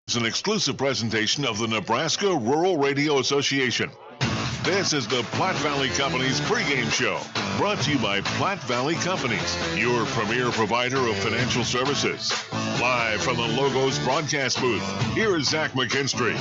It's an exclusive presentation of the Nebraska Rural Radio Association. This is the Platte Valley Company's pregame show, brought to you by Platte Valley Companies, your premier provider of financial services. Live from the Logos broadcast booth, here is Zach McKinstry.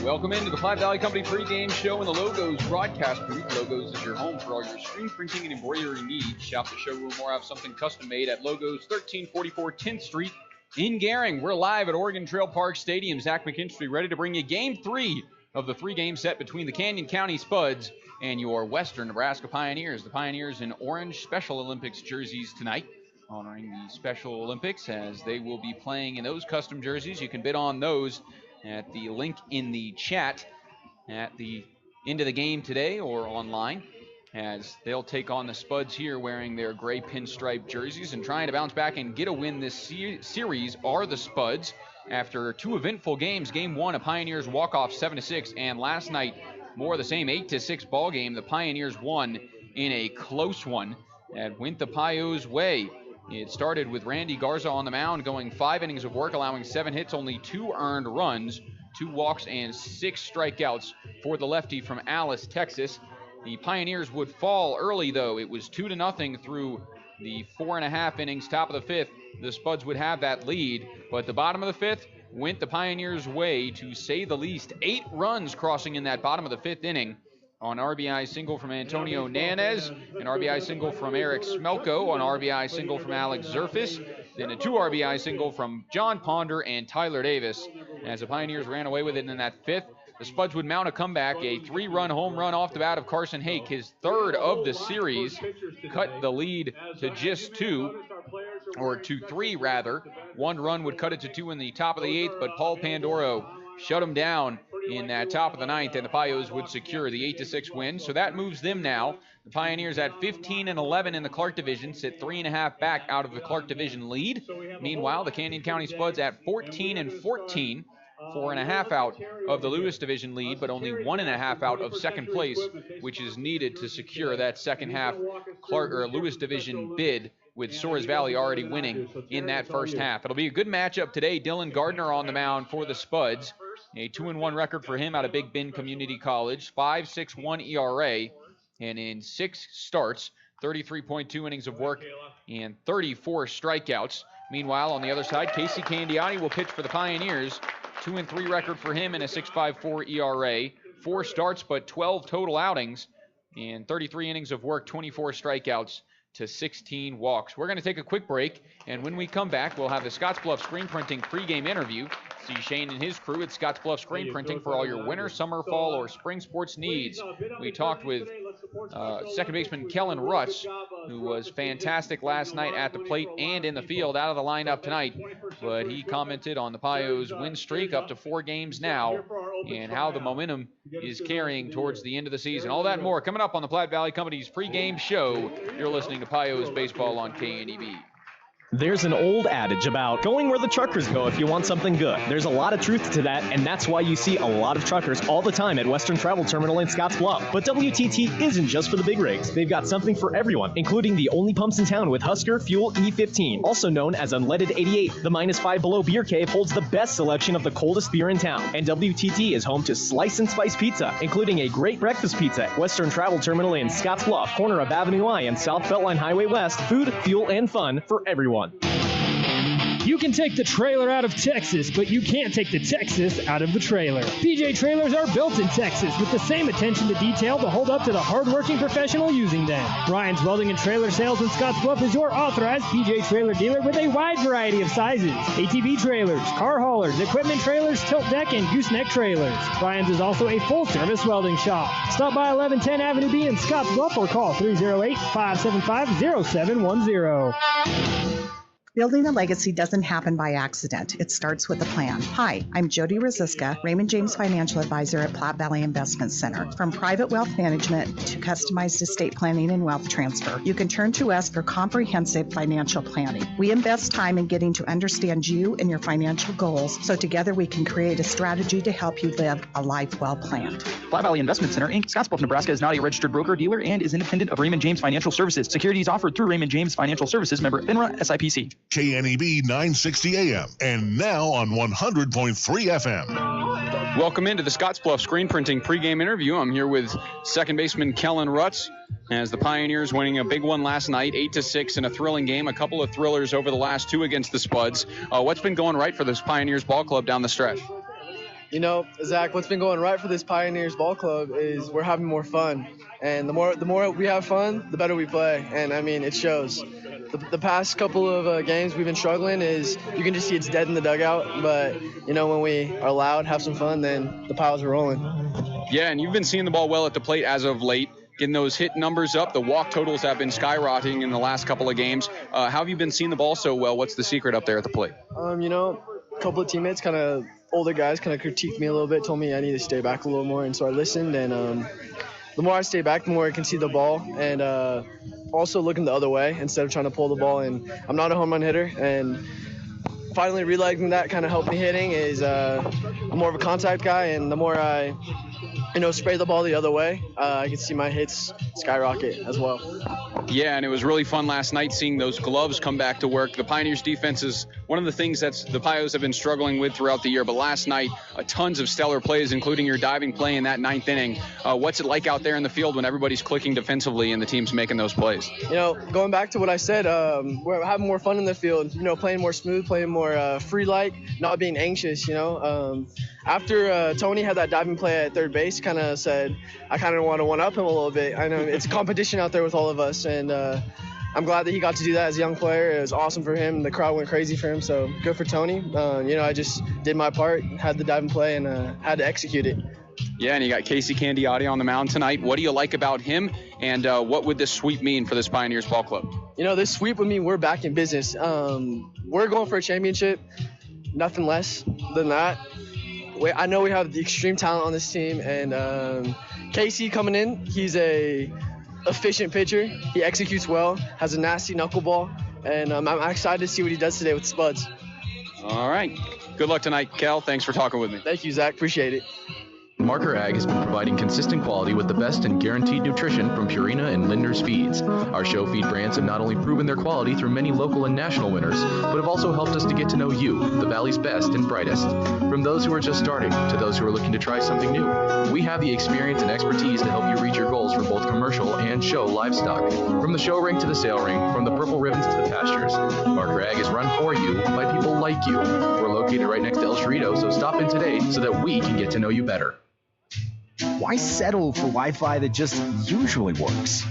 Welcome into the Platte Valley Company pregame show in the Logos broadcast booth. Logos is your home for all your screen printing and embroidery needs. Shop the showroom or have something custom made at Logos, 1344 10th Street in Gering. We're live at Oregon Trail Park Stadium. Zach McKinstry ready to bring you Game 3 of the three-game set between the Canyon County Spuds and your Western Nebraska Pioneers. The Pioneers in orange Special Olympics jerseys tonight, honoring the Special Olympics as they will be playing in those custom jerseys. You can bid on those at the link in the chat at the end of the game today or online, as they'll take on the Spuds here wearing their gray pinstripe jerseys and trying to bounce back and get a win this series are the Spuds. After two eventful games, game one, a Pioneers walk-off 7-6, and last night, more of the same 8-6 ball game. The Pioneers won in a close one that went the Pios' way. It started with Randy Garza on the mound, going 5 innings of work, allowing 7 hits, only 2 earned runs, 2 walks, and 6 strikeouts for the lefty from Alice, Texas. The Pioneers would fall early, though. It was 2-0 through the 4.5 innings, top of the 5th. The Spuds would have that lead, but the bottom of the 5th went the Pioneers' way, to say the least. 8 runs crossing in that bottom of the 5th inning. On RBI single from Antonio Nanez, an RBI single from Eric Smelko, an RBI single from Alex Zerfis, then a 2 RBI single from John Ponder and Tyler Davis. As the Pioneers ran away with it in that 5th, the Spuds would mount a comeback, a 3-run home run off the bat of Carson Hake, his 3rd of the series, cut the lead to just 2, or to 3 rather. 1 run would cut it to 2 in the top of the 8th, but Paul Pandoro shut him down in that top of the 9th, and the Pios would secure the 8-6 win. So that moves them now. The Pioneers at 15-11 in the Clark Division, sit 3.5 back out of the Clark Division lead. Meanwhile, the Canyon County Spuds at 14-14, 4.5 out of the Lewis Division lead, but only 1.5 out of second place, which is needed to secure that second half Clark or Lewis Division bid, with Soares Valley already winning in that first half. It'll be a good matchup today. Dylan Gardner on the mound for the Spuds. A 2-1 record for him out of Big Bend Community College. 5.61 ERA. And in 6 starts, 33.2 innings of work and 34 strikeouts. Meanwhile, on the other side, Casey Candiani will pitch for the Pioneers. 2-3 record for him and a 6.54 ERA. 4 starts, but 12 total outings. And 33 innings of work, 24 strikeouts to 16 walks. We're going to take a quick break, and when we come back, we'll have the Scottsbluff Screen Printing pregame interview. See Shane and his crew at Scottsbluff Screen Printing for all your winter, summer, fall, or spring sports needs. We talked with second baseman Kellen Rutz, who was fantastic last night at the plate and in the field, out of the lineup tonight. But he commented on the Pios' win streak up to 4 games now and how the momentum is carrying towards the end of the season. All that and more coming up on the Platte Valley Company's pregame show. You're listening to Pios Baseball on KNEB. There's an old adage about going where the truckers go if you want something good. There's a lot of truth to that, and that's why you see a lot of truckers all the time at Western Travel Terminal in Scottsbluff. But WTT isn't just for the big rigs. They've got something for everyone, including the only pumps in town with Husker Fuel E15, also known as Unleaded 88. The -5 below beer cave holds the best selection of the coldest beer in town, and WTT is home to Slice and Spice Pizza, including a great breakfast pizza at Western Travel Terminal in Scottsbluff, corner of Avenue I and South Beltline Highway West. Food, fuel, and fun for everyone. You can take the trailer out of Texas, but you can't take the Texas out of the trailer. PJ Trailers are built in Texas with the same attention to detail to hold up to the hardworking professional using them. Ryan's Welding and Trailer Sales in Scottsbluff is your authorized PJ Trailer dealer with a wide variety of sizes. ATV trailers, car haulers, equipment trailers, tilt deck, and gooseneck trailers. Ryan's is also a full-service welding shop. Stop by 1110 Avenue B in Scottsbluff or call 308-575-0710. Building a legacy doesn't happen by accident. It starts with a plan. Hi, I'm Jody Rosiska, Raymond James Financial Advisor at Platte Valley Investment Center. From private wealth management to customized estate planning and wealth transfer, you can turn to us for comprehensive financial planning. We invest time in getting to understand you and your financial goals, so together we can create a strategy to help you live a life well planned. Platte Valley Investment Center, Inc., Scottsbluff, Nebraska is not a registered broker, dealer, and is independent of Raymond James Financial Services. Securities offered through Raymond James Financial Services, member FINRA SIPC. KNEB 960 AM, and now on 100.3 FM. Welcome into the Scottsbluff Screen Printing pregame interview. I'm here with second baseman Kellen Rutz as the Pioneers winning a big one last night, 8-6 in a thrilling game. A couple of thrillers over the last two against the Spuds. What's been going right for this Pioneers ball club down the stretch? You know, Zach, what's been going right for this Pioneers ball club is we're having more fun. And the more we have fun, the better we play. And, I mean, it shows. The past couple of games we've been struggling is you can just see it's dead in the dugout. But, you know, when we are loud, have some fun, then the Pios are rolling. Yeah, and you've been seeing the ball well at the plate as of late. Getting those hit numbers up. The walk totals have been skyrocketing in the last couple of games. How have you been seeing the ball so well? What's the secret up there at the plate? You know, a couple of teammates older guys kind of critiqued me a little bit, told me I need to stay back a little more, and so I listened, and the more I stay back, the more I can see the ball, and also looking the other way instead of trying to pull the ball, and I'm not a home run hitter, and finally realizing that kind of helped me hitting is I'm more of a contact guy, and the more I spray the ball the other way, I can see my hits skyrocket as well. Yeah, and it was really fun last night seeing those gloves come back to work. The Pioneers defense is one of the things that the Pios have been struggling with throughout the year, but last night, tons of stellar plays, including your diving play in that ninth inning. What's it like out there in the field when everybody's clicking defensively and the team's making those plays? You know, going back to what I said, we're having more fun in the field, playing more smooth, playing more free-like, not being anxious, After Tony had that diving play at third base, kind of said, I kind of want to one-up him a little bit. I know it's a competition out there with all of us, and I'm glad that he got to do that as a young player. It was awesome for him. The crowd went crazy for him, so good for Tony. I just did my part, had the diving play, and had to execute it. Yeah, and you got Casey Candiati on the mound tonight. What do you like about him, and what would this sweep mean for this Pioneers ball club? This sweep would mean we're back in business. We're going for a championship, nothing less than that. I know we have the extreme talent on this team, and Casey coming in, he's a efficient pitcher. He executes well, has a nasty knuckleball, and I'm excited to see what he does today with Spuds. All right. Good luck tonight, Kel. Thanks for talking with me. Thank you, Zach. Appreciate it. Marker Ag has been providing consistent quality with the best and guaranteed nutrition from Purina and Lindner's Feeds. Our show feed brands have not only proven their quality through many local and national winners, but have also helped us to get to know you, the Valley's best and brightest. From those who are just starting to those who are looking to try something new, we have the experience and expertise to help you reach your goals for both commercial and show livestock. From the show ring to the sale ring, from the purple ribbons to the pastures, Marker Ag is run for you by people like you. We're located right next to El Chorrito, so stop in today so that we can get to know you better. Why settle for Wi-Fi that just usually works?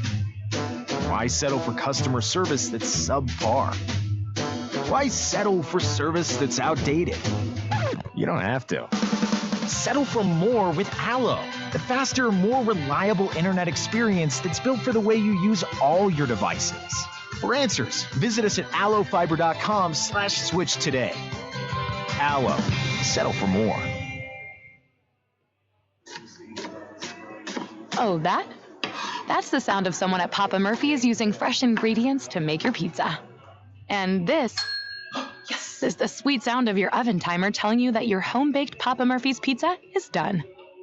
Why settle for customer service that's subpar? Why settle for service that's outdated? You don't have to. Settle for more with Allo, the faster, more reliable internet experience that's built for the way you use all your devices. For answers, visit us at allofiber.com/switch today. Allo, settle for more. Oh, that's the sound of someone at Papa Murphy's using fresh ingredients to make your pizza. And this is the sweet sound of your oven timer telling you that your home-baked Papa Murphy's pizza is done.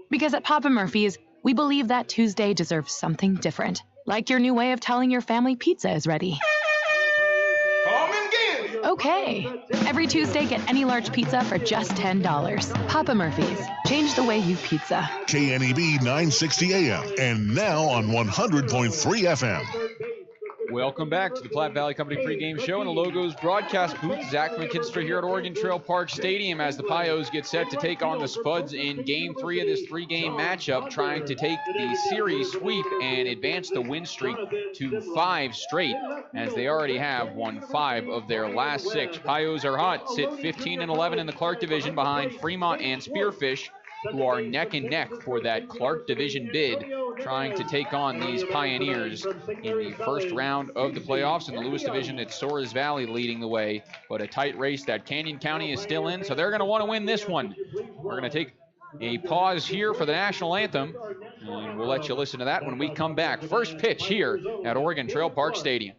Because at Papa Murphy's, we believe that Tuesday deserves something different, like your new way of telling your family pizza is ready. Okay. Every Tuesday, get any large pizza for just $10. Papa Murphy's. Change the way you pizza. KNEB 960 AM, and now on 100.3 FM. Welcome back to the Platte Valley Company pregame show in the Logos broadcast booth. Zach McKinstry here at Oregon Trail Park Stadium as the Pios get set to take on the Spuds in Game 3 of this three-game matchup, trying to take the series sweep and advance the win streak to 5 straight, as they already have won 5 of their last 6. Pios are hot, sit 15-11 in the Clark division behind Fremont and Spearfish, who are neck and neck for that Clark division bid, trying to take on these Pioneers in the first round of the playoffs. In the Lewis division, it's Soares Valley leading the way, but a tight race that Canyon County is still in, so they're going to want to win this one. We're going to take a pause here for the national anthem, and we'll let you listen to that when we come back. First pitch here at Oregon Trail Park Stadium.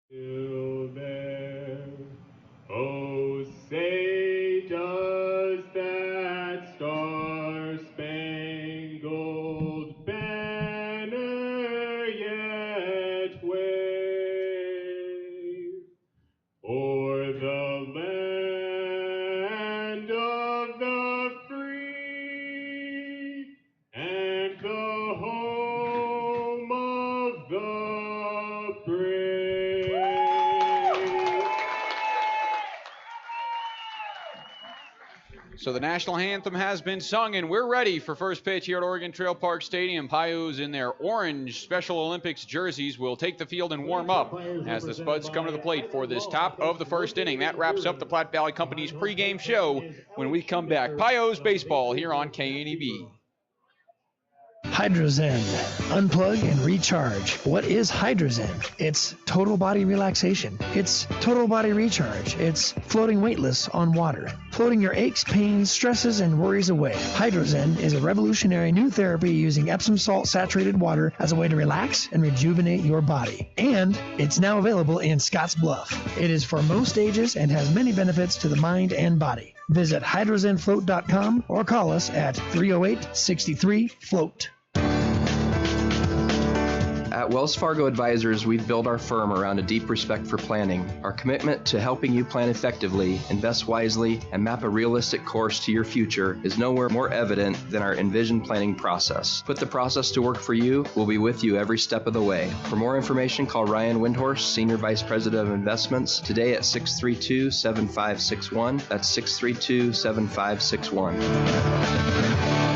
Still there. Oh, say does that star-spangled banner yet wave o'er the land of the free and the home of the brave? So the national anthem has been sung, and we're ready for first pitch here at Oregon Trail Park Stadium. Pios in their orange Special Olympics jerseys will take the field and warm up as the Spuds come to the plate for this top of the first inning. That wraps up the Platte Valley Company's pregame show. When we come back, Pios baseball here on KNEB. Hydrozen. Unplug and recharge. What is Hydrozen? It's total body relaxation. It's total body recharge. It's floating weightless on water. Floating your aches, pains, stresses, and worries away. Hydrozen is a revolutionary new therapy using Epsom salt saturated water as a way to relax and rejuvenate your body. And it's now available in Scottsbluff. It is for most ages and has many benefits to the mind and body. Visit hydrozenfloat.com or call us at 308-63-FLOAT. At Wells Fargo Advisors, we've built our firm around a deep respect for planning. Our commitment to helping you plan effectively, invest wisely, and map a realistic course to your future is nowhere more evident than our Envision planning process. Put the process to work for you. We'll be with you every step of the way. For more information, call Ryan Windhorst, Senior Vice President of Investments, today at 632-7561. That's 632-7561.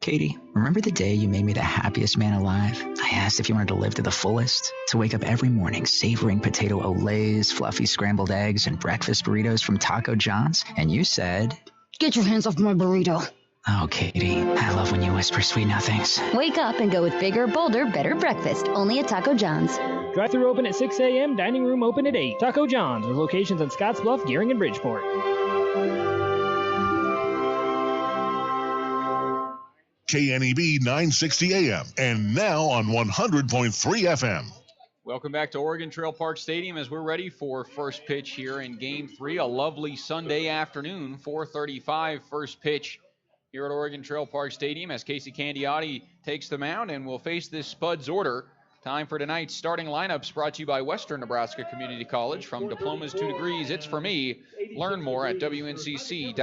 Katie, remember the day you made me the happiest man alive? I asked if you wanted to live to the fullest, to wake up every morning savoring potato olays, fluffy scrambled eggs, and breakfast burritos from Taco John's, and you said, "Get your hands off my burrito." Oh, Katie, I love when you whisper sweet nothings. Wake up and go with bigger, bolder, better breakfast, only at Taco John's. Drive-thru open at 6 a.m., dining room open at 8. Taco John's, with locations in Scottsbluff, Gering, and Bridgeport. KNEB 960 AM and now on 100.3 FM. Welcome back to Oregon Trail Park Stadium as we're ready for first pitch here in Game 3. A lovely Sunday afternoon, 4:35 first pitch here at Oregon Trail Park Stadium as Casey Candiotti takes the mound and will face this Spuds order. Time for tonight's starting lineups brought to you by Western Nebraska Community College. From diplomas to degrees, it's for me. Learn more at wncc.edu.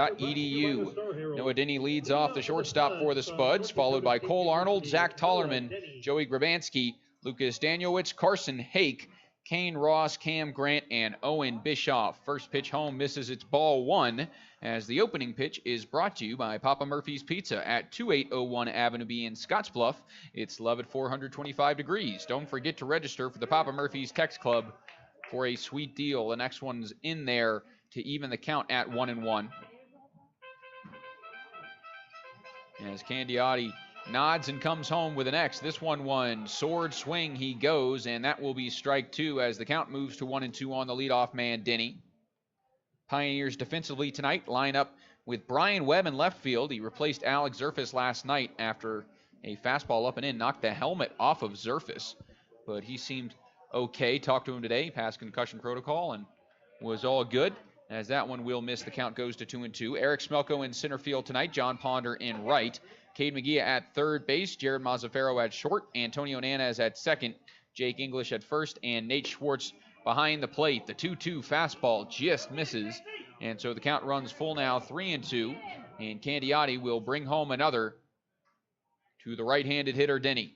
Noah Denny leads off the shortstop for the Spuds, followed by Cole Arnold, Zach Tollerman, Joey Grabansky, Lucas Danielewicz, Carson Hake, Kane Ross, Cam Grant, and Owen Bischoff. First pitch home misses its ball one, as the opening pitch is brought to you by Papa Murphy's Pizza at 2801 Avenue B in Scottsbluff. It's love at 425 degrees. Don't forget to register for the Papa Murphy's Text Club for a sweet deal. The next one's in there to even the count at 1-1. As Candiotti nods and comes home with an X. This 1-1 sword swing he goes, and that will be strike two as the count moves to 1-2 on the leadoff man, Denny. Pioneers defensively tonight line up with Brian Webb in left field. He replaced Alex Zerfus last night after a fastball up and in knocked the helmet off of Zerfus, but he seemed okay. Talked to him today, passed concussion protocol, and was all good. As that one will miss, the count goes to 2-2. Eric Smelko in center field tonight, John Ponder in right. Cade McGee at third base, Jared Mazzaferro at short, Antonio Nanez at second, Jake English at first, and Nate Schwartz behind the plate. The 2-2 fastball just misses, and so the count runs full now, 3-2, and Candiotti will bring home another to the right-handed hitter, Denny.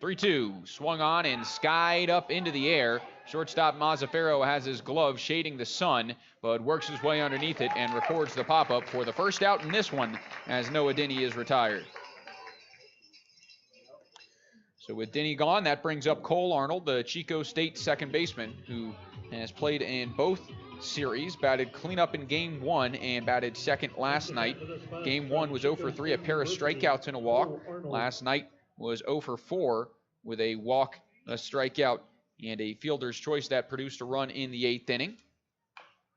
3-2, swung on and skied up into the air. Shortstop Mazzaferro has his glove shading the sun, but works his way underneath it and records the pop-up for the first out in this one as Noah Denny is retired. So with Denny gone, that brings up Cole Arnold, the Chico State second baseman, who has played in both series, batted cleanup in Game 1 and batted second last night. Game 1 was 0 for 3, a pair of strikeouts and a walk. Last night was 0 for 4 with a walk, a strikeout, and a fielder's choice that produced a run in the 8th inning.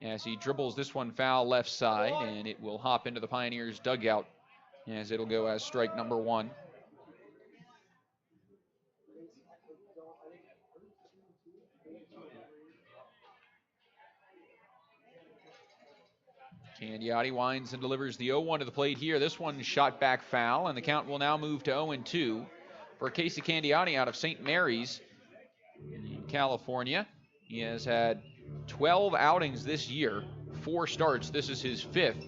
As he dribbles this one foul left side, and it will hop into the Pioneers' dugout as it'll go as strike number one. Candiotti winds and delivers the 0-1 to the plate here. This one shot back foul, and the count will now move to 0-2 for Casey Candiotti out of St. Mary's in California. He has had 12 outings this year, 4 starts. This is his 5th.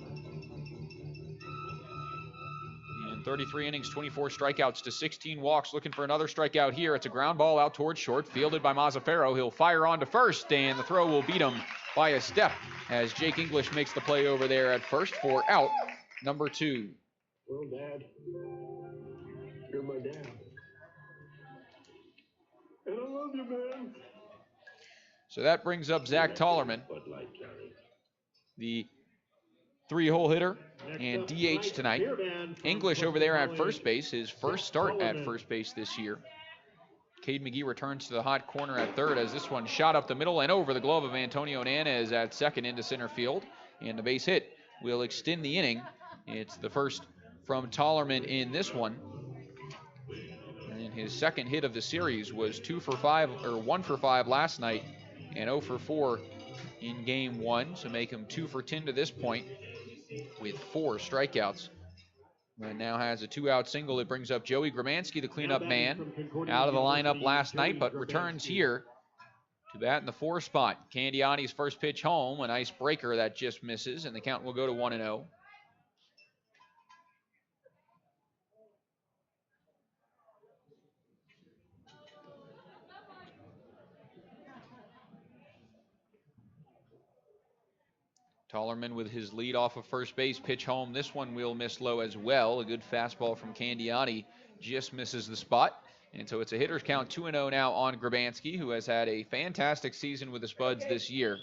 In 33 innings, 24 strikeouts to 16 walks. Looking for another strikeout here. It's a ground ball out towards short, fielded by Mazzaferro. He'll fire on to first, and the throw will beat him by a step as Jake English makes the play over there at first for out number 2. Well, Dad, you're my dad. And I love you, man. So that brings up Zach Tollerman, the 3-hole hitter and DH tonight. English over there at first base, his first start at first base this year. Cade McGee returns to the hot corner at third as this one shot up the middle and over the glove of Antonio Nanez at second into center field. And the base hit will extend the inning. It's the first from Tollerman in this one. And his second hit of the series was 1 for 5 last night and 0 for 4 in game 1. So make him 2 for 10 to this point with 4 strikeouts. And now has a 2-out single. It brings up Joey Gramanski, the cleanup man, out of the lineup last night, but returns here to bat in the 4 spot. Candiotti's first pitch home, a nice breaker that just misses, and the count will go to 1-0. Tollerman with his lead off of first base, pitch home. This one will miss low as well. A good fastball from Candiotti just misses the spot. And so it's a hitter's count 2-0 now on Grabanski, who has had a fantastic season with the Spuds this year.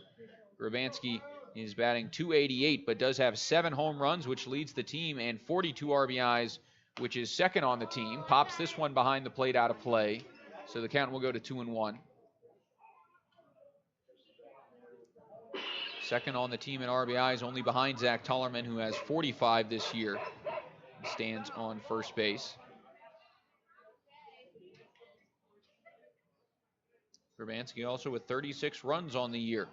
Grabanski is batting .288, but does have 7 home runs, which leads the team, and 42 RBIs, which is second on the team. Pops this one behind the plate out of play. So the count will go to 2-1. Second on the team in RBIs, only behind Zach Tollerman, who has 45 this year. He stands on first base. Grabanski also with 36 runs on the year.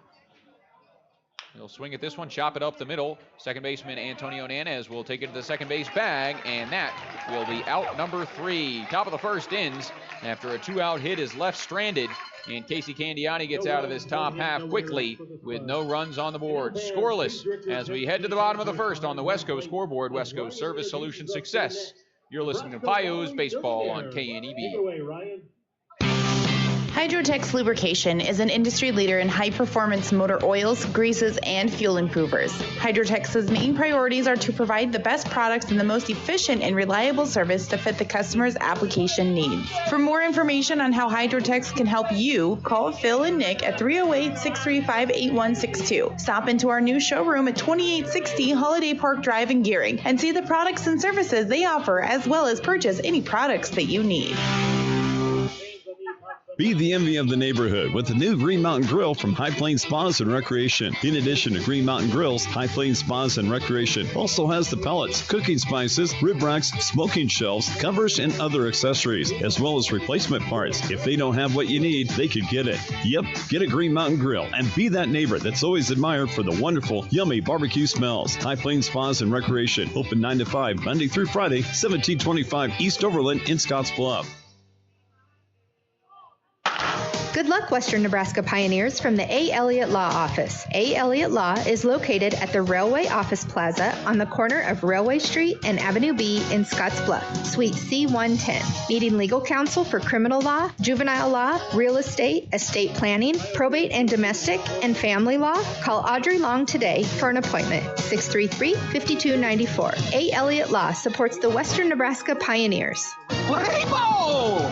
He'll swing at this one, chop it up the middle. Second baseman Antonio Nanez will take it to the second base bag, and that will be out number 3. Top of the first ends after a 2-out hit is left stranded. And Casey Candiotti gets out of this top half quickly with no runs on the board. Scoreless as we head to the bottom of the first on the Wesco scoreboard. Wesco Service Solution Success. You're listening to Pios Baseball on KNEB. Hydrotex Lubrication is an industry leader in high-performance motor oils, greases, and fuel improvers. Hydrotex's main priorities are to provide the best products and the most efficient and reliable service to fit the customer's application needs. For more information on how Hydrotex can help you, call Phil and Nick at 308-635-8162. Stop into our new showroom at 2860 Holiday Park Drive in Gering and see the products and services they offer, as well as purchase any products that you need. Be the envy of the neighborhood with the new Green Mountain Grill from High Plains Spas and Recreation. In addition to Green Mountain Grills, High Plains Spas and Recreation also has the pellets, cooking spices, rib racks, smoking shelves, covers, and other accessories, as well as replacement parts. If they don't have what you need, they could get it. Yep, get a Green Mountain Grill and be that neighbor that's always admired for the wonderful, yummy barbecue smells. High Plains Spas and Recreation, open 9 to 5, Monday through Friday, 1725 East Overland in Scottsbluff. Good luck, Western Nebraska Pioneers, from the A. Elliott Law Office. A. Elliott Law is located at the Railway Office Plaza on the corner of Railway Street and Avenue B in Scottsbluff, Suite C110. Needing legal counsel for criminal law, juvenile law, real estate, estate planning, probate and domestic, and family law? Call Audrey Long today for an appointment. 633-5294. A. Elliott Law supports the Western Nebraska Pioneers. Rainbow!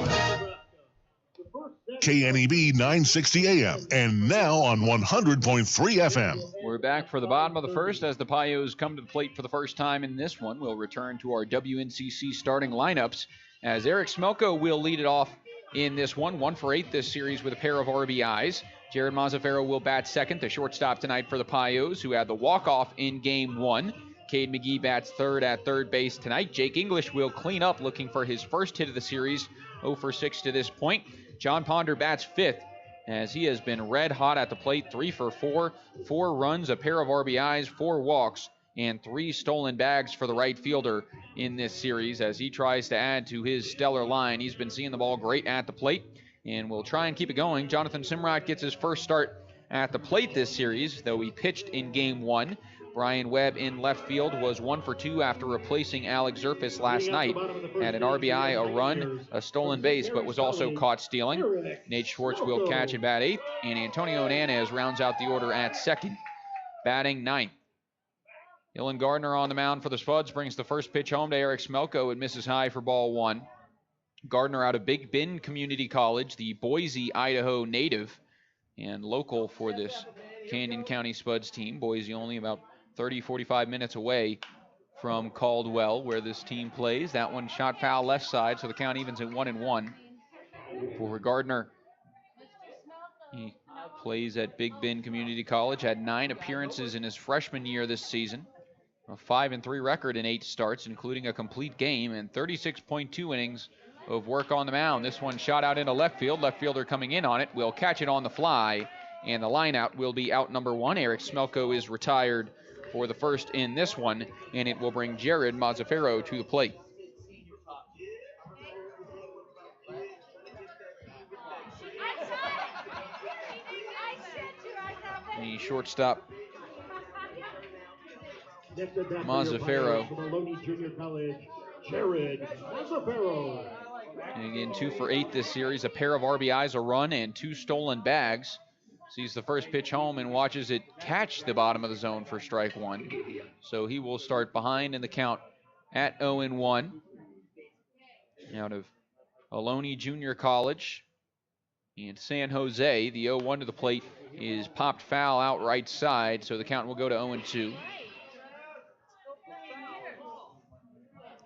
KNEB 960 AM and now on 100.3 FM. We're back for the bottom of the first as the Pios come to the plate for the first time in this one. We'll return to our WNCC starting lineups as Eric Smelko will lead it off in this one. 1 for 8 this series with a pair of RBIs. Jared Mazzaferro will bat second, the shortstop tonight for the Pios, who had the walk-off in game 1. Cade McGee bats third at third base tonight. Jake English will clean up, looking for his first hit of the series, 0 for 6 to this point. John Ponder bats fifth as he has been red hot at the plate, 3 for 4, 4 runs, a pair of RBIs, 4 walks, and 3 stolen bags for the right fielder in this series as he tries to add to his stellar line. He's been seeing the ball great at the plate and will try and keep it going. Jonathan Simrod gets his first start at the plate this series, though he pitched in game 1. Brian Webb in left field was 1 for 2 after replacing Alex Zerfis last night. Had an RBI, a run, a stolen base, but was also caught stealing. Nate Schwartz will catch and bat 8th, and Antonio Hernandez rounds out the order at 2nd, batting 9th. Dylan Gardner on the mound for the Spuds brings the first pitch home to Eric Smelko. It misses high for ball 1. Gardner out of Big Bend Community College, the Boise, Idaho native, and local for this Canyon County Spuds team. Boise only about 30-45 minutes away from Caldwell, where this team plays. That one shot foul left side, so the count evens at 1-1 for Gardner. He plays at Big Bend Community College, had 9 appearances in his freshman year this season, a 5-3 record in 8 starts, including a complete game, and 36.2 innings of work on the mound. This one shot out into left field. Left fielder coming in on it will catch it on the fly, and the line out will be out number 1. Eric Smelko is retired for the first in this one, and it will bring Jared Mazzaferro to the plate. The shortstop, Mazzaferro. And again, 2 for 8 this series, a pair of RBIs, a run, and 2 stolen bags. Sees the first pitch home and watches it catch the bottom of the zone for strike 1. So he will start behind in the count at 0-1. Out of Ohlone Junior College in San Jose, the 0-1 to the plate is popped foul out right side, so the count will go to 0-2.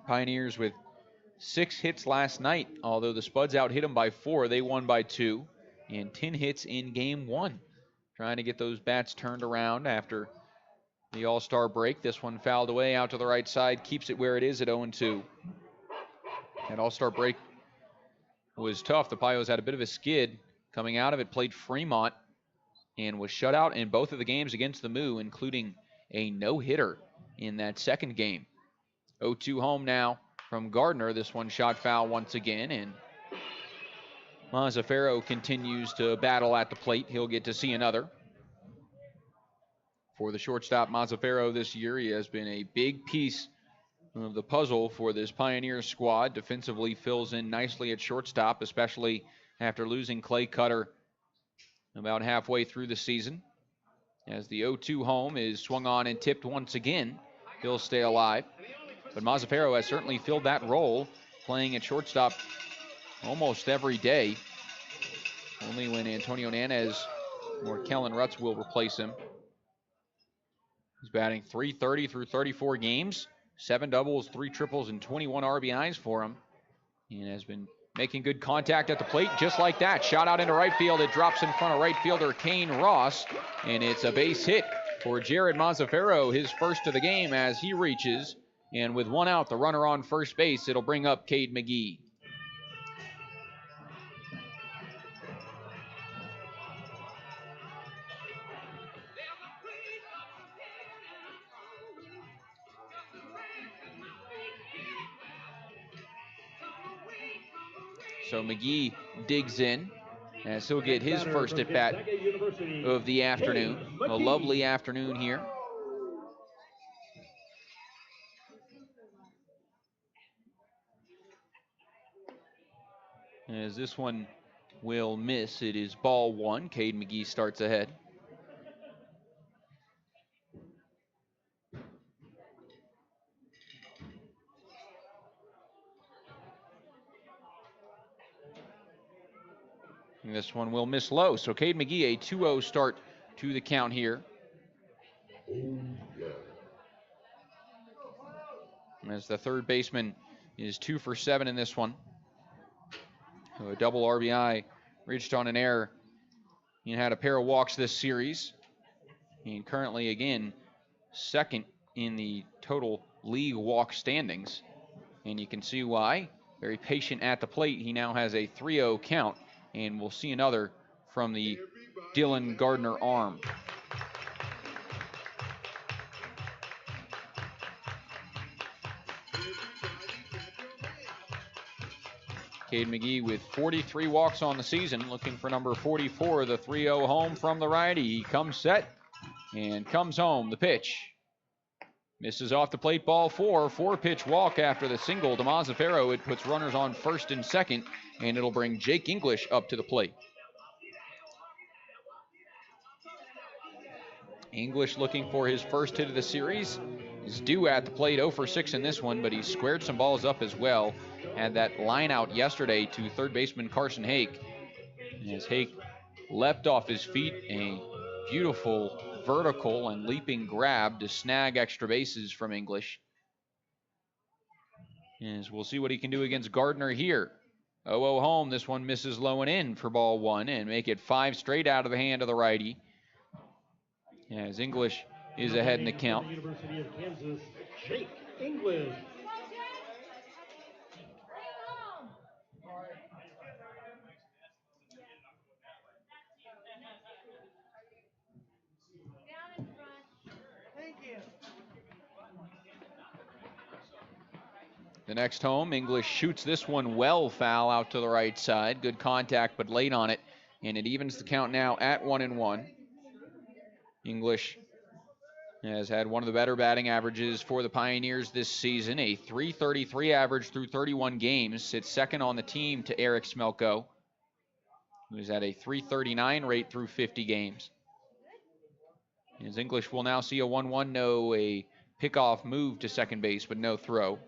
Pioneers with 6 hits last night, although the Spuds out-hit them by 4. They won by 2. And 10 hits in game 1. Trying to get those bats turned around after the All-Star break. This one fouled away out to the right side, keeps it where it is at 0-2. That All-Star break was tough. The Pios had a bit of a skid coming out of it, played Fremont, and was shut out in both of the games against the Moo, including a no-hitter in that second game. 0-2 home now from Gardner. This one shot foul once again, and Mazzaferro continues to battle at the plate. He'll get to see another. For the shortstop, Mazzaferro this year, he has been a big piece of the puzzle for this Pioneers squad. Defensively fills in nicely at shortstop, especially after losing Clay Cutter about halfway through the season. As the 0-2 home is swung on and tipped once again, he'll stay alive. But Mazzaferro has certainly filled that role, playing at shortstop almost every day. Only when Antonio Hernandez or Kellen Rutz will replace him. He's batting .330 through 34 games. 7 doubles, 3 triples, and 21 RBIs for him. And has been making good contact at the plate just like that. Shot out into right field. It drops in front of right fielder Kane Ross. And it's a base hit for Jared Mazzaferro, his first of the game as he reaches. And with 1 out, the runner on first base, it'll bring up Cade McGee. So McGee digs in as he'll get his first at bat of the afternoon. A lovely afternoon here. As this one will miss, it is ball 1. Cade McGee starts ahead. And this one will miss low. So Cade McGee, a 2-0 start to the count here. As the third baseman is 2 for 7 in this one. So a double RBI, reached on an error. He had a pair of walks this series. And currently, again, second in the total league walk standings. And you can see why. Very patient at the plate. He now has a 3-0 count. And we'll see another from the Dylan Gardner arm. Cade McGee with 43 walks on the season, looking for number 44, the 3-0 home from the righty. He comes set and comes home. The pitch. Misses off the plate, ball 4. 4-pitch walk after the single to Mazzaferro. It puts runners on first and second, and it'll bring Jake English up to the plate. English looking for his first hit of the series. Is due at the plate, 0 for 6 in this one, but he squared some balls up as well. Had that line out yesterday to third baseman Carson Hake. As Hake leapt off his feet, a beautiful vertical and leaping grab to snag extra bases from English. As we'll see what he can do against Gardner here. 0-0 home, this one misses low and in for ball 1 and make it 5 straight out of the hand of the righty. As English is ahead in the count. University of Kansas, Jake English. The next home, English shoots this one well foul out to the right side. Good contact, but late on it. And it evens the count now at 1-1. English has had one of the better batting averages for the Pioneers this season. A .333 average through 31 games. Sits second on the team to Eric Smelko, who's at a .339 rate through 50 games. As English will now see a 1-1, no, a pickoff move to second base, but no throw.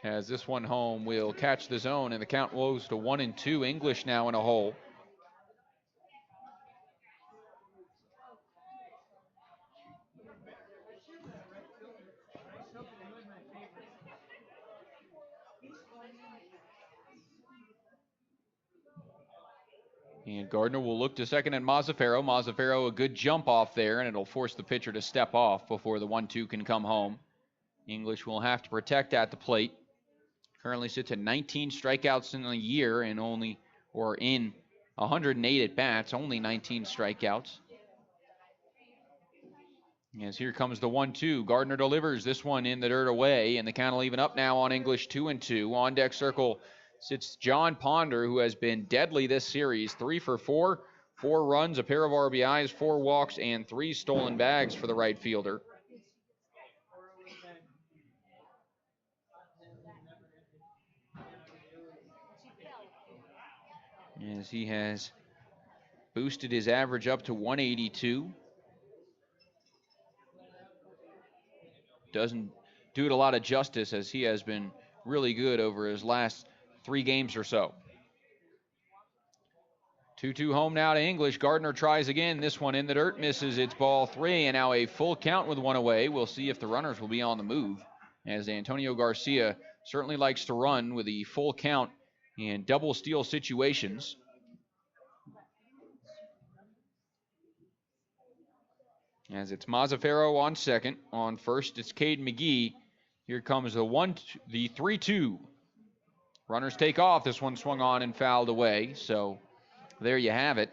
As this one home will catch the zone, and the count goes to 1-2. English now in a hole. And Gardner will look to second and Mazzaferro. Mazzaferro, a good jump off there, and it'll force the pitcher to step off before the 1-2 can come home. English will have to protect at the plate. Currently sits at 19 strikeouts in a year and in 108 at bats, only 19 strikeouts. As here comes the 1-2. Gardner delivers this one in the dirt away, and the count will even up now on English. 2-2. On deck circle sits John Ponder, who has been deadly this series. 3 for 4, 4 runs, a pair of RBIs, 4 walks, and 3 stolen bags for the right fielder. As he has boosted his average up to 182. Doesn't do it a lot of justice, as he has been really good over his last 3 games or so. 2-2 home now to English. Gardner tries again. This one in the dirt, misses. It's ball 3, and now a full count with 1 away. We'll see if the runners will be on the move, as Antonio Garcia certainly likes to run with the full count in double steal situations. As it's Mazzaferro on second. On first, it's Cade McGee. Here comes the 3-2. Runners take off. This one swung on and fouled away. So there you have it.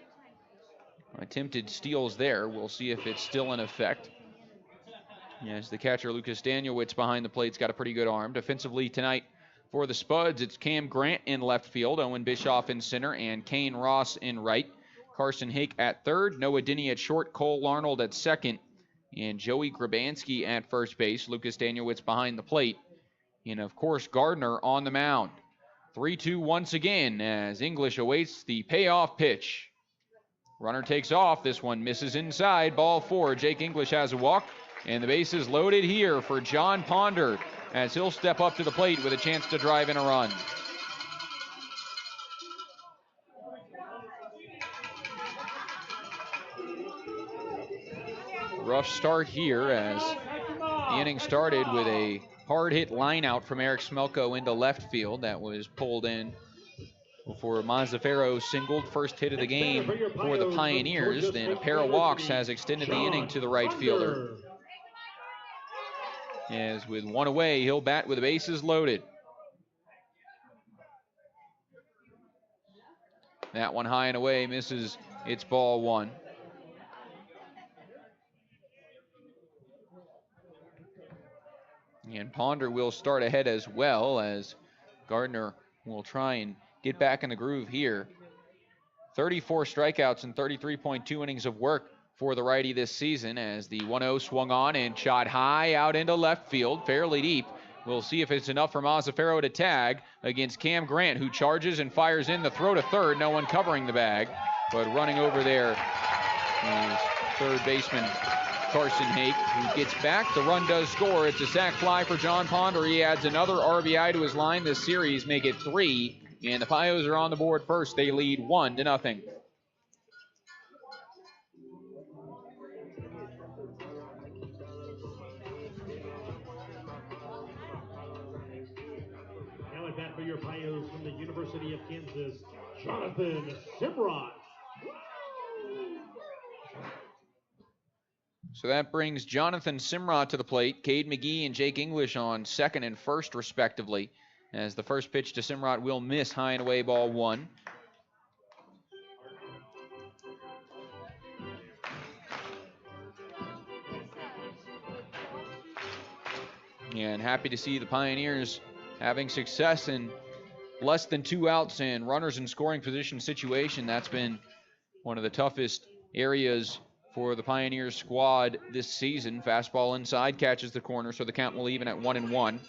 Attempted steals there. We'll see if it's still in effect. As the catcher, Lucas Danielewicz, behind the plate's got a pretty good arm. Defensively tonight for the Spuds, it's Cam Grant in left field, Owen Bischoff in center, and Kane Ross in right. Carson Hake at third, Noah Denny at short, Cole Arnold at second, and Joey Grabansky at first base. Lucas Danielewicz behind the plate. And, of course, Gardner on the mound. 3-2 once again as English awaits the payoff pitch. Runner takes off. This one misses inside. Ball 4. Jake English has a walk. And the base is loaded here for John Ponder as he'll step up to the plate with a chance to drive in a run. Rough start here as the inning started with a hard hit line out from Eric Smelko into left field that was pulled in before Mazzaferro singled, first hit of the game for the Pioneers. Then a pair of walks has extended the inning to the right fielder. As with 1 away, he'll bat with the bases loaded. That one high and away misses. It's ball one. And Ponder will start ahead as well, as Gardner will try and get back in the groove here. 34 strikeouts and 33.2 innings of work for the righty this season, as the 1-0 swung on and shot high out into left field, fairly deep. We'll see if it's enough for Mazzaferro to tag against Cam Grant, who charges and fires in the throw to third. No one covering the bag, but running over there is third baseman Carson Hake, who gets back. The run does score. It's a sac fly for John Ponder. He adds another RBI to his line this series, make it 3. And the Pios are on the board first. They lead 1-0. Now at bat for your Pios from the University of Kansas, Jonathan Simrod. So that brings Jonathan Simrod to the plate. Cade McGee and Jake English on second and first, respectively, as the first pitch to Simrod will miss, high and away, ball one. And happy to see the Pioneers having success in less than 2 outs and runners in scoring position situation. That's been one of the toughest areas for the Pioneers squad this season. Fastball inside, catches the corner, so the count will even at 1-1.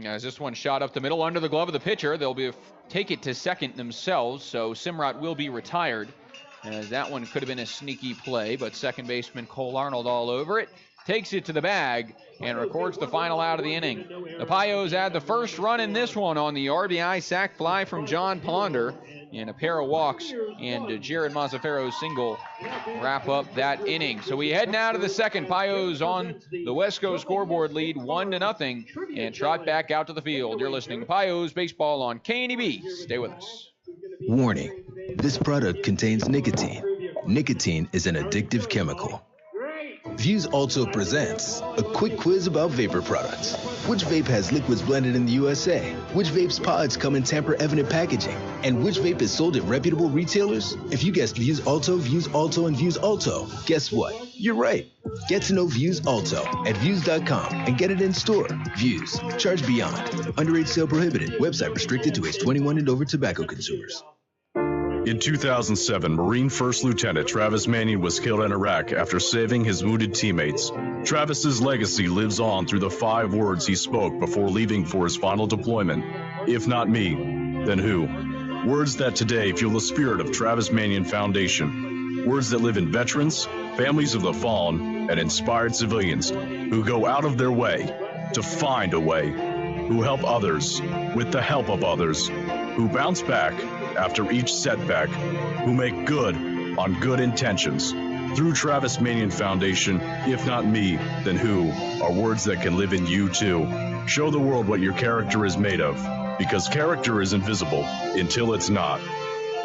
As this one shot up the middle under the glove of the pitcher, they'll take it to second themselves, so Simrod will be retired, as that one could have been a sneaky play, but second baseman Cole Arnold all over it, takes it to the bag, and records the final out of the inning. The Pios add the first run in this one on the RBI sac fly from John Ponder, and a pair of walks and Jared Mazzaferro's single wrap up that inning. So we head now to the second. Pios on the Wesco scoreboard lead 1-0, and trot back out to the field. You're listening to Pios Baseball on KNEB. Stay with us. Warning, this product contains nicotine. Nicotine is an addictive chemical. Views also presents a quick quiz about vapor products. Which vape has liquids blended in the USA? Which vape's pods come in tamper-evident packaging? And which vape is sold at reputable retailers? If you guessed Views Alto, and Views Alto, guess what? You're right. Get to know Views Alto at Views.com and get it in store. Views. Charge beyond. Underage sale prohibited. Website restricted to age 21 and over tobacco consumers. In 2007, Marine First Lieutenant Travis Mannion was killed in Iraq after saving his wounded teammates. Travis's legacy lives on through the 5 words he spoke before leaving for his final deployment. If not me, then who? Words that today fuel the spirit of Travis Mannion Foundation. Words that live in veterans, families of the fallen, and inspired civilians who go out of their way to find a way, who help others with the help of others, who bounce back after each setback, who make good on good intentions. Through Travis Mannion Foundation, if not me, then who, are words that can live in you too. Show the world what your character is made of, because character is invisible until it's not.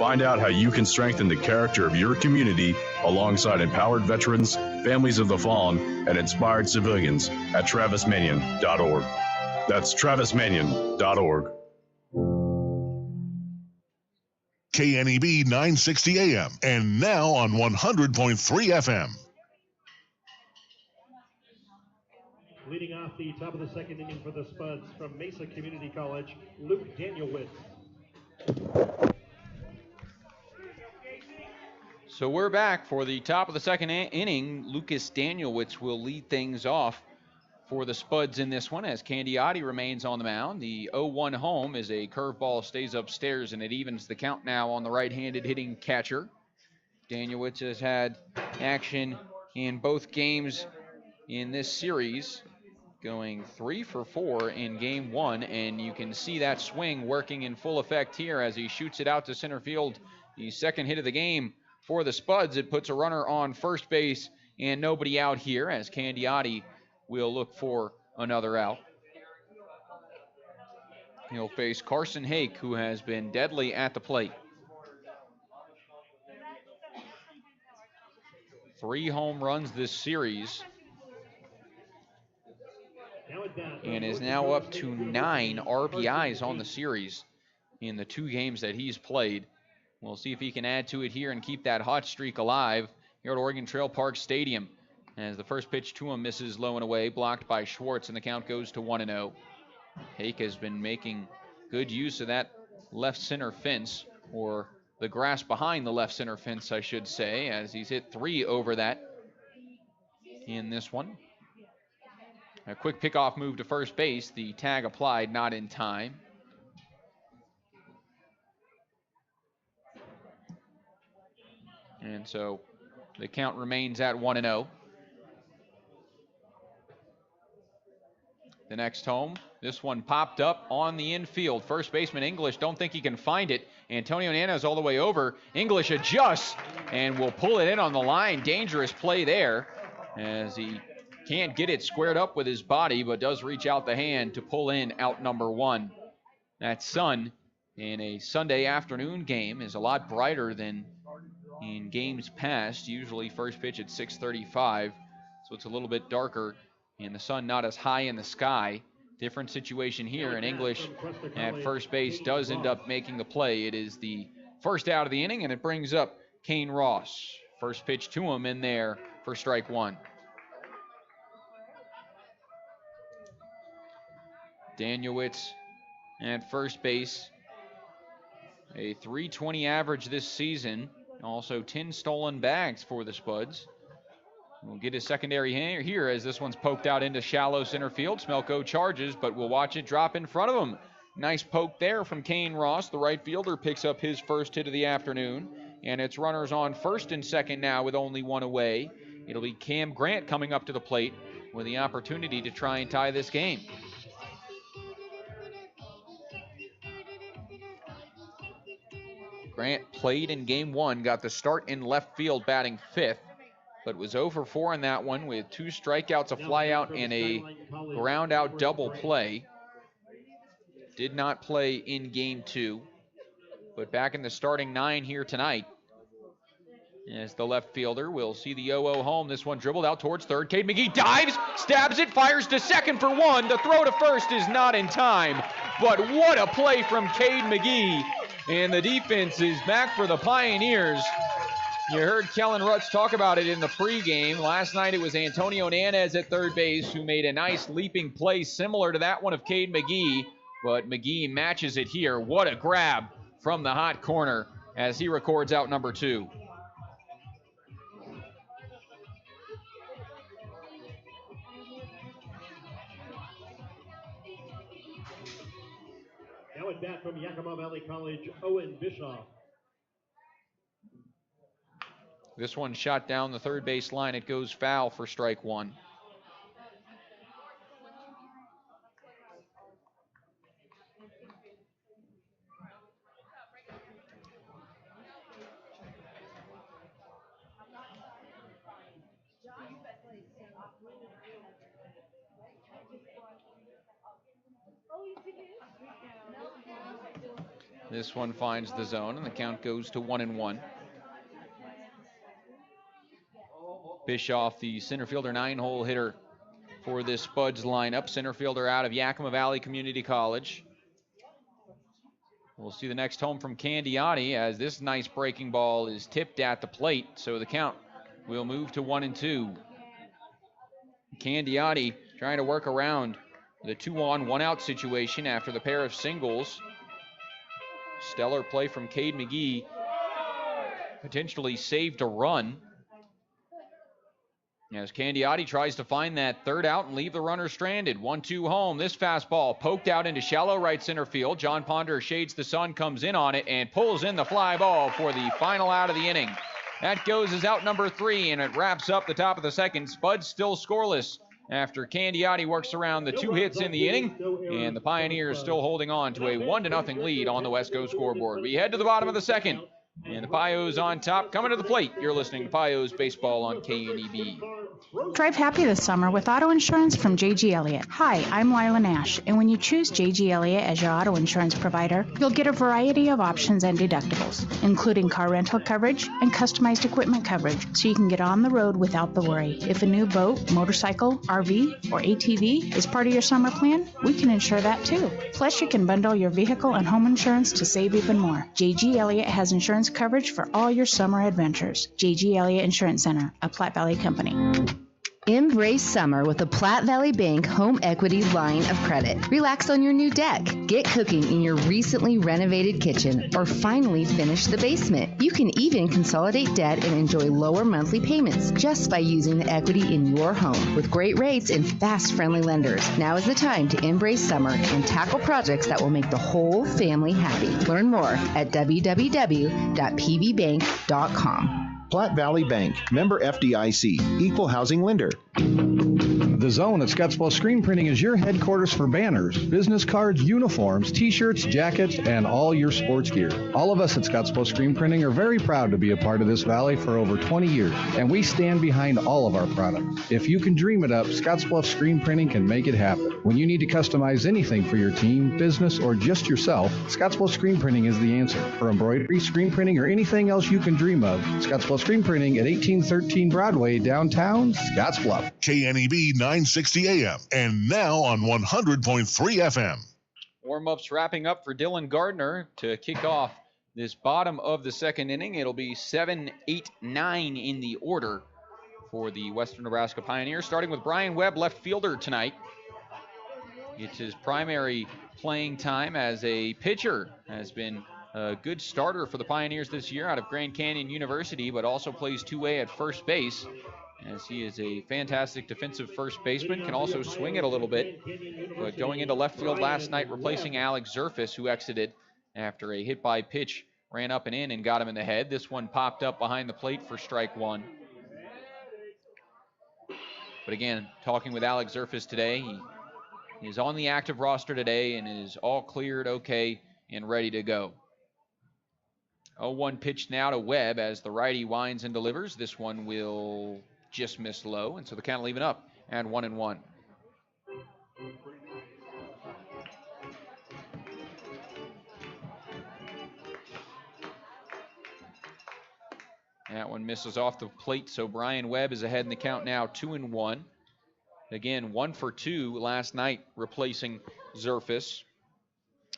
Find out how you can strengthen the character of your community alongside empowered veterans, families of the fallen, and inspired civilians at travismannion.org. That's travismannion.org. KNEB 960 AM and now on 100.3 FM. Leading off the top of the second inning for the Spuds from Mesa Community College, Luke Danielwitz. So we're back for the top of the second inning. Lucas Danielwitz will lead things off for the Spuds in this one, as Candiotti remains on the mound. The 0-1 home is a curveball, stays upstairs, and it evens the count now on the right-handed hitting catcher. Danielwitz has had action in both games in this series, going 3 for 4 in game 1, and you can see that swing working in full effect here as he shoots it out to center field. The second hit of the game for the Spuds. It puts a runner on first base and nobody out here, as Candiotti will look for another out. He'll face Carson Hake, who has been deadly at the plate. 3 home runs this series, and is now up to 9 RBIs on the series in the 2 games that he's played. We'll see if he can add to it here and keep that hot streak alive here at Oregon Trail Park Stadium. As the first pitch to him misses low and away, blocked by Schwartz, and the count goes to 1-0. Hake has been making good use of that left center fence, or the grass behind the left center fence, I should say, as he's hit 3 over that in this one. A quick pickoff move to first base. The tag applied, not in time. And so the count remains at 1-0. The next home, this one popped up on the infield. First baseman English, don't think he can find it. Antonio Nana's all the way over. English adjusts and will pull it in on the line. Dangerous play there, as he can't get it squared up with his body, but does reach out the hand to pull in out number 1. That sun in a Sunday afternoon game is a lot brighter than in games past. Usually first pitch at 6:35, so it's a little bit darker, and the sun not as high in the sky. Different situation here, and English at first base does end up making the play. It is the first out of the inning, and it brings up Kane Ross. First pitch to him in there for strike 1. Danielewicz at first base, a .320 average this season. Also 10 stolen bags for the Spuds. We'll get his secondary here as this one's poked out into shallow center field. Smelko charges, but we'll watch it drop in front of him. Nice poke there from Kane Ross. The right fielder picks up his first hit of the afternoon. And it's runners on first and second now with only 1 away. It'll be Cam Grant coming up to the plate with the opportunity to try and tie this game. Grant played in game 1, got the start in left field batting 5th, but was 0 for 4 in that one with 2 strikeouts, a flyout, and a ground out double play. Did not play in game 2, but back in the starting 9 here tonight. As the left fielder will see the 0-0 home. This one dribbled out towards third. Cade McGee dives, stabs it, fires to second for 1. The throw to first is not in time, but what a play from Cade McGee. And the defense is back for the Pioneers. You heard Kellen Rutz talk about it in the pregame. Last night it was Antonio Nanez at third base who made a nice leaping play similar to that one of Cade McGee, but McGee matches it here. What a grab from the hot corner as he records out number 2. Now at bat from Yakima Valley College, Owen Bischoff. This one shot down the third base line. It goes foul for strike 1. This one finds the zone, and the count goes to 1-1. Bischoff, the center fielder, 9-hole hitter for this Spuds lineup. Center fielder out of Yakima Valley Community College. We'll see the next home from Candiotti as this nice breaking ball is tipped at the plate, so the count will move to 1-2. Candiotti trying to work around the 2-on, 1-out situation after the pair of singles. Stellar play from Cade McGee. Potentially saved a run. As Candiotti tries to find that third out and leave the runner stranded. 1-2 home. This fastball poked out into shallow right center field. John Ponder shades the sun, comes in on it, and pulls in the fly ball for the final out of the inning. That goes as out number 3, and it wraps up the top of the second. Spuds still scoreless after Candiotti works around the 2 hits in the inning, and the Pioneers still holding on to a 1-0 lead on the Wesco scoreboard. We head to the bottom of the second, and the Pios on top, coming to the plate. You're listening to Pios Baseball on KNEB. Drive happy this summer with auto insurance from J.G. Elliott. Hi, I'm Lila Nash, and when you choose J.G. Elliott as your auto insurance provider, you'll get a variety of options and deductibles, including car rental coverage and customized equipment coverage, so you can get on the road without the worry. If a new boat, motorcycle, RV, or ATV is part of your summer plan, we can insure that too. Plus, you can bundle your vehicle and home insurance to save even more. J.G. Elliott has insurance coverage for all your summer adventures. J.G. Elliott Insurance Center, a Platte Valley company. Embrace summer with the Platte Valley Bank Home Equity line of credit. Relax on your new deck, get cooking in your recently renovated kitchen, or finally finish the basement. You can even consolidate debt and enjoy lower monthly payments just by using the equity in your home. With great rates and fast, friendly lenders, now is the time to embrace summer and tackle projects that will make the whole family happy. Learn more at www.pvbank.com. Platte Valley Bank, member FDIC, equal housing lender. The Zone at Scottsbluff Screen Printing is your headquarters for banners, business cards, uniforms, t-shirts, jackets, and all your sports gear. All of us at Scottsbluff Screen Printing are very proud to be a part of this valley for over 20 years, and we stand behind all of our products. If you can dream it up, Scottsbluff Screen Printing can make it happen. When you need to customize anything for your team, business, or just yourself, Scottsbluff Screen Printing is the answer. For embroidery, screen printing, or anything else you can dream of, Scottsbluff Screen Printing at 1813 Broadway, downtown Scottsbluff. KNEB 960 AM and now on 100.3 FM. Warm-ups wrapping up for Dylan Gardner to kick off this bottom of the second inning. It'll be 7, 8, 9 in the order for the Western Nebraska Pioneers, starting with Brian Webb, left fielder tonight. It's his primary playing time as a pitcher. Has been a good starter for the Pioneers this year out of Grand Canyon University, but also plays two-way at first base, as he is a fantastic defensive first baseman, can also swing it a little bit. But going into left field last night, replacing Alex Zerfus, who exited after a hit by pitch ran up and in and got him in the head. This one popped up behind the plate for strike one. But again, talking with Alex Zerfus today, he is on the active roster today and is all cleared, okay, and ready to go. 0-1 pitch now to Webb as the righty winds and delivers. This one will just miss low, and so the count will even up at 1-1. That one misses off the plate, so Brian Webb is ahead in the count now, 2-1. Again, 1 for 2 last night, replacing Zerfus.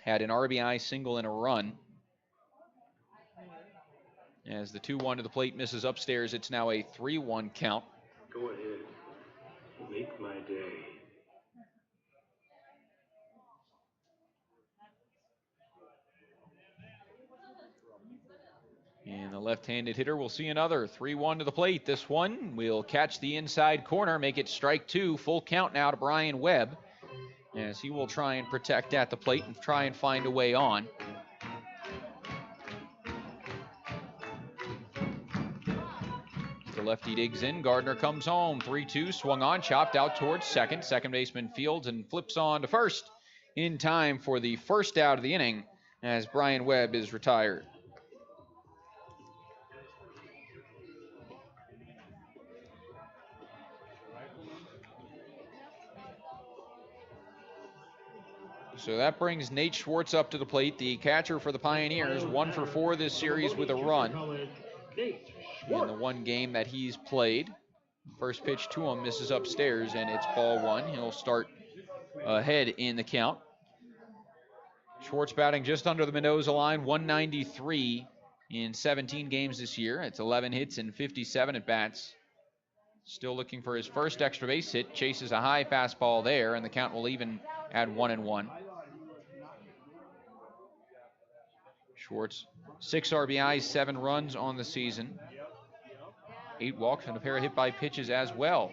Had an RBI single and a run. As the 2-1 to the plate misses upstairs, it's now a 3-1 count. Go ahead. Make my day. And the left-handed hitter will see another 3-1 to the plate. This one will catch the inside corner, make it strike two. Full count now to Brian Webb, as he will try and protect at the plate and try and find a way on. The lefty digs in. Gardner comes home. 3-2, swung on, chopped out towards second. Second baseman fields and flips on to first in time for the first out of the inning, as Brian Webb is retired. So that brings Nate Schwartz up to the plate, the catcher for the Pioneers. 1 for 4 this series with a run in the one game that he's played. First pitch to him misses upstairs, and it's ball one. He'll start ahead in the count. Schwartz batting just under the Mendoza line, 193 in 17 games this year. It's 11 hits and 57 at-bats. Still looking for his first extra base hit. Chases a high fastball there, and the count will even at 1-1. Schwartz, 6 RBIs, 7 runs on the season. 8 walks and a pair of hit by pitches as well.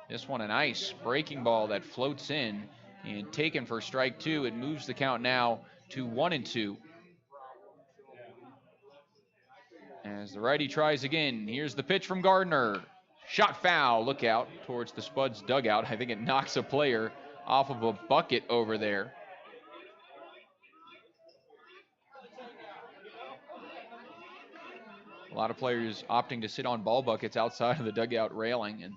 This one a nice breaking ball that floats in and taken for strike two. It moves the count now to 1-2. As the righty tries again, here's the pitch from Gardner. Shot foul, look out towards the Spuds dugout. I think it knocks a player off of a bucket over there. A lot of players opting to sit on ball buckets outside of the dugout railing, and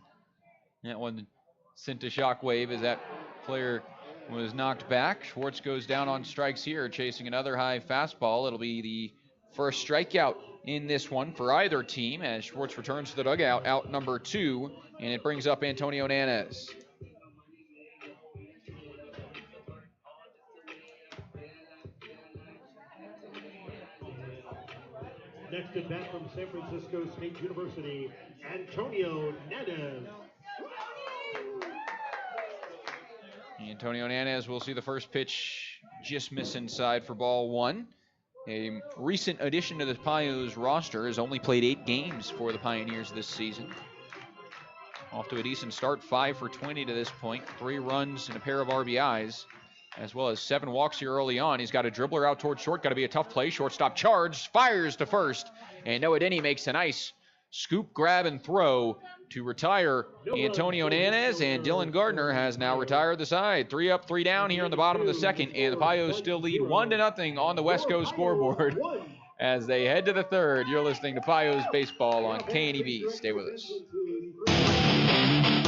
That one sent a shockwave as that player was knocked back. Schwartz goes down on strikes here, chasing another high fastball. It'll be the first strikeout in this one for either team as Schwartz returns to the dugout, out number 2, and it brings up Antonio Nanez. Next at bat from San Francisco State University, Antonio Nanez. Antonio Nanez will see the first pitch just miss inside for ball 1. A recent addition to the Pios roster, has only played 8 games for the Pioneers this season. Off to a decent start, 5 for 20 to this point, 3 runs and a pair of RBIs, as well as 7 walks here early on. He's got a dribbler out towards short, got to be a tough play. Shortstop charge, fires to first, and Noah Denny makes a nice scoop, grab, and throw to retire Antonio Nanez, and Dylan Gardner has now retired the side. 3 up, 3 down here in the bottom of the second, and the Pios still lead 1-0 on the West Coast scoreboard as they head to the third. You're listening to Pios Baseball on KNEB. Stay with us.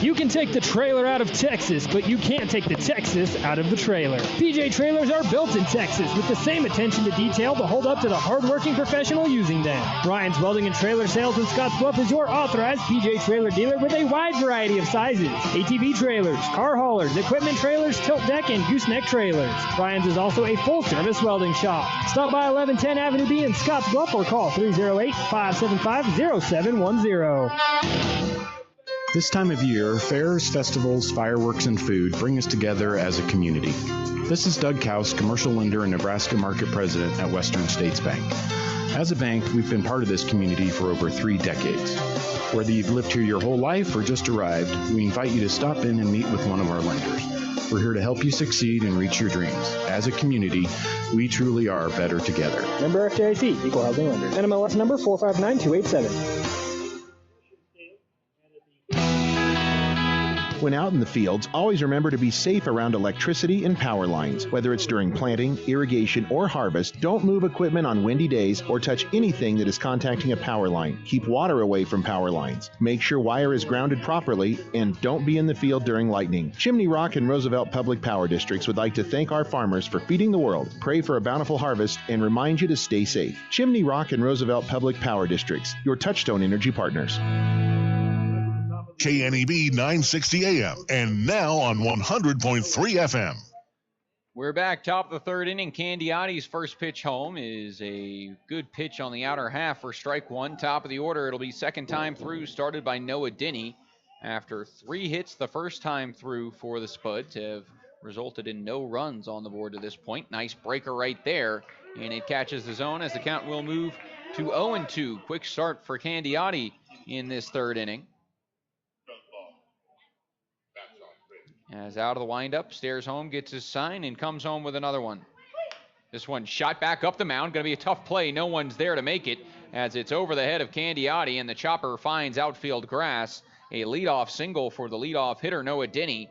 You can take the trailer out of Texas, but you can't take the Texas out of the trailer. PJ Trailers are built in Texas with the same attention to detail to hold up to the hardworking professional using them. Ryan's Welding and Trailer Sales in Scottsbluff is your authorized PJ Trailer dealer with a wide variety of sizes. ATV trailers, car haulers, equipment trailers, tilt deck, and gooseneck trailers. Ryan's is also a full-service welding shop. Stop by 1110 Avenue B in Scottsbluff or call 308-575-0710. This time of year, fairs, festivals, fireworks, and food bring us together as a community. This is Doug Kaus, commercial lender and Nebraska market president at Western States Bank. As a bank, we've been part of this community for over 3 decades. Whether you've lived here your whole life or just arrived, we invite you to stop in and meet with one of our lenders. We're here to help you succeed and reach your dreams. As a community, we truly are better together. Member FDIC, Equal Housing Lender. NMLS number 459287. When out in the fields, always remember to be safe around electricity and power lines. Whether it's during planting, irrigation, or harvest, don't move equipment on windy days or touch anything that is contacting a power line. Keep water away from power lines. Make sure wire is grounded properly, and don't be in the field during lightning. Chimney Rock and Roosevelt Public Power Districts would like to thank our farmers for feeding the world, pray for a bountiful harvest, and remind you to stay safe. Chimney Rock and Roosevelt Public Power Districts, your Touchstone Energy partners. KNEB 960 AM and now on 100.3 FM. We're back, top of the third inning. Candiotti's first pitch home is a good pitch on the outer half for strike 1. Top of the order, it'll be second time through, started by Noah Denny. After 3 hits the first time through for the Spuds, have resulted in no runs on the board to this point. Nice breaker right there, and it catches the zone as the count will move to 0-2. Quick start for Candiotti in this third inning. As out of the windup, stares home, gets his sign, and comes home with another one. This one shot back up the mound. Going to be a tough play. No one's there to make it as it's over the head of Candiotti, and the chopper finds outfield grass. A leadoff single for the leadoff hitter, Noah Denny,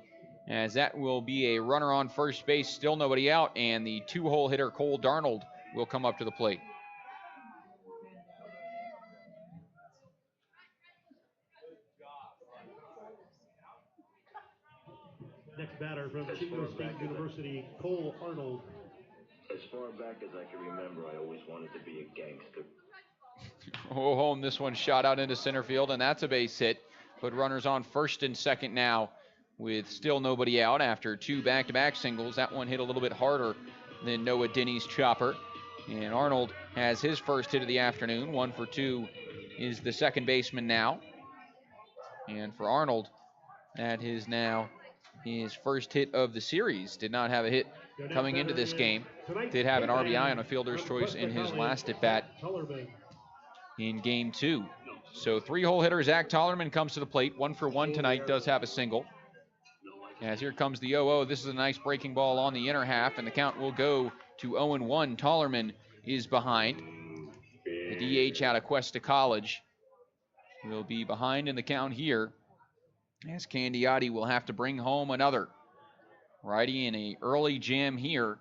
as that will be a runner on first base. Still nobody out, and the 2-hole hitter, Cole Darnold, will come up to the plate. Next batter from Chico State University, Cole Arnold. As far back as I can remember, I always wanted to be a gangster. Oh, home. This one shot out into center field, and that's a base hit. Put runners on first and second now with still nobody out after 2 back-to-back singles. That one hit a little bit harder than Noah Denny's chopper. And Arnold has his first hit of the afternoon. 1 for 2 is the second baseman now. And for Arnold, that is now his first hit of the series. Did not have a hit coming into this game. Did have an RBI on a fielder's choice in his last at-bat in game 2. So 3-hole hitter Zach Tollerman comes to the plate. 1 for 1 tonight, does have a single. As here comes the 0-0. This is a nice breaking ball on the inner half, and the count will go to 0-1. Tollerman is behind. The DH out of Cuesta College will be behind in the count here, as Candiotti will have to bring home another. Righty in a early jam here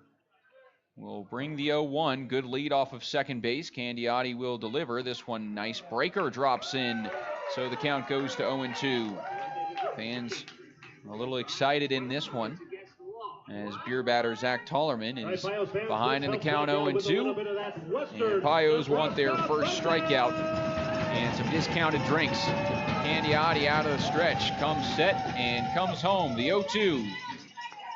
will bring the 0-1. Good lead off of second base. Candiotti will deliver. This one, nice breaker, drops in. So the count goes to 0-2. Fans a little excited in this one as beer batter Zach Tollerman is behind in the count 0-2. And Pios want their first strikeout and some discounted drinks. Candiotti out of the stretch, comes set and comes home. The 0-2.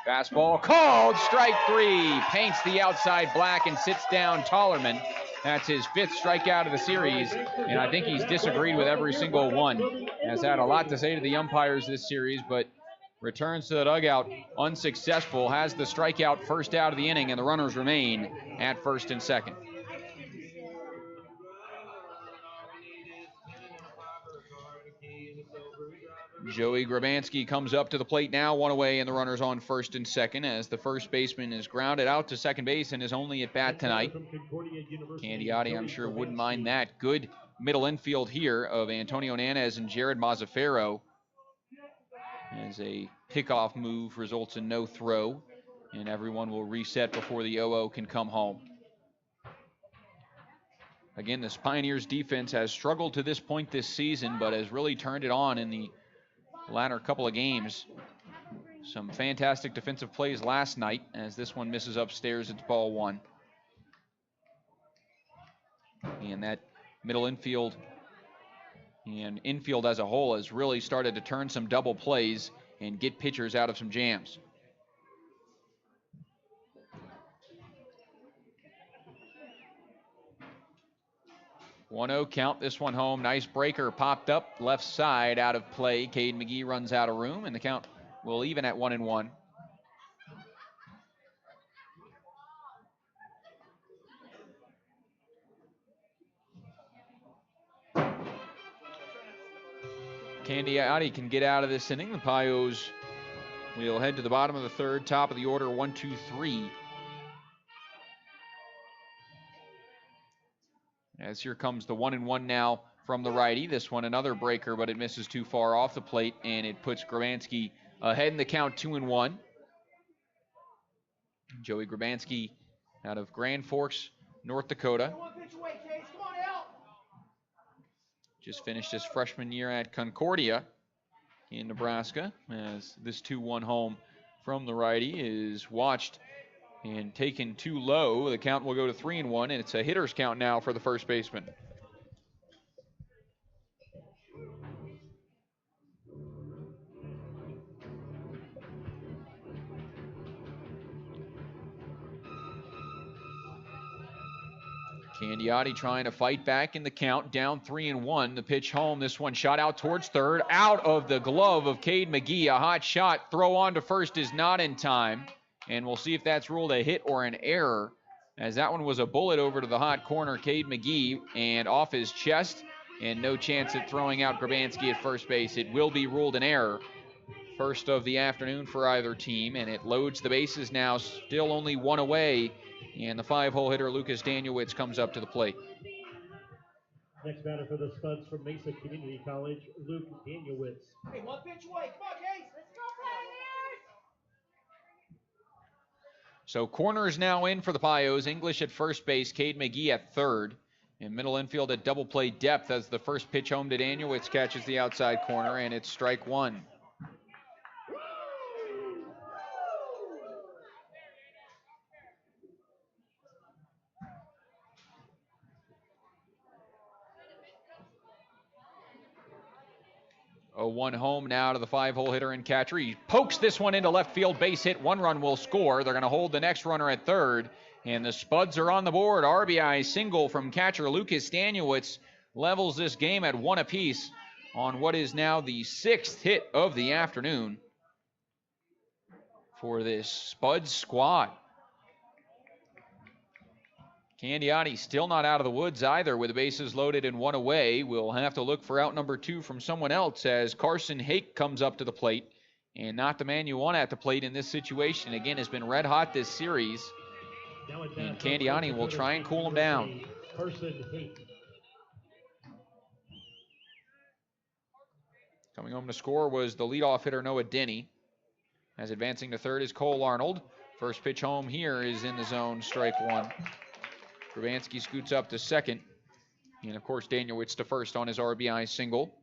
Fastball called, strike 3. Paints the outside black and sits down Tollerman. That's his 5th strikeout of the series, and I think he's disagreed with every single one. Has had a lot to say to the umpires this series, but returns to the dugout unsuccessful. Has the strikeout, first out of the inning, and the runners remain at first and second. Joey Grabansky comes up to the plate now, one away, and the runners on first and second as the first baseman is grounded out to second base and is only at bat tonight. Candiotti, I'm sure, wouldn't mind that. Good middle infield here of Antonio Nanez and Jared Mazzaferro as a pickoff move results in no throw, and everyone will reset before the 0-0 can come home. Again, this Pioneers defense has struggled to this point this season, but has really turned it on in the latter couple of games. Some fantastic defensive plays last night as this one misses upstairs. It's ball 1. And that middle infield and infield as a whole has really started to turn some double plays and get pitchers out of some jams. One-0 count, this one home. Nice breaker popped up left side out of play. Cade McGee runs out of room, and the count will even at 1-1. Candiotti can get out of this inning. The Pios will head to the bottom of the third, top of the order, 1-2-3. As here comes the 1-1 now from the righty. This one another breaker, but it misses too far off the plate, and it puts Grabansky ahead in the count, 2-1. Joey Grabansky out of Grand Forks, North Dakota. Just finished his freshman year at Concordia in Nebraska, as this 2-1 home from the righty is watched and taken too low. The count will go to 3-1, and it's a hitter's count now for the first baseman. Candiotti trying to fight back in the count, down 3-1. The pitch home, this one shot out towards third, out of the glove of Cade McGee. A hot shot, throw on to first is not in time. And we'll see if that's ruled a hit or an error, as that one was a bullet over to the hot corner, Cade McGee, and off his chest, and no chance at throwing out Grabansky at first base. It will be ruled an error. First of the afternoon for either team, and it loads the bases now, still only one away, and the 5-hole hitter Lucas Danielewicz comes up to the plate. Next batter for the Spuds from Mesa Community College, Luke Danielewicz. Hey, one pitch away. Come on, Case. Let's go, Pioneers! So corners now in for the Pios. English at first base, Cade McGee at third. In middle infield at double play depth as the first pitch home to Danielewicz catches the outside corner, and it's strike 1. A 1 home now to the 5-hole hitter and catcher. He pokes this one into left field, base hit. 1 run will score. They're going to hold the next runner at third, and the Spuds are on the board. RBI single from catcher Lucas Danielewicz levels this game at 1 apiece on what is now the 6th hit of the afternoon for this Spuds squad. Candiotti still not out of the woods either, with the bases loaded and 1 away. We'll have to look for out number 2 from someone else as Carson Hake comes up to the plate, and not the man you want at the plate in this situation. Again, has been red hot this series, and Candiotti will try and cool him down. Carson Hake. Coming home to score was the leadoff hitter Noah Denny. As advancing to third is Cole Arnold. First pitch home here is in the zone, strike 1. Grabansky scoots up to second. And, of course, Danielewicz to first on his RBI single.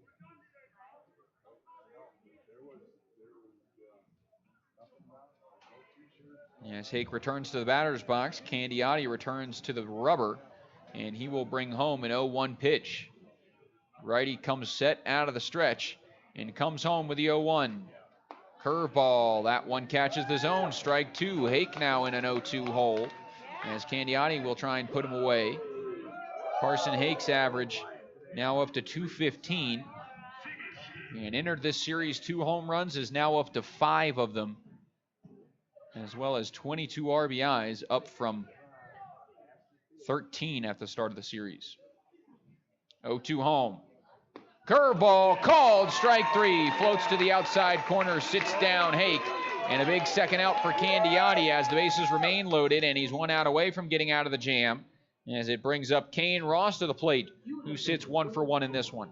As Hake returns to the batter's box, Candiotti returns to the rubber, and he will bring home an 0-1 pitch. Righty comes set out of the stretch and comes home with the 0-1. Curveball, that one catches the zone. Strike two. Hake now in an 0-2 hole, as Candiotti will try and put him away. Carson Hake's average now up to 215. And entered this series 2 home runs, is now up to 5 of them, as well as 22 RBIs, up from 13 at the start of the series. 0-2 home. Curveball called, strike 3. Floats to the outside corner, sits down Hake. And a big second out for Candiotti as the bases remain loaded, and he's 1 out away from getting out of the jam, as it brings up Kane Ross to the plate, who sits 1 for 1 in this one.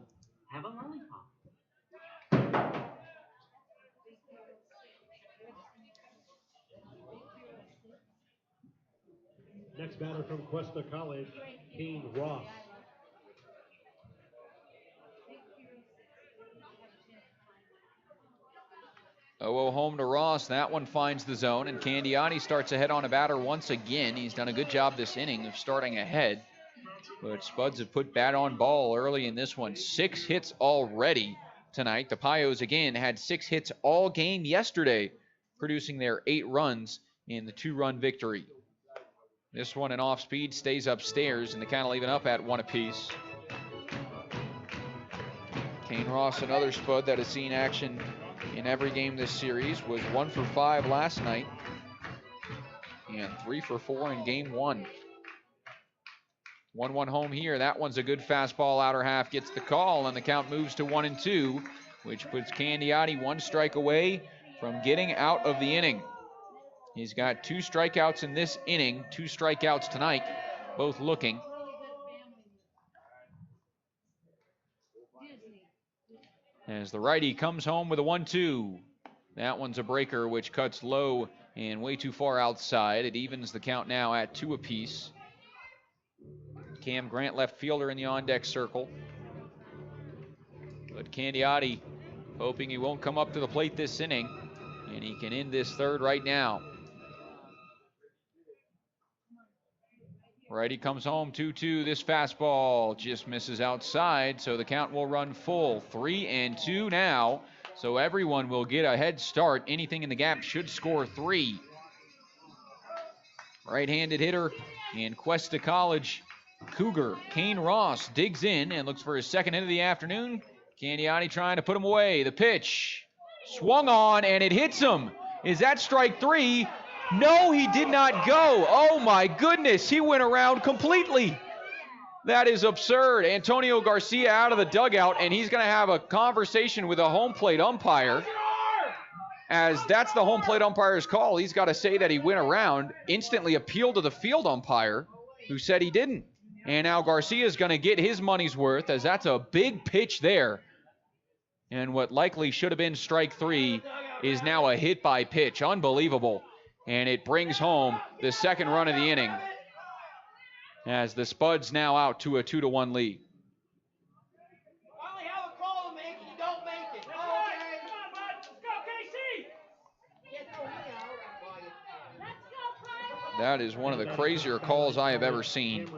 Next batter from Cuesta College, Kane Ross. 0-0 home to Ross. That one finds the zone, and Candiotti starts ahead on a batter once again. He's done a good job this inning of starting ahead, but Spuds have put bat on ball early in this one. 6 hits already tonight. The Pios again had 6 hits all game yesterday, producing their 8 runs in the 2-run victory. This one an off speed stays upstairs, and the count will even up at 1 apiece. Kane Ross, another Spud that has seen action in every game this series, was 1 for 5 last night and 3 for 4 in game 1. 1-1 home here. That one's a good fastball, outer half, gets the call, and the count moves to 1-2, which puts Candiotti 1 strike away from getting out of the inning. He's got 2 strikeouts in this inning, 2 strikeouts tonight, both looking. As the righty comes home with a 1-2. That one's a breaker, which cuts low and way too far outside. It evens the count now at 2 apiece. Cam Grant, left fielder, in the on-deck circle. But Candiotti hoping he won't come up to the plate this inning, and he can end this third right now. Righty comes home, 2-2. This fastball just misses outside, so the count will run full. 3-2 now, so everyone will get a head start. Anything in the gap should score 3. Right-handed hitter and Cuesta College Cougar Kane Ross digs in and looks for his second hit of the afternoon. Candiotti trying to put him away. The pitch swung on, and it hits him. Is that strike 3? No, he did not go. Oh my goodness, he went around completely. That is absurd. Antonio Garcia out of the dugout, and he's going to have a conversation with a home plate umpire, as that's the home plate umpire's call. He's got to say that he went around, instantly appeal to the field umpire, who said he didn't. And now Garcia's going to get his money's worth, as that's a big pitch there. And what likely should have been strike 3 is now a hit by pitch. Unbelievable. And it brings home the second run of the inning, as the Spuds now out to a 2-1 lead. That is one of the crazier calls I have ever seen.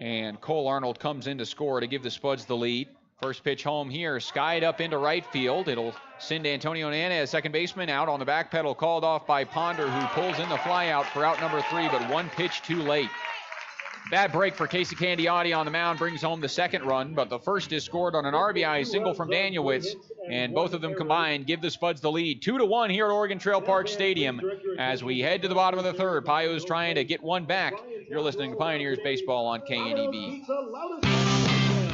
And Cole Arnold comes in to score to give the Spuds the lead. First pitch home here, skied up into right field. It'll send Antonio Nana, second baseman, out on the back pedal, called off by Ponder, who pulls in the flyout for out number 3, but 1 pitch too late. Bad break for Casey Candiotti on the mound, brings home the second run, but the first is scored on an RBI single from Danielewicz, and both of them combined give the Spuds the lead. 2-1 here at Oregon Trail Park Stadium as we head to the bottom of the third. Pios trying to get one back. You're listening to Pioneers Baseball on KNEB.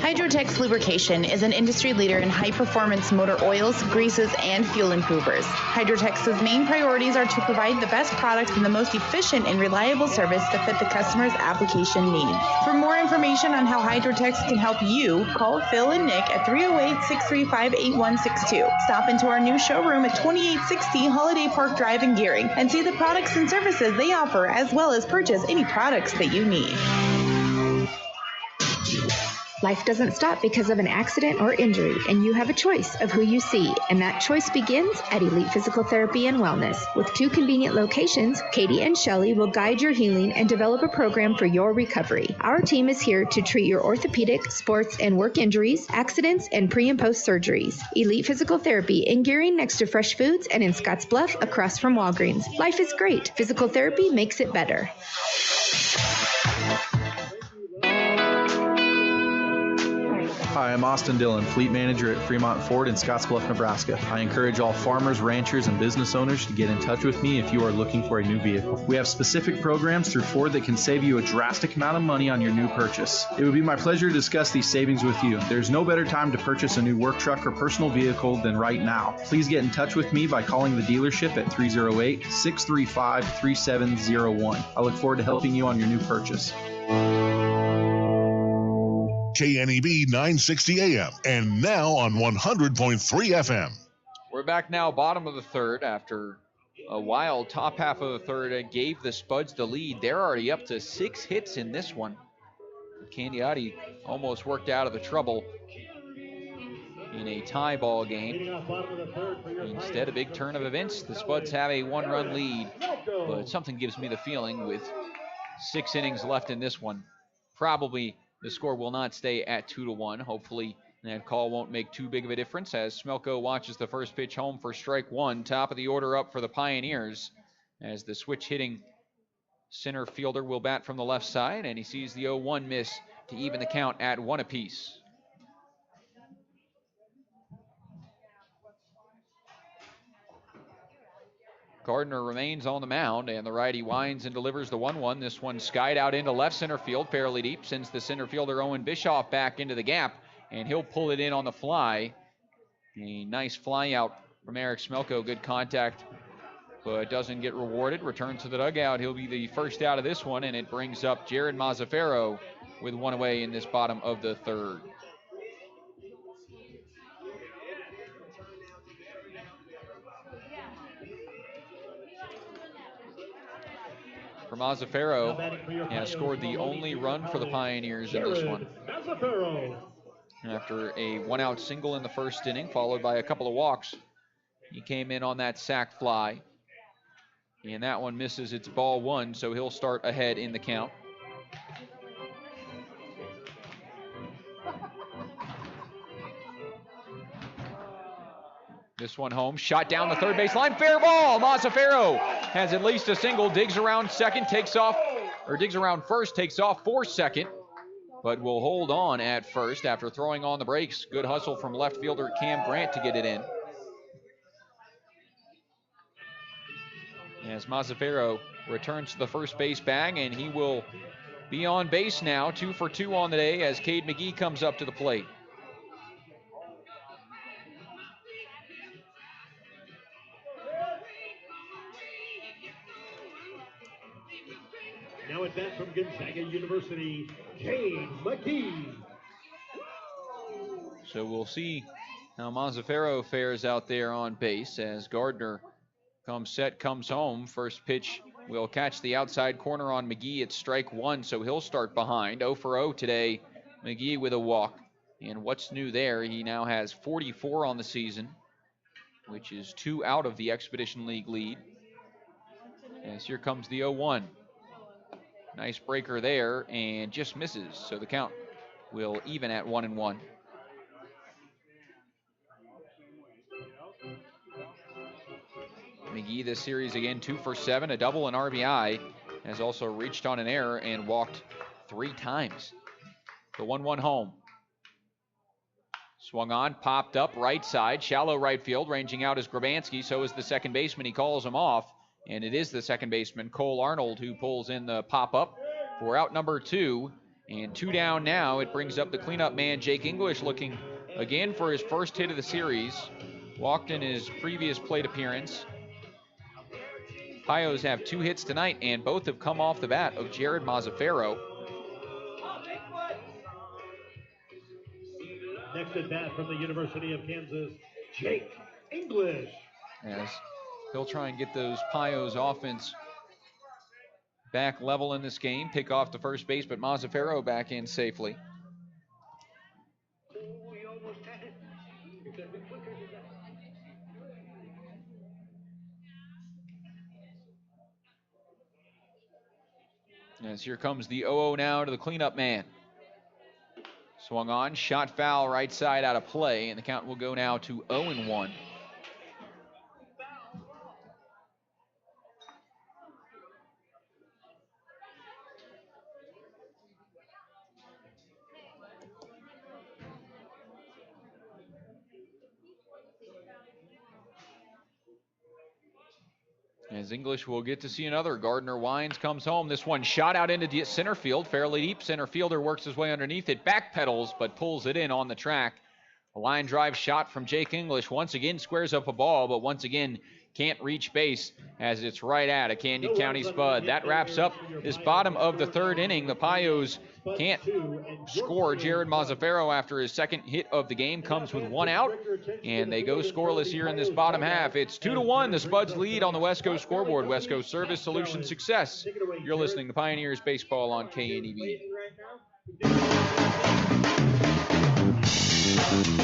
Hydrotex Lubrication is an industry leader in high-performance motor oils, greases, and fuel improvers. Hydrotex's main priorities are to provide the best products and the most efficient and reliable service to fit the customer's application needs. For more information on how Hydrotex can help you, call Phil and Nick at 308-635-8162. Stop into our new showroom at 2860 Holiday Park Drive in Gering and see the products and services they offer, as well as purchase any products that you need. Life doesn't stop because of an accident or injury, and you have a choice of who you see, and that choice begins at Elite Physical Therapy and Wellness. With 2 convenient locations, Katie and Shelley will guide your healing and develop a program for your recovery. Our team is here to treat your orthopedic, sports, and work injuries, accidents, and pre- and post-surgeries. Elite Physical Therapy in Gering next to Fresh Foods and in Scottsbluff across from Walgreens. Life is great. Physical therapy makes it better. Hi, I'm Austin Dillon, Fleet Manager at Fremont Ford in Scottsbluff, Nebraska. I encourage all farmers, ranchers, and business owners to get in touch with me if you are looking for a new vehicle. We have specific programs through Ford that can save you a drastic amount of money on your new purchase. It would be my pleasure to discuss these savings with you. There's no better time to purchase a new work truck or personal vehicle than right now. Please get in touch with me by calling the dealership at 308-635-3701. I look forward to helping you on your new purchase. KNEB 960 AM and now on 100.3 FM. We're back now, bottom of the third, after a wild top half of the third gave the Spuds the lead. They're already up to 6 hits in this one. Candiotti almost worked out of the trouble in a tie ball game. Instead, a big turn of events. The Spuds have a 1-run lead, but something gives me the feeling with 6 innings left in this one, probably the score will not stay at 2-1. Hopefully that call won't make too big of a difference as Smelko watches the first pitch home for strike 1. Top of the order up for the Pioneers as the switch hitting center fielder will bat from the left side, and he sees the 0-1 miss to even the count at 1 apiece. Gardner remains on the mound, and the righty winds and delivers the 1-1. This one skied out into left center field, fairly deep, sends the center fielder Owen Bischoff back into the gap, and he'll pull it in on the fly. A nice fly out from Eric Smelko, good contact, but doesn't get rewarded. Returns to the dugout. He'll be the first out of this one, and it brings up Jared Mazzaferro with 1 away in this bottom of the third. Mazzaferro has scored the only run for the Pioneers in this one. After a 1-out single in the first inning, followed by a couple of walks, he came in on that sac fly. And that one misses. It's ball 1, so he'll start ahead in the count. This one home, shot down the third base line, fair ball. Mazzaferro has at least a single, digs around second, digs around first, takes off for second, but will hold on at first after throwing on the brakes. Good hustle from left fielder Cam Grant to get it in. As Mazzaferro returns to the first base bag, and he will be on base now, 2 for 2 on the day as Cade McGee comes up to the plate. Now at bat from Gonzaga University, Cade McGee. So we'll see how Mazzaferro fares out there on base as Gardner comes set, comes home. First pitch will catch the outside corner on McGee. It's strike 1, so he'll start behind. 0 for 0 today, McGee with a walk. And what's new there, he now has 44 on the season, which is 2 out of the Expedition League lead. As here comes the 0-1. Nice breaker there, and just misses. So the count will even at 1-1. McGee this series again 2 for 7, a double, an RBI. Has also reached on an error and walked 3 times. The 1-1 home. Swung on, popped up right side, shallow right field. Ranging out is Grabansky, so is the second baseman. He calls him off. And it is the second baseman, Cole Arnold, who pulls in the pop-up for out number 2. And 2 down now. It brings up the cleanup man, Jake English, looking again for his first hit of the series. Walked in his previous plate appearance. Pios have 2 hits tonight, and both have come off the bat of Jared Mazzaferro. Next at bat from the University of Kansas, Jake English. As he'll try and get those Pios offense back level in this game. Pick off the first base, but Mazzaferro back in safely. As here comes the 0-0 now to the cleanup man. Swung on, shot foul, right side out of play, and the count will go now to 0-1. As English will get to see another. Gardner Wines comes home. This one shot out into center field. Fairly deep. Center fielder works his way underneath it. Backpedals, but pulls it in on the track. A line drive shot from Jake English. Once again squares up a ball, but once again can't reach base as it's right at a Candy County Spud. That wraps up this bottom of the third inning. The Pios can't score. Jared Mazzaferro, after his second hit of the game, comes with one out, and they go scoreless here in this bottom half. It's 2-1. The Spuds lead on the West Coast scoreboard. West Coast Service Solution Success. You're listening to Pioneers Baseball on KNEB.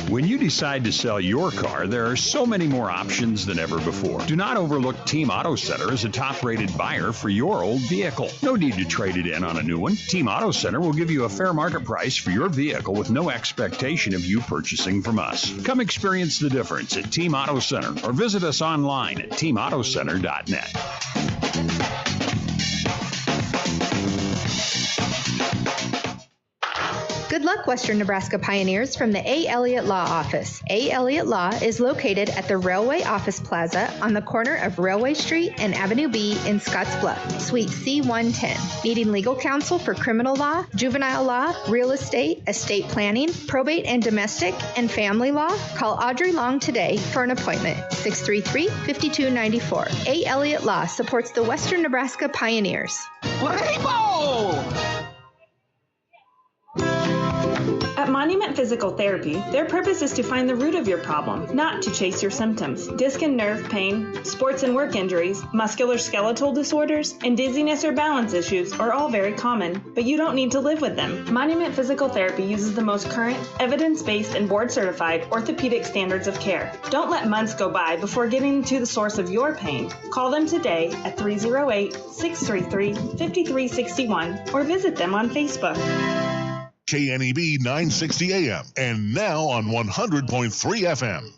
When you decide to sell your car, there are so many more options than ever before. Do not overlook Team Auto Center as a top-rated buyer for your old vehicle. No need to trade it in on a new one. Team Auto Center will give you a fair market price for your vehicle with no expectation of you purchasing from us. Come experience the difference at Team Auto Center or visit us online at teamautocenter.net. Good luck, Western Nebraska Pioneers, from the A. Elliott Law Office. A. Elliott Law is located at the Railway Office Plaza on the corner of Railway Street and Avenue B in Scottsbluff, Suite C110. Needing legal counsel for criminal law, juvenile law, real estate, estate planning, probate and domestic, and family law? Call Audrey Long today for an appointment. 633-5294. A. Elliott Law supports the Western Nebraska Pioneers. Rainbow! At Monument Physical Therapy, their purpose is to find the root of your problem, not to chase your symptoms. Disc and nerve pain, sports and work injuries, musculoskeletal disorders, and dizziness or balance issues are all very common, but you don't need to live with them. Monument Physical Therapy uses the most current, evidence-based, and board-certified orthopedic standards of care. Don't let months go by before getting to the source of your pain. Call them today at 308-633-5361 or visit them on Facebook. KNEB 960 AM and now on 100.3 FM.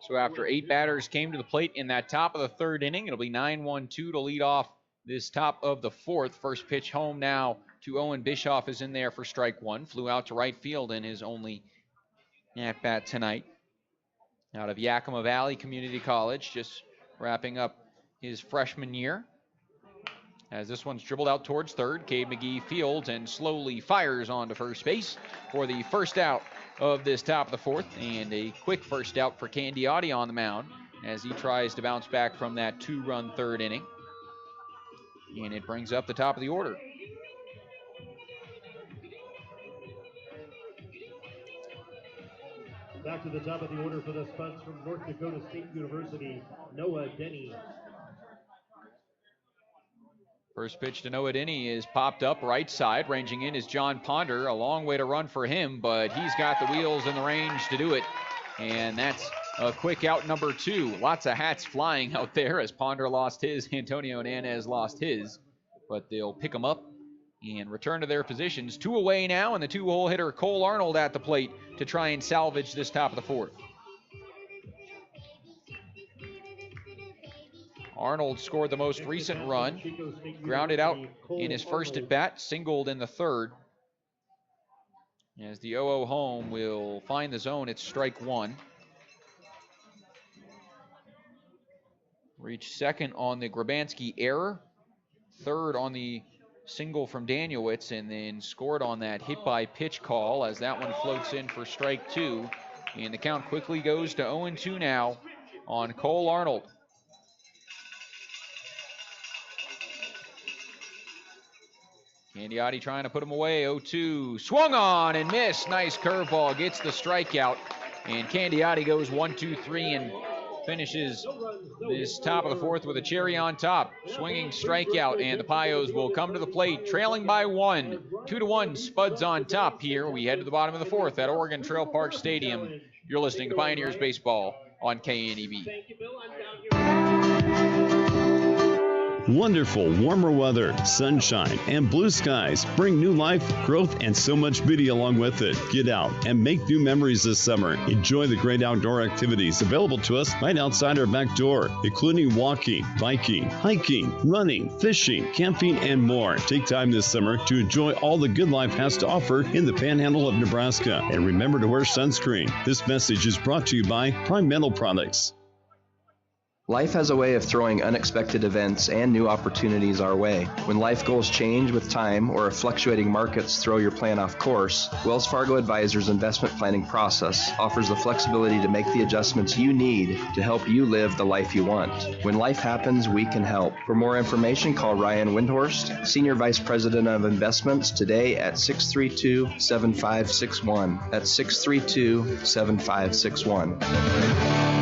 So after 8 batters came to the plate in that top of the third inning, it'll be 9-1-2 to lead off this top of the fourth. First pitch home now to Owen Bischoff is in there for strike one. Flew out to right field in his only at-bat tonight. Out of Yakima Valley Community College, just wrapping up his freshman year. As this one's dribbled out towards third, Cade McGee fields and slowly fires onto first base for the first out of this top of the fourth, and a quick first out for Candiotti on the mound as he tries to bounce back from that 2-run third inning. And it brings up the top of the order. Back to the top of the order for the Spuds from North Dakota State University, Noah Denny. First pitch to Noah Denny is popped up right side. Ranging in is John Ponder. A long way to run for him, but he's got the wheels and the range to do it. And that's a quick out number 2. Lots of hats flying out there as Ponder lost his, Antonio Nanez lost his. But they'll pick them up and return to their positions. 2 away now, and the 2-hole hitter Cole Arnold at the plate to try and salvage this top of the fourth. Arnold scored the most recent run, grounded out in his first at-bat, singled in the third. As the 0-0 home will find the zone, it's strike one. Reached second on the Grabansky error, third on the single from Danielewicz, and then scored on that hit-by-pitch call as that one floats in for strike two. And the count quickly goes to 0-2 now on Cole Arnold. Candiotti trying to put him away, 0-2. Swung on and missed. Nice curveball, gets the strikeout. And Candiotti goes 1-2-3 and finishes this top of the fourth with a cherry on top. Swinging strikeout, and the Pios will come to the plate, trailing by 1. 2-1, Spuds on top here. We head to the bottom of the fourth at Oregon Trail Park Stadium You're listening to Pioneers Baseball on KNEB. Wonderful, warmer weather, sunshine, and blue skies bring new life, growth, and so much beauty along with it. Get out and make new memories this summer. Enjoy the great outdoor activities available to us right outside our back door, including walking, biking, hiking, running, fishing, camping, and more. Take time this summer to enjoy all the good life has to offer in the Panhandle of Nebraska. And remember to wear sunscreen. This message is brought to you by Prime Metal Products. Life has a way of throwing unexpected events and new opportunities our way. When life goals change with time or fluctuating markets throw your plan off course, Wells Fargo Advisors' investment planning process offers the flexibility to make the adjustments you need to help you live the life you want. When life happens, we can help. For more information, call Ryan Windhorst, Senior Vice President of Investments, today at 632-7561. That's 632-7561.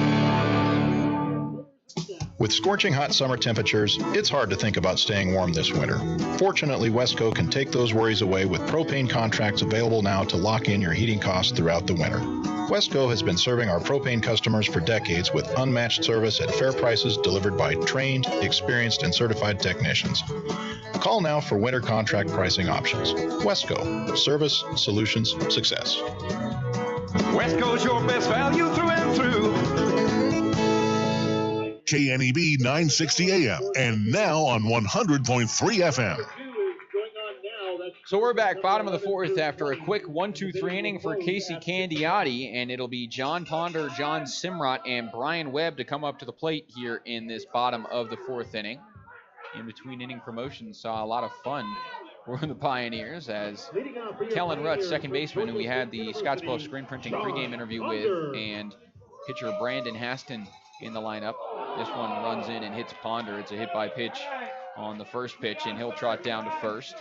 With scorching hot summer temperatures, it's hard to think about staying warm this winter. Fortunately, Wesco can take those worries away with propane contracts available now to lock in your heating costs throughout the winter. Wesco has been serving our propane customers for decades with unmatched service at fair prices delivered by trained, experienced, and certified technicians. Call now for winter contract pricing options. Wesco, service, solutions, success. Wesco's your best value through and through. KNEB 960 AM and now on 100.3 FM. So we're back, bottom of the fourth after a quick 1-2-3 inning for Casey Candiotti, and it'll be John Ponder, John Simrot, and Brian Webb to come up to the plate here in this bottom of the fourth inning. In between inning promotions, saw a lot of fun for the Pioneers as Kellen Rutz, second baseman, who we had the Scottsbluff Screen Printing pregame interview with, and pitcher Brandon Haston in the lineup. This one runs in and hits Ponder. It's a hit by pitch on the first pitch, and he'll trot down to first.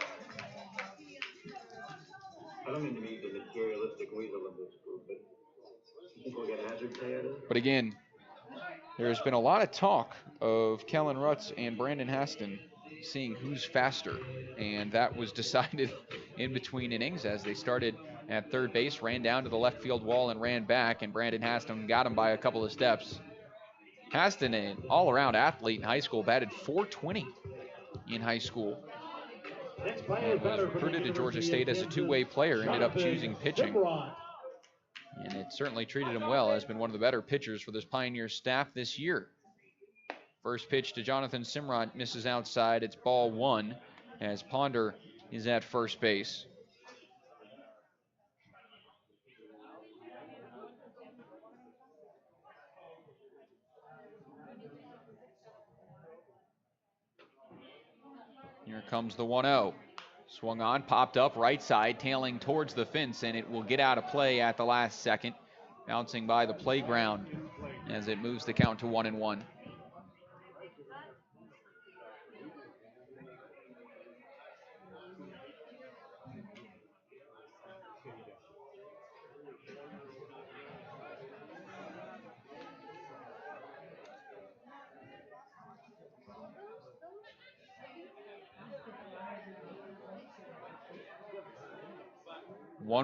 I don't mean to be the materialistic weasel of this group, but you think we'll get a hazard pay out of it? But again, there's been a lot of talk of Kellen Rutz and Brandon Haston seeing who's faster, and that was decided in between innings as they started at third base, ran down to the left field wall and ran back, and Brandon Haston got him by a couple of steps. Haston, an all-around athlete in high school, batted .420 in high school. And was recruited to Georgia State as a two-way player, ended up choosing pitching. And it certainly treated him well, has been one of the better pitchers for this Pioneers staff this year. First pitch to Jonathan Simrot misses outside. It's ball one as Ponder is at first base. Here comes the 1-0. Swung on, popped up, right side, tailing towards the fence, and it will get out of play at the last second. Bouncing by the playground as it moves the count to 1-1.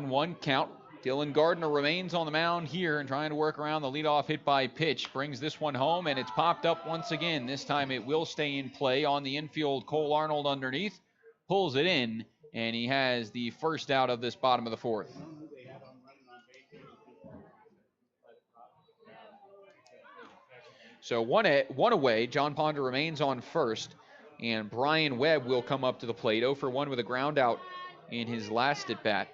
One count. Dylan Gardner remains on the mound here and trying to work around the leadoff hit by pitch. Brings this one home, and it's popped up once again. This time it will stay in play on the infield. Cole Arnold underneath. Pulls it in, and he has the first out of this bottom of the fourth. So one away. John Ponder remains on first, and Brian Webb will come up to the plate. 0 for 1 with a ground out in his last at bat.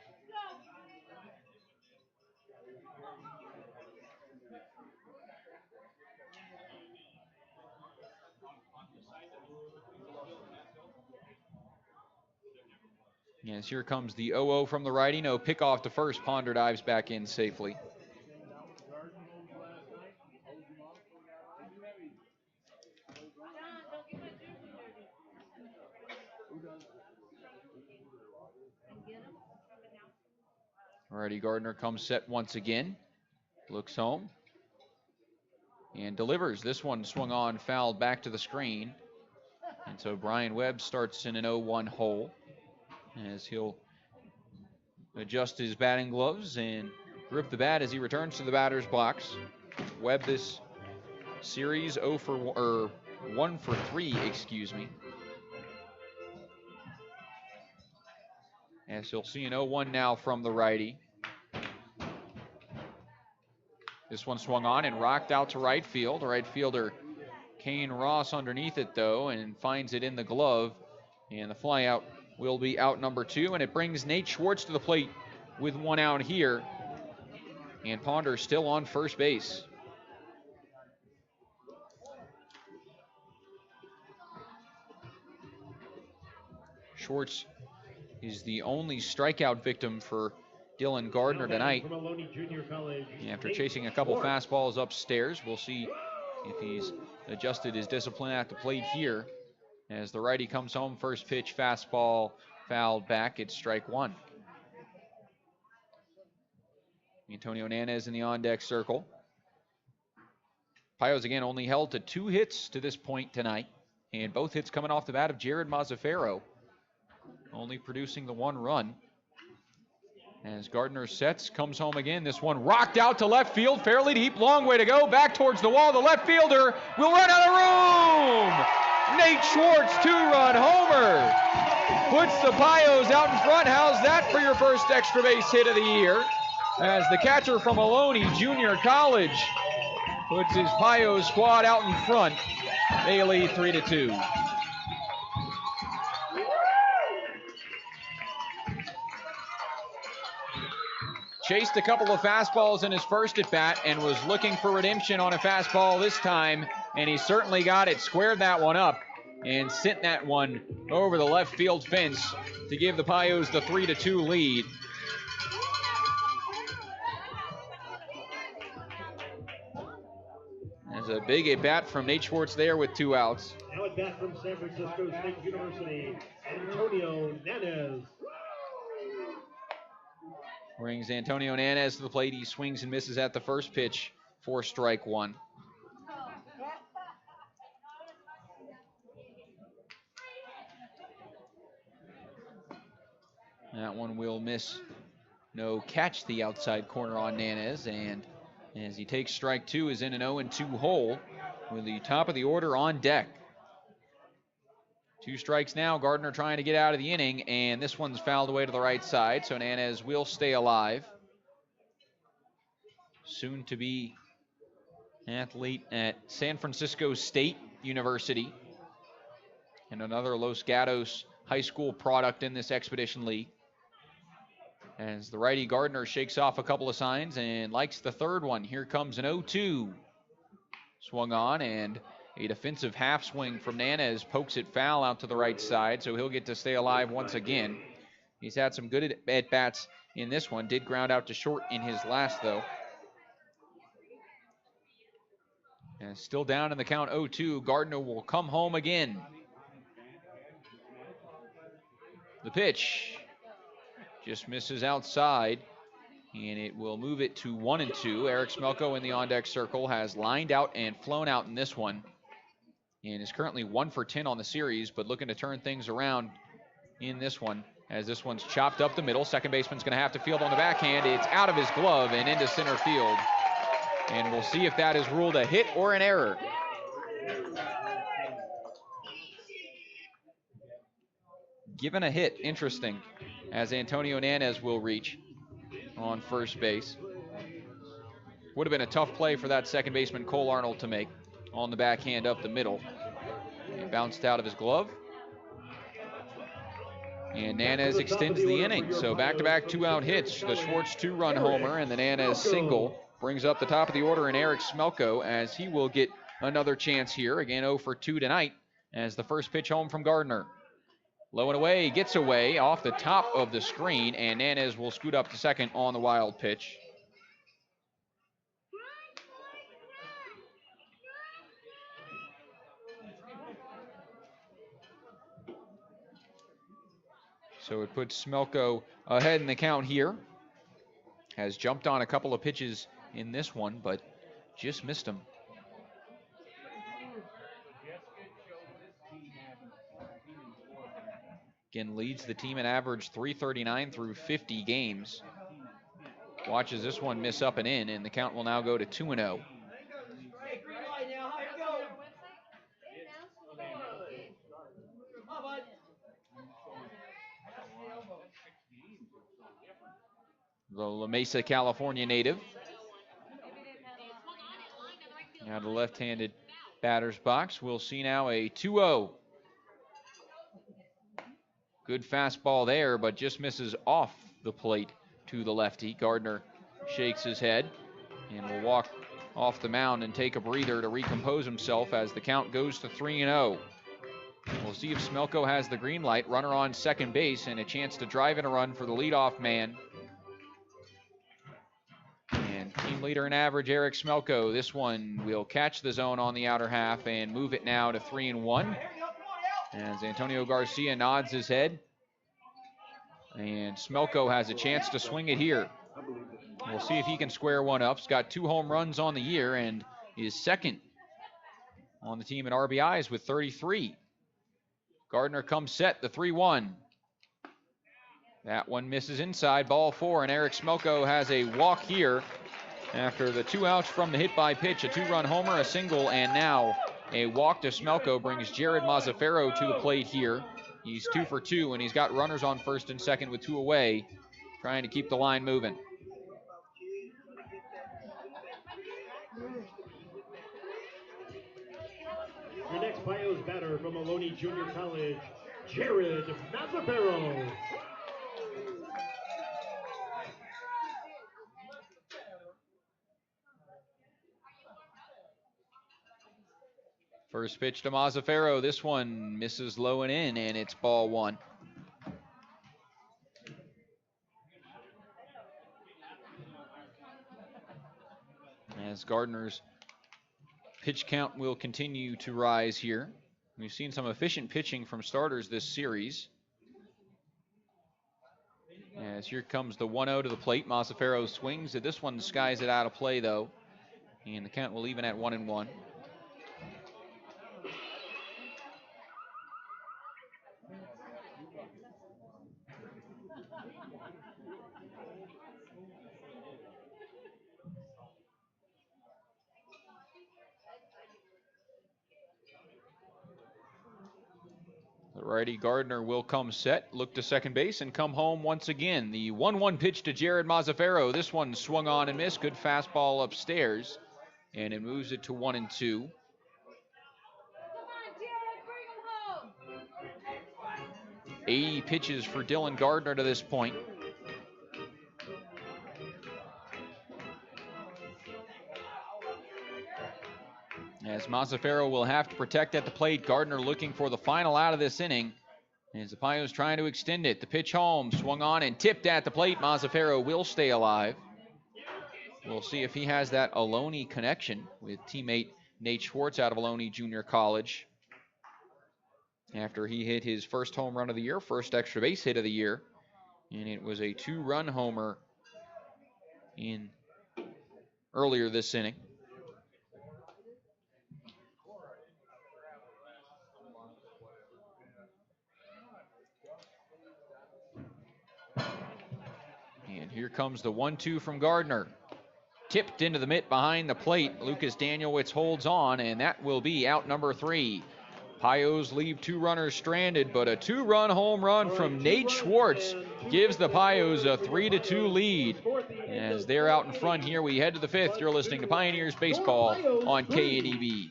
Yes, here comes the 0-0 from the righty. No pickoff to first. Ponder dives back in safely. Righty Gardner comes set once again. Looks home. And delivers. This one swung on, fouled back to the screen. And so Brian Webb starts in an 0-1 hole as he'll adjust his batting gloves and grip the bat as he returns to the batter's box. Webb this series 1 for 3, excuse me. As you'll see an 0-1 now from the righty. This one swung on and rocked out to right field. The right fielder Kane Ross underneath it though and finds it in the glove. And the fly out will be out number 2, and it brings Nate Schwartz to the plate with 1 out here. And Ponder still on first base. Schwartz is the only strikeout victim for Dylan Gardner tonight. After chasing a couple fastballs upstairs, we'll see if he's adjusted his discipline at the plate here. As the righty comes home, first pitch, fastball fouled back. It's strike 1. Antonio Nanez in the on-deck circle. Pios again only held to 2 hits to this point tonight, and both hits coming off the bat of Jared Mazzaferro, only producing the 1 run. As Gardner sets, comes home again. This one rocked out to left field, fairly deep, long way to go, back towards the wall. The left fielder will run out of room. Nate Schwartz, 2-run homer. Puts the Pios out in front. How's that for your first extra base hit of the year? As the catcher from Ohlone Junior College puts his Pios squad out in front. They lead 3-2. Chased a couple of fastballs in his first at bat and was looking for redemption on a fastball this time, and he certainly got it. Squared that one up and sent that one over the left field fence to give the Pios the 3-2 lead. There's a big at bat from Nate Schwartz there with 2 outs. Now at bat from San Francisco State University, Antonio Nanez. Brings Antonio Nanez to the plate. He swings and misses at the first pitch for strike 1. That one will miss. No catch the outside corner on Nanez, and as he takes strike 2, is in an 0-2 hole with the top of the order on deck. 2 strikes now. Gardner trying to get out of the inning, and this one's fouled away to the right side, so Nanez will stay alive. Soon to be athlete at San Francisco State University and another Los Gatos high school product in this Expedition League. As the righty Gardner shakes off a couple of signs and likes the third one. Here comes an 0-2. Swung on, and a defensive half swing from Nanez pokes it foul out to the right side, so he'll get to stay alive once again. He's had some good at-bats in this one. Did ground out to short in his last, though. And still down in the count 0-2. Gardner will come home again. The pitch just misses outside, and it will move it to 1-2. Eric Smelko in the on-deck circle has lined out and flown out in this one, and is currently 1 for 10 on the series, but looking to turn things around in this one, as this one's chopped up the middle. Second baseman's going to have to field on the backhand. It's out of his glove and into center field, and we'll see if that is ruled a hit or an error. Given a hit, interesting, as Antonio Nanez will reach on first base. Would have been a tough play for that second baseman Cole Arnold to make on the backhand up the middle. It bounced out of his glove. And Nanez extends the inning. So back-to-back 2-out hits. The Schwartz 2-run homer and the Nanez single brings up the top of the order in Eric Smelko, as he will get another chance here. Again, 0 for 2 tonight as the first pitch home from Gardner. Low and away, gets away off the top of the screen, and Nanez will scoot up to second on the wild pitch. So it puts Smelko ahead in the count here. Has jumped on a couple of pitches in this one, but just missed him. Again, leads the team in average .339 through 50 games. watches this one miss up and in, and the count will now go to 2-0. The La Mesa, California native. Now the left-handed batter's box. We'll see now a 2-0. Good fastball there, but just misses off the plate to the lefty. Gardner shakes his head and will walk off the mound and take a breather to recompose himself as the count goes to 3-0. We'll see if Smelko has the green light. Runner on second base and a chance to drive in a run for the leadoff man. And team leader in average, Eric Smelko. This one will catch the zone on the outer half and move it now to 3-1. As Antonio Garcia nods his head. And Smelko has a chance to swing it here. We'll see if he can square one up. He's got 2 home runs on the year and is second on the team in RBIs with 33. Gardner comes set, the 3-1. That one misses inside, ball 4, and Eric Smelko has a walk here after the 2 outs from the hit by pitch. A 2-run homer, a single, and now a walk to Smelko brings Jared Mazzaferro to the plate here. He's 2 for 2, and he's got runners on first and second with 2 away, trying to keep the line moving. Your next Pios batter from Ohlone Junior College, Jared Mazzaferro. First pitch to Mazzaferro. This one misses low and in, and it's ball 1. As Gardner's pitch count will continue to rise here. We've seen some efficient pitching from starters this series. As here comes the 1-0 to the plate. Mazzaferro swings at this one, skies it out of play though. And the count will even at 1-1. The righty Gardner will come set, look to second base, and come home once again. The 1-1 pitch to Jared Mazzaferro. This one swung on and missed. Good fastball upstairs, and it moves it to 1-2. 80 pitches for Dylan Gardner to this point. As Mazzaferro will have to protect at the plate. Gardner looking for the final out of this inning. As the Pios trying to extend it. The pitch home, swung on and tipped at the plate. Mazzaferro will stay alive. We'll see if he has that Ohlone connection with teammate Nate Schwartz out of Ohlone Junior College. After he hit his first home run of the year, first extra base hit of the year. And it was a 2-run homer in earlier this inning. And here comes the 1-2 from Gardner. Tipped into the mitt behind the plate. Lucas Danielewicz holds on, and that will be out number 3. Pios leave 2 runners stranded, but a 2-run home run from Nate Schwartz gives the Pios a 3-2 lead. As they're out in front here, we head to the 5th. You're listening to Pioneers Baseball on KADB.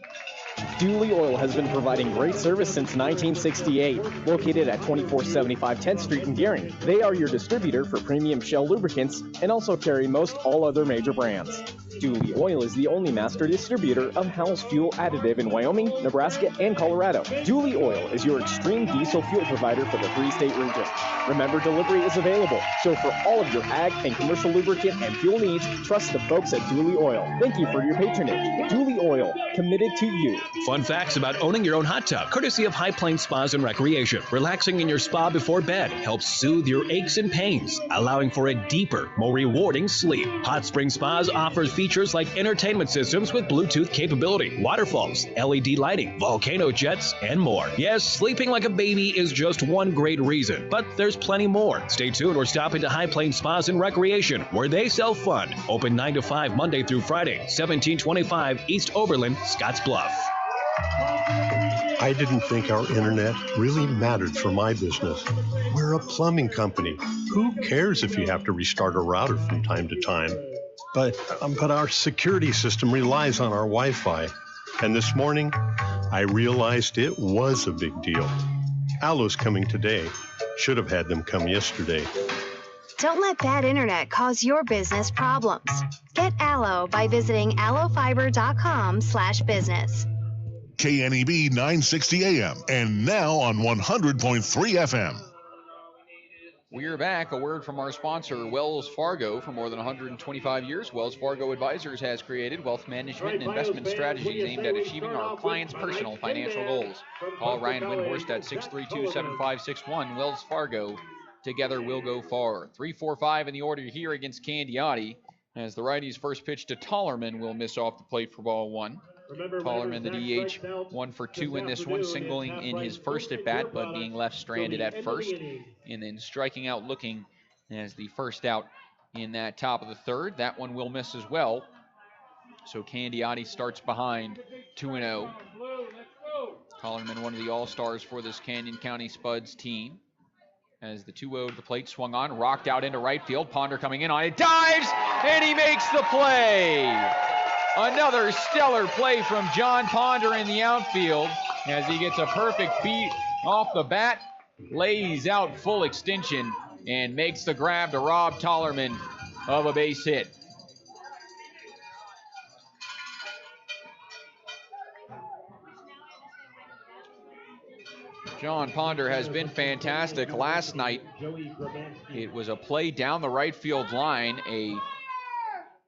Dooley Oil has been providing great service since 1968. Located at 2475 10th Street in Gering, they are your distributor for premium Shell lubricants and also carry most all other major brands. Dooley Oil is the only master distributor of Howell's fuel additive in Wyoming, Nebraska, and Colorado. Dooley Oil is your extreme diesel fuel provider for the 3-state region. Remember, delivery is available, so for all of your ag and commercial lubricant and fuel needs, trust the folks at Dooley Oil. Thank you for your patronage. Dooley Oil, committed to you. Fun facts about owning your own hot tub, courtesy of High Plains Spas and Recreation. Relaxing in your spa before bed helps soothe your aches and pains, allowing for a deeper, more rewarding sleep. Hot Spring Spas offers features like entertainment systems with Bluetooth capability, waterfalls, LED lighting, volcano jets, and more. Yes, sleeping like a baby is just one great reason, but there's plenty more. Stay tuned or stop into High Plains Spas and Recreation, where they sell fun. Open 9 to 5 Monday through Friday, 1725 East Oberlin, Scottsbluff. I didn't think our internet really mattered for my business. We're a plumbing company. Who cares if you have to restart a router from time to time? But our security system relies on our Wi-Fi. And this morning, I realized it was a big deal. Allo's coming today. Should have had them come yesterday. Don't let bad internet cause your business problems. Get Allo by visiting allofiber.com/business. KNEB 960 AM and now on 100.3 FM. We're back. A word from our sponsor, Wells Fargo. For more than 125 years, Wells Fargo Advisors has created wealth management and investment strategies aimed at achieving our clients' personal financial goals. Call Ryan Windhorst at 632-7561. Wells Fargo. Together we'll go far. 3-4-5 in the order here against Candiati, as the righty's first pitch to Tollerman will miss off the plate for ball one. Tollerman, the DH, 1 for 2 in this one, singling in his first at bat, but being left stranded at first, and then striking out looking as the first out in that top of the third. That one will miss as well. So Candiati starts behind 2-0. Tollerman, one of the all-stars for this Canyon County Spuds team. As the 2-0 to the plate swung on, rocked out into right field. Ponder coming in on it, dives, and he makes the play. Another stellar play from John Ponder in the outfield as he gets a perfect beat off the bat, lays out full extension, and makes the grab to rob Tollerman of a base hit. John Ponder has been fantastic. Last night, it was a play down the right field line, a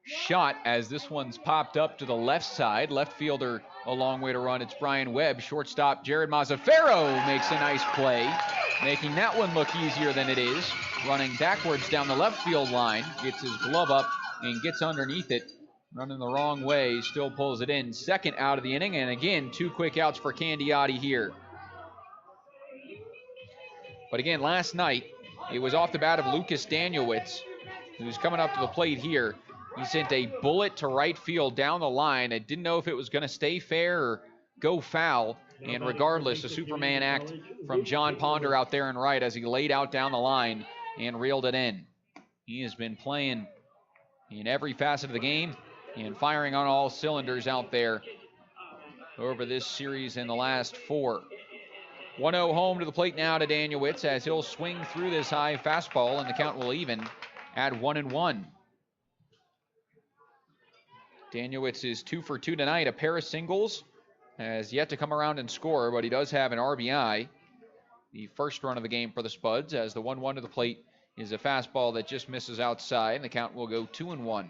shot as this one's popped up to the left side. Left fielder a long way to run. It's Brian Webb. Shortstop Jared Mazzaferro makes a nice play, making that one look easier than it is. Running backwards down the left field line, gets his glove up and gets underneath it. Running the wrong way, still pulls it in. Second out of the inning, and again, 2 quick outs for Candiati here. But again, last night, it was off the bat of Lucas Danielewicz, who's coming up to the plate here. He sent a bullet to right field down the line. I didn't know if it was going to stay fair or go foul. And regardless, a Superman act from John Ponder out there in right as he laid out down the line and reeled it in. He has been playing in every facet of the game and firing on all cylinders out there over this series in the last 4. 1-0 home to the plate now to Danielewicz as he'll swing through this high fastball, and the count will even at 1-1. Danielewicz is 2 for 2 tonight. A pair of singles, has yet to come around and score, but he does have an RBI. The first run of the game for the Spuds, as the 1-1 to the plate is a fastball that just misses outside, and the count will go 2-1.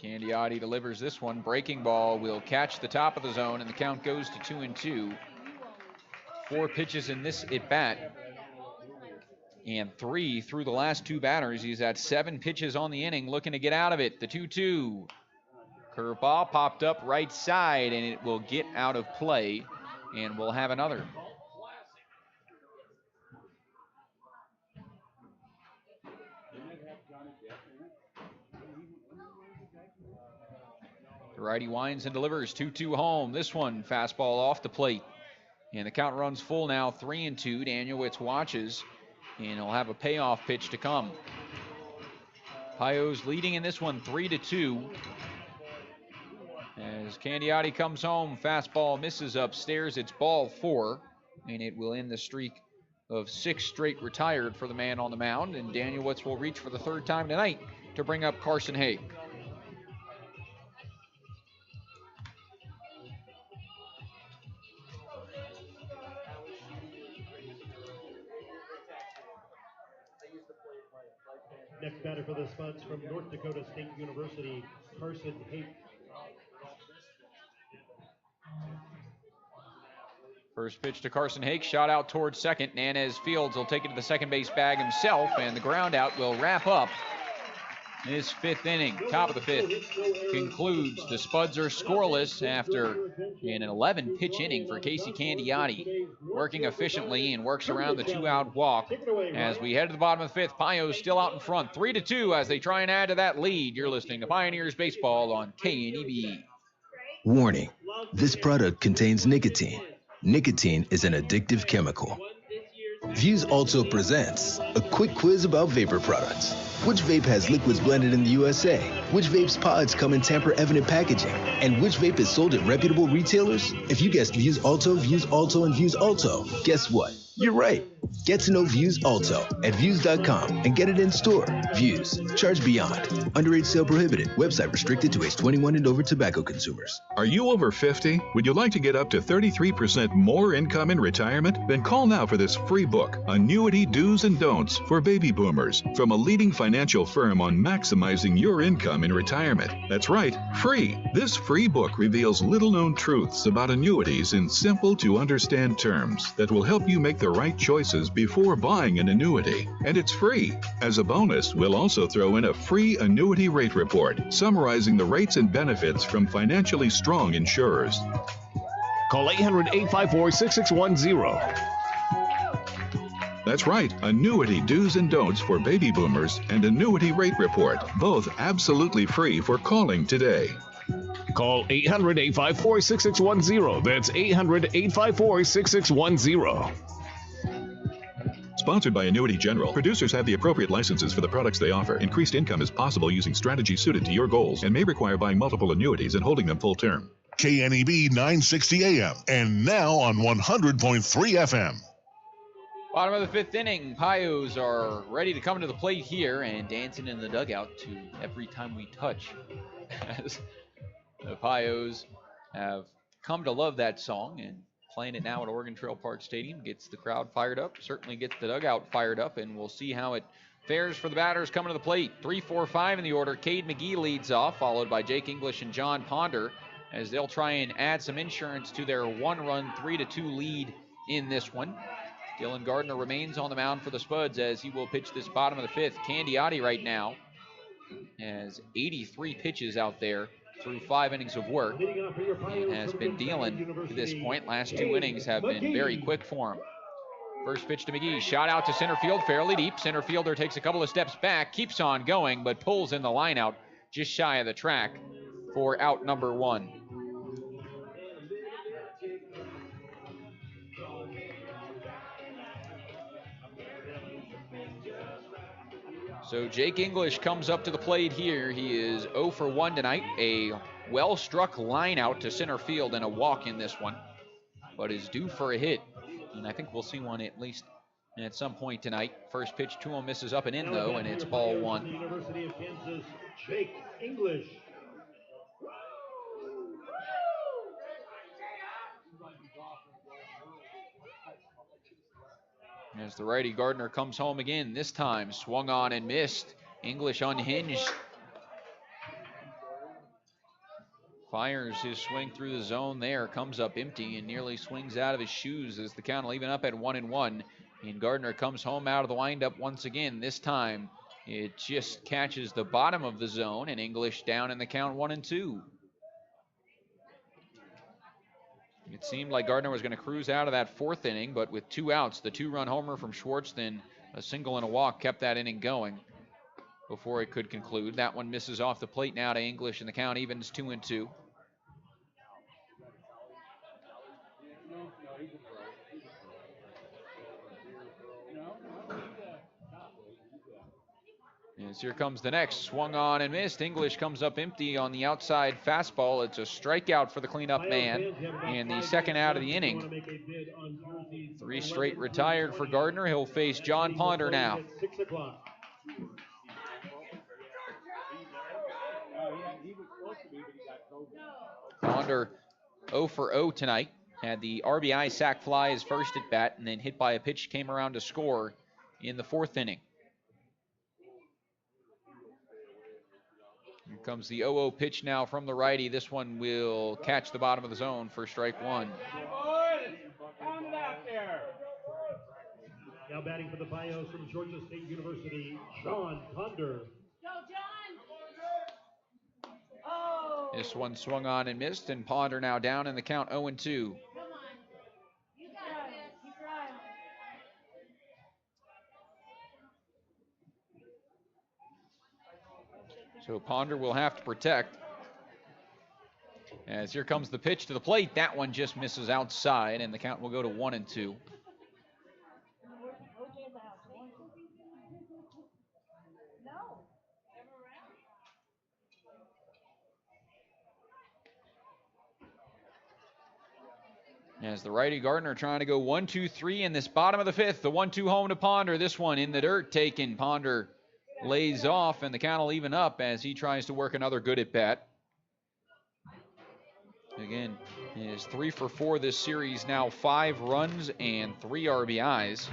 Candiati delivers this one. Breaking ball will catch the top of the zone, and the count goes to 2-2. 4 pitches in this at-bat, and 3 through the last 2 batters. He's at 7 pitches on the inning, looking to get out of it. The 2-2. Curveball popped up right side, and it will get out of play, and we'll have another. The righty winds and delivers. 2-2 home. This one, fastball off the plate. And the count runs full now, 3-2. Danielewicz watches, and he'll have a payoff pitch to come. Pios leading in this one, 3-2. As Candiati comes home, fastball misses upstairs. It's ball 4, and it will end the streak of 6 straight retired for the man on the mound. And Danielewicz will reach for the 3rd time tonight to bring up Carson Haig. Next batter for the Spuds from North Dakota State University, Carson Hake. First pitch to Carson Hake, shot out towards second. Nanez Fields will take it to the second base bag himself, and the ground out will wrap up this fifth inning. Top of the fifth concludes. The Spuds are scoreless after an 11-pitch inning for Casey Candiotti, working efficiently and works around the 2-out walk. As we head to the bottom of the fifth, Pios still out in front, 3-2 as they try and add to that lead. You're listening to Pioneers Baseball on KNEB. Warning, this product contains nicotine. Nicotine is an addictive chemical. Views also presents a quick quiz about vapor products. Which vape has liquids blended in the USA? Which vape's pods come in tamper-evident packaging? And which vape is sold at reputable retailers? If you guessed Views Alto, and Views Alto, guess what? You're right. Get to know Views Alto at Views.com and get it in store. Views. Charge beyond. Underage sale prohibited. Website restricted to age 21 and over tobacco consumers. Are you over 50? Would you like to get up to 33% more income in retirement? Then call now for this free book, Annuity Do's and Don'ts for Baby Boomers, from a leading financial firm on maximizing your income in retirement. That's right, free. This free book reveals little-known truths about annuities in simple-to-understand terms that will help you make the right choices before buying an annuity. And it's free. As a bonus, we'll also throw in a free annuity rate report summarizing the rates and benefits from financially strong insurers. Call 800-854-6610. That's right, Annuity Do's and Don'ts for Baby Boomers and Annuity Rate Report, both absolutely free for calling today. Call 800-854-6610. That's 800-854-6610. Sponsored by Annuity General. Producers have the appropriate licenses for the products they offer. Increased income is possible using strategies suited to your goals and may require buying multiple annuities and holding them full term. KNEB 960 AM and now on 100.3 FM. Bottom of the fifth inning, Pios are ready to come to the plate here and dancing in the dugout to Every Time We Touch. As the Pios have come to love that song, and playing it now at Oregon Trail Park Stadium gets the crowd fired up, certainly gets the dugout fired up, and we'll see how it fares for the batters coming to the plate. 3, 4, 5 in the order. Cade McGee leads off, followed by Jake English and John Ponder, as they'll try and add some insurance to their one-run 3-2 lead in this one. Dylan Gardner remains on the mound for the Spuds as he will pitch this bottom of the fifth. Candiotti right now has 83 pitches out there through 5 innings of work and has been dealing to this point. Last 2 innings have been very quick for him. First pitch to McGee, shot out to center field, fairly deep. Center fielder takes a couple of steps back, keeps on going, but pulls in the line out just shy of the track for out number 1. So Jake English comes up to the plate here. He is 0 for 1 tonight. A well-struck line out to center field and a walk in this one, but is due for a hit. And I think we'll see one at least at some point tonight. First pitch to him misses up and in though, and it's ball 1. University of Kansas, Jake English. As the righty Gardner comes home again, this time swung on and missed. English unhinged. Fires his swing through the zone there, comes up empty and nearly swings out of his shoes as the count will even up at 1-1. And Gardner comes home out of the windup once again. This time it just catches the bottom of the zone and English down in the count 1-2. It seemed like Gardner was going to cruise out of that 4th inning, but with 2 outs, the 2-run homer from Schwartz, then a single and a walk kept that inning going before it could conclude. That one misses off the plate now to English, and the count evens 2-2. As here comes the next, swung on and missed. English comes up empty on the outside fastball. It's a strikeout for the cleanup man, and the second out of the inning. 3 straight retired for Gardner. He'll face John Ponder now. Ponder 0 for 0 tonight. Had the RBI sac fly his first at bat, and then hit by a pitch, came around to score in the 4th inning. Comes the 0-0 pitch now from the righty. This one will catch the bottom of the zone for strike one. Now batting for the Pios from Georgia State University, John Ponder. This one swung on and missed, and Ponder now down in the count 0-2. So Ponder will have to protect. As here comes the pitch to the plate. That one just misses outside, and the count will go to 1-2. As the righty Gardner trying to go 1-2-3 in this bottom of the fifth. The 1-2 home to Ponder. This one in the dirt taken. Ponder lays off, and the count will even up as he tries to work another good at bat. Again, he is 3 for 4 this series, now 5 runs and 3 RBIs.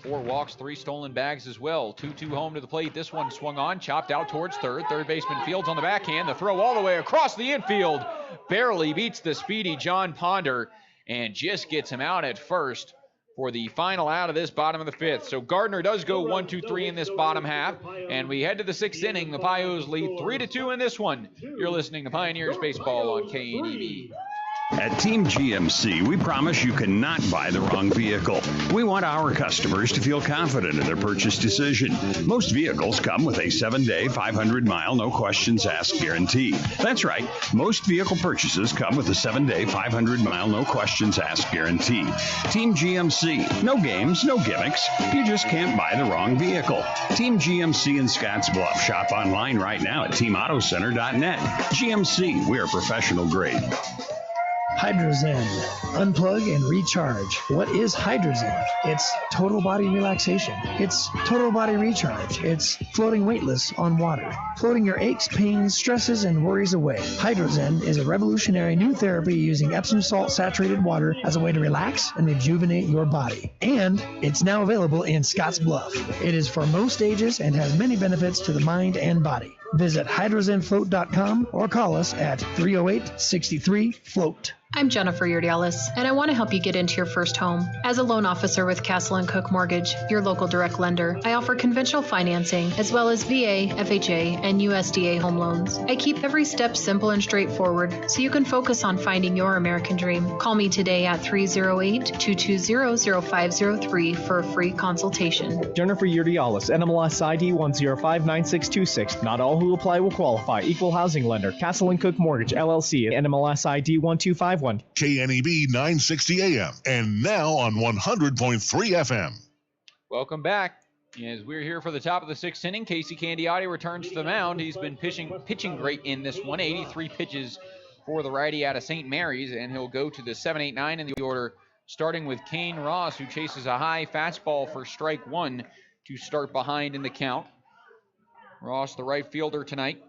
4 walks, 3 stolen bags as well. 2-2 home to the plate. This one swung on, chopped out towards third. Third baseman Fields on the backhand. The throw all the way across the infield. Barely beats the speedy John Ponder and just gets him out at first for the final out of this bottom of the fifth. So Gardner does go 1-2-3 in this bottom half, and we head to the 6th inning. The Pios lead 3-2 in this one. You're listening to Pioneers Baseball on KNEB. At Team GMC, we promise you cannot buy the wrong vehicle. We want our customers to feel confident in their purchase decision. Most vehicles come with a 7-day, 500-mile, no questions asked guarantee. That's right. Most vehicle purchases come with a 7-day, 500-mile, no questions asked guarantee. Team GMC. No games, no gimmicks. You just can't buy the wrong vehicle. Team GMC in Scottsbluff. Shop online right now at teamautocenter.net. GMC, we are professional grade. Hydrozen. Unplug and recharge. What is Hydrozen? It's total body relaxation. It's total body recharge. It's floating weightless on water. Floating your aches, pains, stresses, and worries away. Hydrozen is a revolutionary new therapy using Epsom salt saturated water as a way to relax and rejuvenate your body. And it's now available in Scottsbluff. It is for most ages and has many benefits to the mind and body. Visit hydrozenfloat.com or call us at 308-63-FLOAT. I'm Jennifer Urdialis, and I want to help you get into your first home. As a loan officer with Castle & Cook Mortgage, your local direct lender, I offer conventional financing as well as VA, FHA, and USDA home loans. I keep every step simple and straightforward so you can focus on finding your American dream. Call me today at 308-220-0503 for a free consultation. Jennifer Urdialis, NMLS ID 1059626. Not all who apply will qualify. Equal housing lender. Castle & Cook Mortgage, LLC, NMLS ID 1251. KNEB 960 AM and now on 100.3 FM. Welcome back. As we're here for the top of the 6th inning, Casey Candiotti returns to the mound. He's been pitching great in this one. 83 pitches for the righty out of St. Mary's, and he'll go to the 7-8-9 in the order, starting with Kane Ross, who chases a high fastball for strike one to start behind in the count. Ross, the right fielder tonight,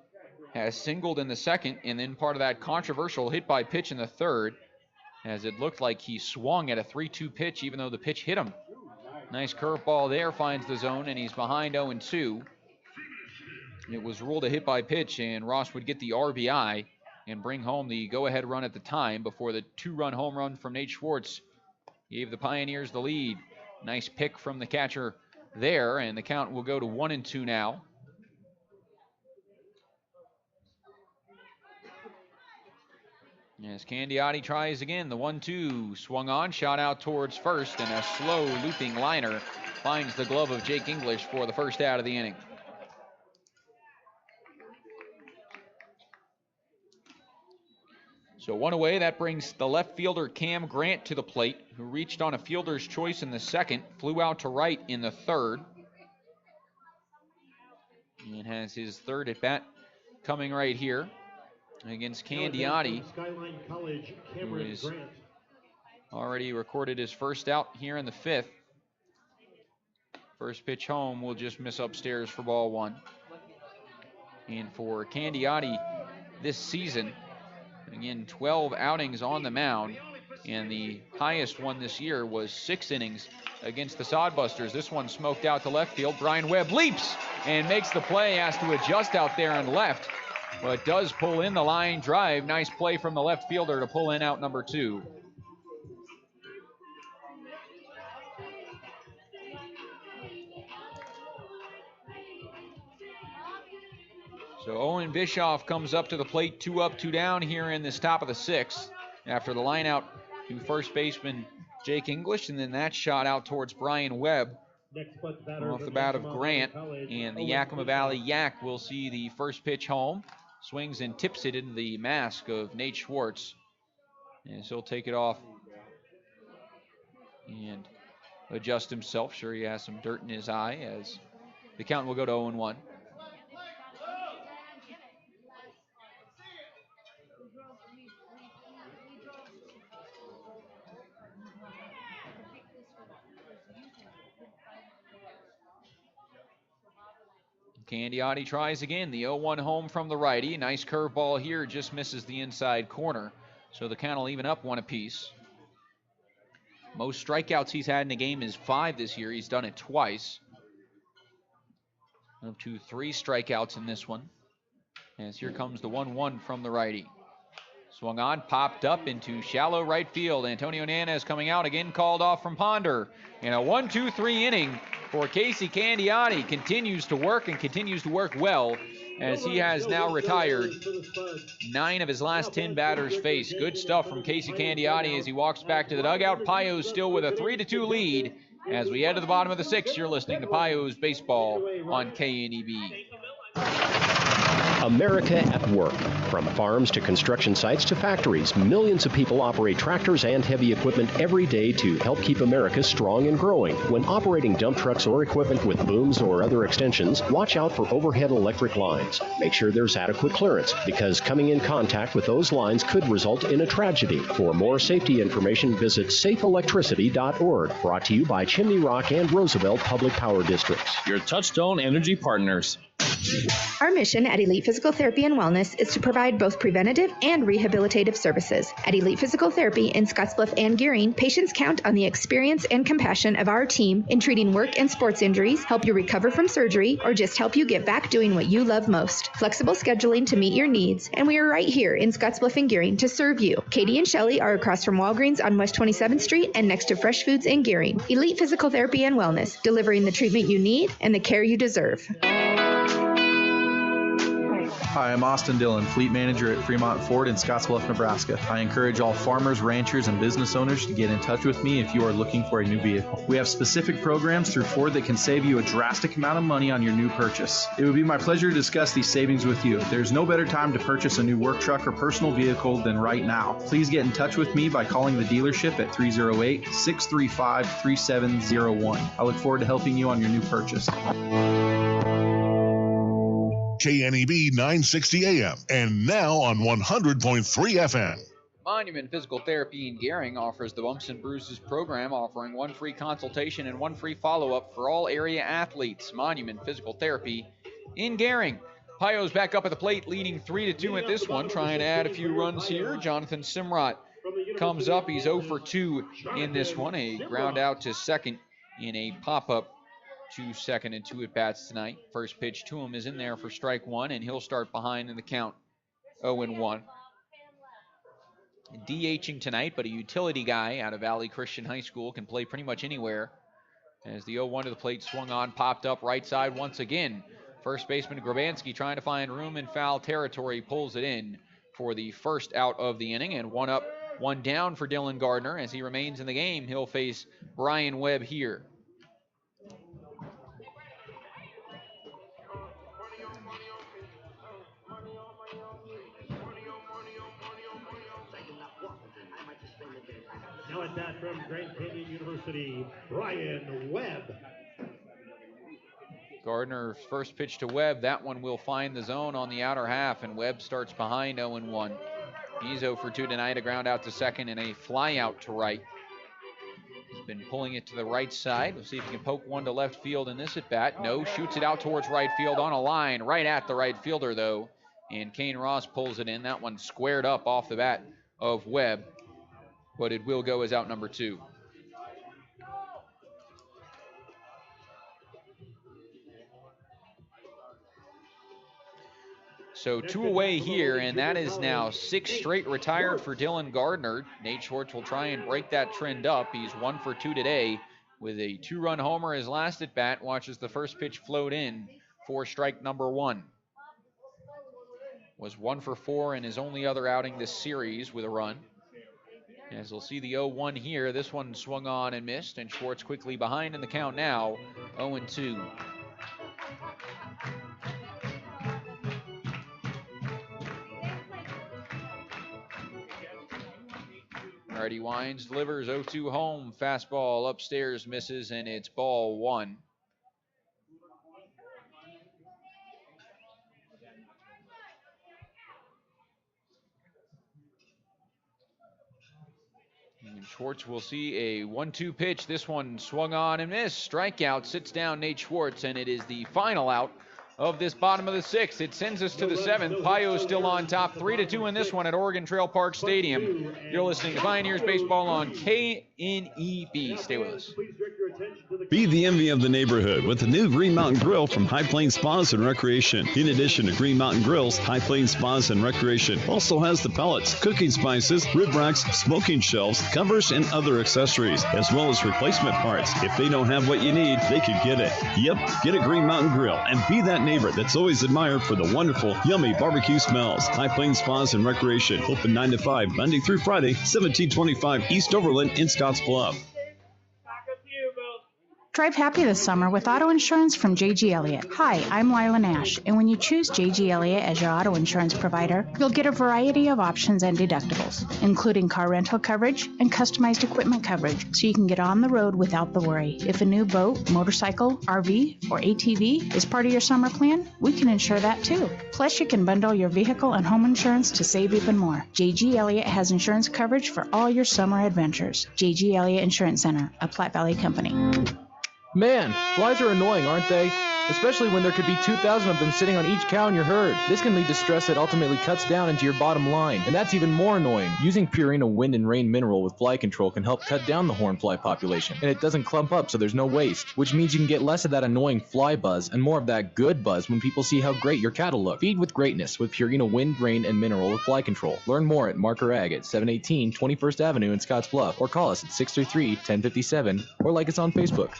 has singled in the second, and then part of that controversial hit by pitch in the third, as it looked like he swung at a 3-2 pitch, even though the pitch hit him. Nice curveball there, finds the zone, and he's behind 0-2. It was ruled a hit by pitch, and Ross would get the RBI and bring home the go-ahead run at the time before the 2-run home run from Nate Schwartz gave the Pioneers the lead. Nice pick from the catcher there, and the count will go to 1-2 now. As Candiotti tries again, the 1-2 swung on, shot out towards first, and a slow looping liner finds the glove of Jake English for the first out of the inning. So one away, that brings the left fielder Cam Grant to the plate, who reached on a fielder's choice in the second, flew out to right in the third, and has his third at bat coming right here against Candiotti, who has already recorded his first out here in the fifth. First pitch home will just miss upstairs for ball one. And for Candiotti this season, again, 12 outings on the mound, and the highest one this year was 6 innings against the Sodbusters. This one smoked out to left field. Brian Webb leaps and makes the play, has to adjust out there and left, but does pull in the line drive. Nice play from the left fielder to pull in out number 2. So Owen Bischoff comes up to the plate, 2 up, 2 down here in this top of the 6th after the line out to first baseman Jake English, and then that shot out towards Brian Webb off the bat of Grant, and the Yakima Valley Yak will see the first pitch home, swings and tips it into the mask of Nate Schwartz, and so he'll take it off and adjust himself. Sure, he has some dirt in his eye as the count will go to 0-1. Candiotti tries again. The 0-1 home from the righty. Nice curveball here, just misses the inside corner. So the count will even up 1 apiece. Most strikeouts he's had in a game is 5 this year. He's done it twice. Up to 3 strikeouts in this one. As here comes the 1-1 from the righty. Swung on, popped up into shallow right field. Antonio Nanez coming out, again called off from Ponder. In a 1-2-3 inning for Casey Candiotti. Continues to work and continues to work well as he has now retired 9 of his last 10 batters faced. Good stuff from Casey Candiotti as he walks back to the dugout. Pios still with a 3-2 lead. As we head to the bottom of the 6th, you're listening to Pios Baseball on KNEB. America at work. From farms to construction sites to factories, millions of people operate tractors and heavy equipment every day to help keep America strong and growing. When operating dump trucks or equipment with booms or other extensions, watch out for overhead electric lines. Make sure there's adequate clearance, because coming in contact with those lines could result in a tragedy. For more safety information, visit safeelectricity.org. Brought to you by Chimney Rock and Roosevelt Public Power Districts. Your Touchstone Energy partners. Our mission at Elite Physical Therapy and Wellness is to provide both preventative and rehabilitative services. At Elite Physical Therapy in Scottsbluff and Gering, patients count on the experience and compassion of our team in treating work and sports injuries, help you recover from surgery, or just help you get back doing what you love most. Flexible scheduling to meet your needs, and we are right here in Scottsbluff and Gering to serve you. Katie and Shelley are across from Walgreens on West 27th Street and next to Fresh Foods in Gering. Elite Physical Therapy and Wellness, delivering the treatment you need and the care you deserve. Hi, I'm Austin Dillon, Fleet Manager at Fremont Ford in Scottsbluff, Nebraska. I encourage all farmers, ranchers, and business owners to get in touch with me if you are looking for a new vehicle. We have specific programs through Ford that can save you a drastic amount of money on your new purchase. It would be my pleasure to discuss these savings with you. There's no better time to purchase a new work truck or personal vehicle than right now. Please get in touch with me by calling the dealership at 308-635-3701. I look forward to helping you on your new purchase. KNEB 960 AM and now on 100.3 FM. Monument Physical Therapy in Gering offers the Bumps and Bruises program, offering 1 free consultation and 1 free follow-up for all area athletes. Monument Physical Therapy in Gering. Pios back up at the plate, leading 3-2 at this one, trying to add a few runs here. Jonathan Simrot comes up. He's 0 for 2 in this one. A ground out to second in a pop-up to second and 2 at-bats tonight. First pitch to him is in there for strike 1, and he'll start behind in the count 0-1. DHing tonight, but a utility guy out of Valley Christian High School, can play pretty much anywhere. As the 0-1 to the plate swung on, popped up right side once again. First baseman Grabansky trying to find room in foul territory, pulls it in for the first out of the inning, and 1 up, 1 down for Dylan Gardner. As he remains in the game, he'll face Brian Webb here. Now at bat from Grand Canyon University, Brian Webb. Gardner's first pitch to Webb. That one will find the zone on the outer half, and Webb starts behind 0-1. He's 0 for 2 tonight, a ground out to second and a fly out to right. He's been pulling it to the right side. We'll see if he can poke one to left field in this at bat. No, shoots it out towards right field on a line, right at the right fielder though. And Kane Ross pulls it in. That one squared up off the bat of Webb, but it will go as out number 2. So 2 away here, and that is now 6 straight retired for Dylan Gardner. Nate Schwartz will try and break that trend up. He's 1 for 2 today with a 2-run homer his last at bat. Watches the first pitch float in for strike number 1. Was 1 for 4 in his only other outing this series with a run. As we'll see the 0-1 here. This one swung on and missed, and Schwartz quickly behind in the count now, 0-2. Alrighty, winds, delivers, 0-2 home. Fastball upstairs, misses, and it's ball 1. And Schwartz will see a 1-2 pitch. This one swung on and missed. Strikeout, sits down Nate Schwartz, and it is the final out of this bottom of the 6th. It sends us to the 7th. Pios still on top, 3-2 in this one at Oregon Trail Park Stadium. You're listening to Pioneers Baseball on KNEB. Stay with us. Be the envy of the neighborhood with the new Green Mountain Grill from High Plains Spas and Recreation. In addition to Green Mountain Grills, High Plains Spas and Recreation also has the pellets, cooking spices, rib racks, smoking shelves, covers, and other accessories, as well as replacement parts. If they don't have what you need, they could get it. Yep, get a Green Mountain Grill and be that neighbor that's always admired for the wonderful, yummy barbecue smells. High Plains Spas and Recreation, open 9 to 5, Monday through Friday, 1725 East Overland in Scotts Bluff. Drive happy this summer with auto insurance from J.G. Elliott. Hi, I'm Lila Nash, and when you choose J.G. Elliott as your auto insurance provider, you'll get a variety of options and deductibles, including car rental coverage and customized equipment coverage, so you can get on the road without the worry. If a new boat, motorcycle, RV, or ATV is part of your summer plan, we can insure that too. Plus, you can bundle your vehicle and home insurance to save even more. J.G. Elliott has insurance coverage for all your summer adventures. J.G. Elliott Insurance Center, a Platte Valley company. Man, flies are annoying, aren't they? Especially when there could be 2,000 of them sitting on each cow in your herd. This can lead to stress that ultimately cuts down into your bottom line, and that's even more annoying. Using Purina Wind and Rain Mineral with fly control can help cut down the hornfly population, and it doesn't clump up so there's no waste, which means you can get less of that annoying fly buzz and more of that good buzz when people see how great your cattle look. Feed with greatness with Purina Wind, Rain, and Mineral with fly control. Learn more at Marker Ag at 718 21st Avenue in Scotts Bluff, or call us at 633-1057, or like us on Facebook.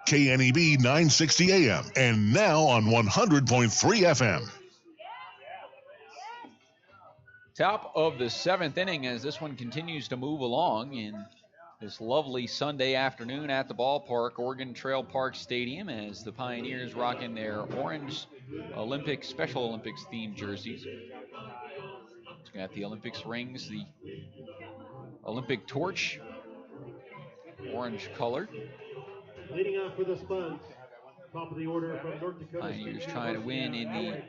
KNEB 960 AM and now on 100.3 FM. Top of the 7th inning as this one continues to move along in this lovely Sunday afternoon at the ballpark, Oregon Trail Park Stadium, as the Pioneers rocking their orange Special Olympics themed jerseys. It's got the Olympics rings, the Olympic torch, orange color. Leading off for the Spuds, top of the order from North Dakota. Pioneers trying to win in the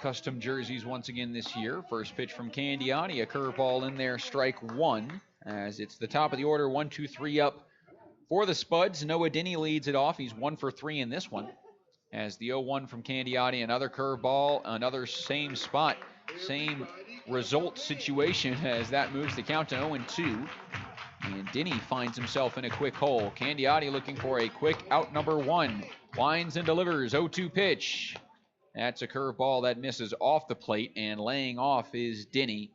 custom jerseys once again this year. First pitch from Candiotti, a curveball in there, strike 1. As it's the top of the order, 1-2-3 up for the Spuds. Noah Denny leads it off. He's 1 for 3 in this one. As the 0-1 from Candiotti, another curveball, another same spot, same result situation as that moves the count to 0-2. And Denny finds himself in a quick hole. Candiotti looking for a quick out number 1. Winds and delivers, 0-2 pitch. That's a curveball that misses off the plate, and laying off is Denny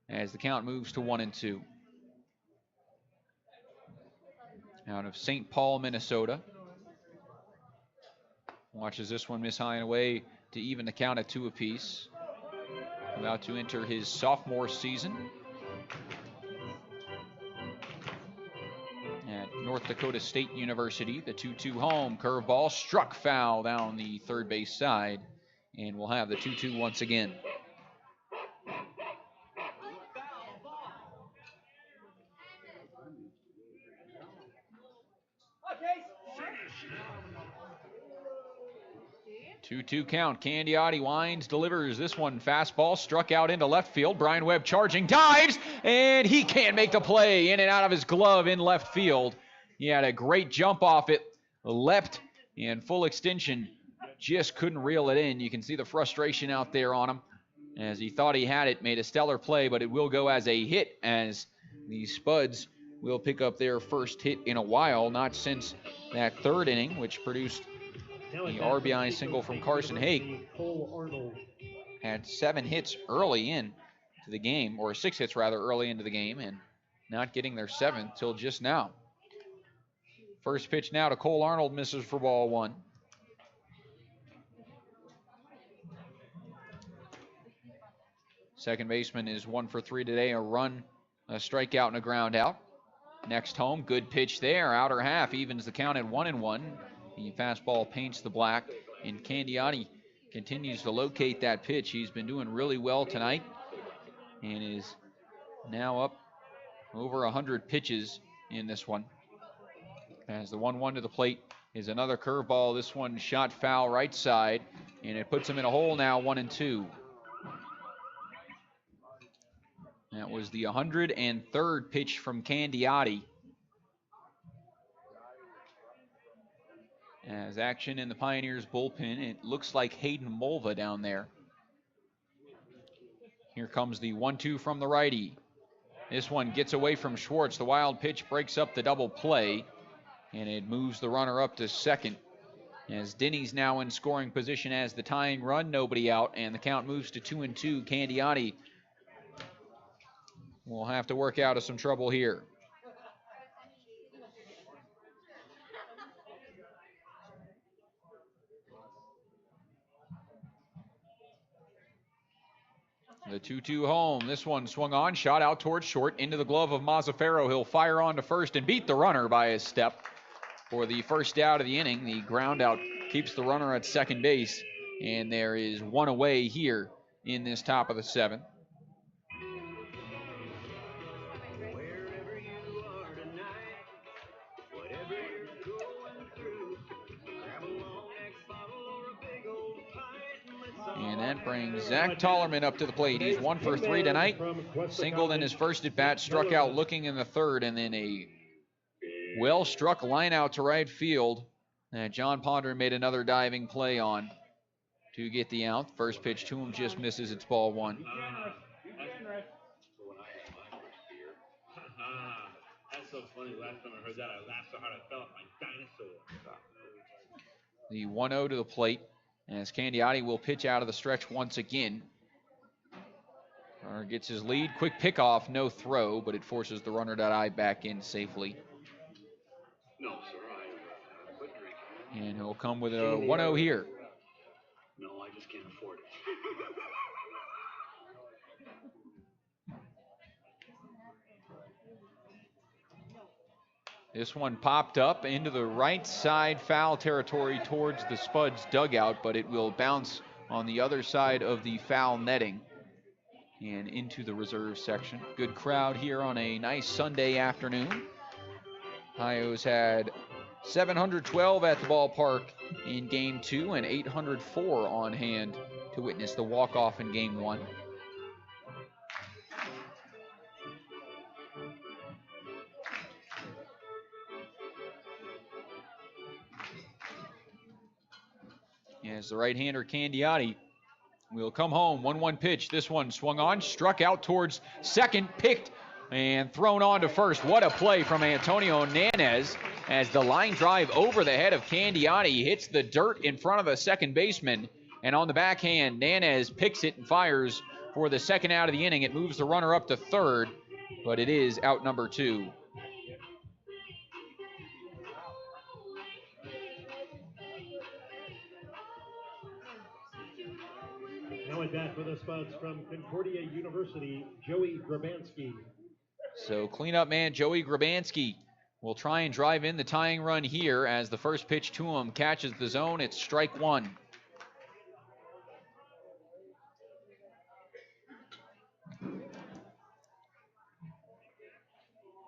as the count moves to 1-2. Out of St. Paul, Minnesota. Watches this one miss high and away to even the count at 2 apiece. About to enter his sophomore season at North Dakota State University. The 2-2 home, curveball struck foul down the third base side, and we'll have the 2-2 once again. Two count. Candiotti winds, delivers. This one fastball struck out into left field. Brian Webb charging, dives, and he can't make the play. In and out of his glove in left field. He had a great jump off it, leapt in full extension, just couldn't reel it in. You can see the frustration out there on him as he thought he had it, made a stellar play, but it will go as a hit as the Spuds will pick up their first hit in a while, not since that third inning, which produced The RBI single from Carson Haig. Had 7 hits early in to the game, or 6 hits rather early into the game, and not getting their 7th till just now. First pitch now to Cole Arnold, misses for ball 1. Second baseman is 1 for 3 today, a run, a strikeout, and a ground out. Next home, good pitch there, outer half, evens the count at 1-1. The fastball paints the black, and Candiotti continues to locate that pitch. He's been doing really well tonight and is now up over 100 pitches in this one. As the 1-1 to the plate is another curveball. This one shot foul right side, and it puts him in a hole now, 1-2. That was the 103rd pitch from Candiotti. As action in the Pioneers bullpen, it looks like Hayden Mulva down there. Here comes the 1-2 from the righty. This one gets away from Schwartz. The wild pitch breaks up the double play, and it moves the runner up to second. As Denny's now in scoring position as the tying run, nobody out, and the count moves to 2-2. Candiotti will have to work out of some trouble here. The 2-2 home. This one swung on, shot out towards short, into the glove of Mazzaferro. He'll fire on to first and beat the runner by a step for the first out of the inning. The ground out keeps the runner at second base, and there is one away here in this top of the 7th. And that brings Zach Tollerman up to the plate. He's 1 for 3 tonight. Singled in his first at bat, struck out looking in the third, and then a well-struck line out to right field that John Ponder made another diving play on to get the out. First pitch to him just misses. It's ball 1. That's so funny. Last time I heard that, I laughed so hard I felt like my dinosaur. The 1-0 to the plate, as Candiotti will pitch out of the stretch once again. Runner gets his lead. Quick pickoff, no throw, but it forces the runner to dive back in safely. No, sir, I quit drinking. And he'll come with a 1-0 here. No, I just can't afford it. This one popped up into the right side foul territory towards the Spuds dugout, but it will bounce on the other side of the foul netting and into the reserve section. Good crowd here on a nice Sunday afternoon. Pios had 712 at the ballpark in Game 2 and 804 on hand to witness the walk-off in Game 1. As the right-hander Candiotti will come home. 1-1 pitch. This one swung on, struck out towards second, picked and thrown on to first. What a play from Antonio Nanez as the line drive over the head of Candiotti hits the dirt in front of the second baseman. And on the backhand, Nanez picks it and fires for the second out of the inning. It moves the runner up to third, but it is out number 2. Now at bat for the Spuds from Concordia University, Joey Grabansky. So cleanup man Joey Grabansky will try and drive in the tying run here as the first pitch to him catches the zone. It's strike 1.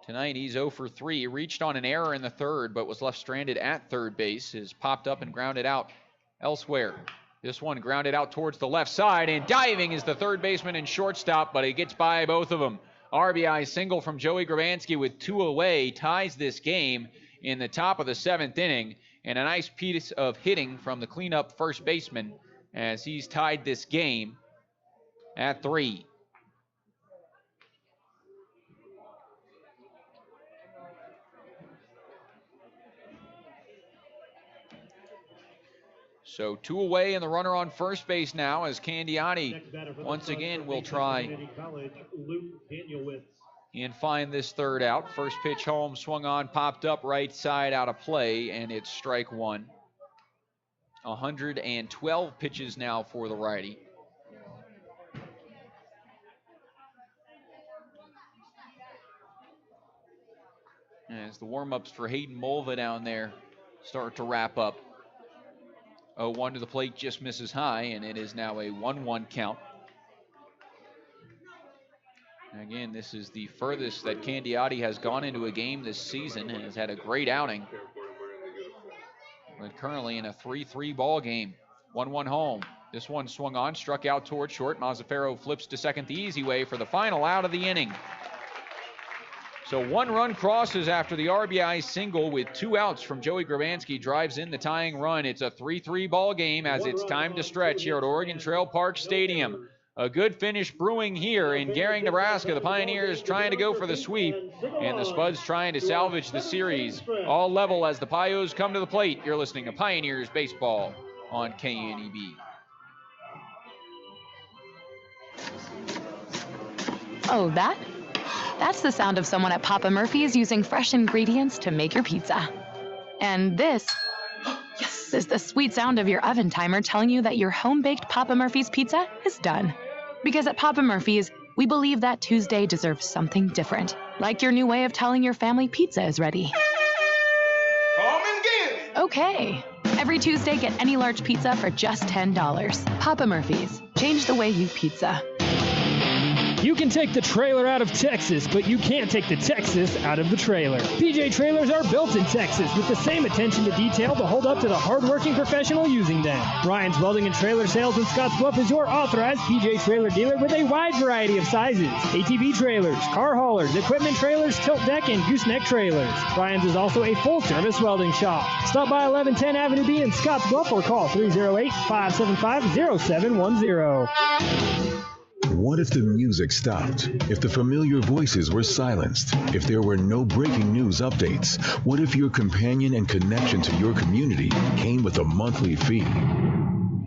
Tonight he's 0 for 3. He reached on an error in the third, but was left stranded at third base. Is popped up and grounded out elsewhere. This one grounded out towards the left side, and diving is the third baseman and shortstop, but he gets by both of them. RBI single from Joey Grabansky with 2 away ties this game in the top of the 7th inning, and a nice piece of hitting from the cleanup first baseman as he's tied this game at 3. So 2 away, and the runner on first base now as Candiotti once again will try and find this third out. First pitch home, swung on, popped up right side, out of play, and it's strike one. 112 pitches now for the righty. As the warm-ups for Hayden Mulva down there start to wrap up. 0-1 to the plate, just misses high, and it is now a 1-1 count. Again, this is the furthest that Candiotti has gone into a game this season and has had a great outing. But currently in a 3-3 ball game. 1-1 home. This one swung on, struck out toward short. Mazzaferro flips to second the easy way for the final out of the inning. So 1 run crosses after the RBI single with 2 outs from Joey Grabansky drives in the tying run. It's a 3-3 ball game as it's time to stretch here at Oregon Trail Park Stadium. A good finish brewing here in Gering, Nebraska. The Pioneers trying to go for the sweep, and the Spuds trying to salvage the series. All level as the Pios come to the plate. You're listening to Pioneers Baseball on KNEB. Oh, that's the sound of someone at Papa Murphy's using fresh ingredients to make your pizza. And this is the sweet sound of your oven timer telling you that your home-baked Papa Murphy's pizza is done. Because at Papa Murphy's, we believe that Tuesday deserves something different, like your new way of telling your family pizza is ready. Come and get it! Okay. Every Tuesday, get any large pizza for just $10. Papa Murphy's. Change the way you pizza. You can take the trailer out of Texas, but you can't take the Texas out of the trailer. PJ Trailers are built in Texas with the same attention to detail to hold up to the hardworking professional using them. Ryan's Welding and Trailer Sales in Scottsbluff is your authorized PJ Trailer dealer with a wide variety of sizes. ATV trailers, car haulers, equipment trailers, tilt deck, and gooseneck trailers. Ryan's is also a full-service welding shop. Stop by 1110 Avenue B in Scottsbluff or call 308-575-0710. What if the music stopped? If the familiar voices were silenced? If there were no breaking news updates? What if your companion and connection to your community came with a monthly fee?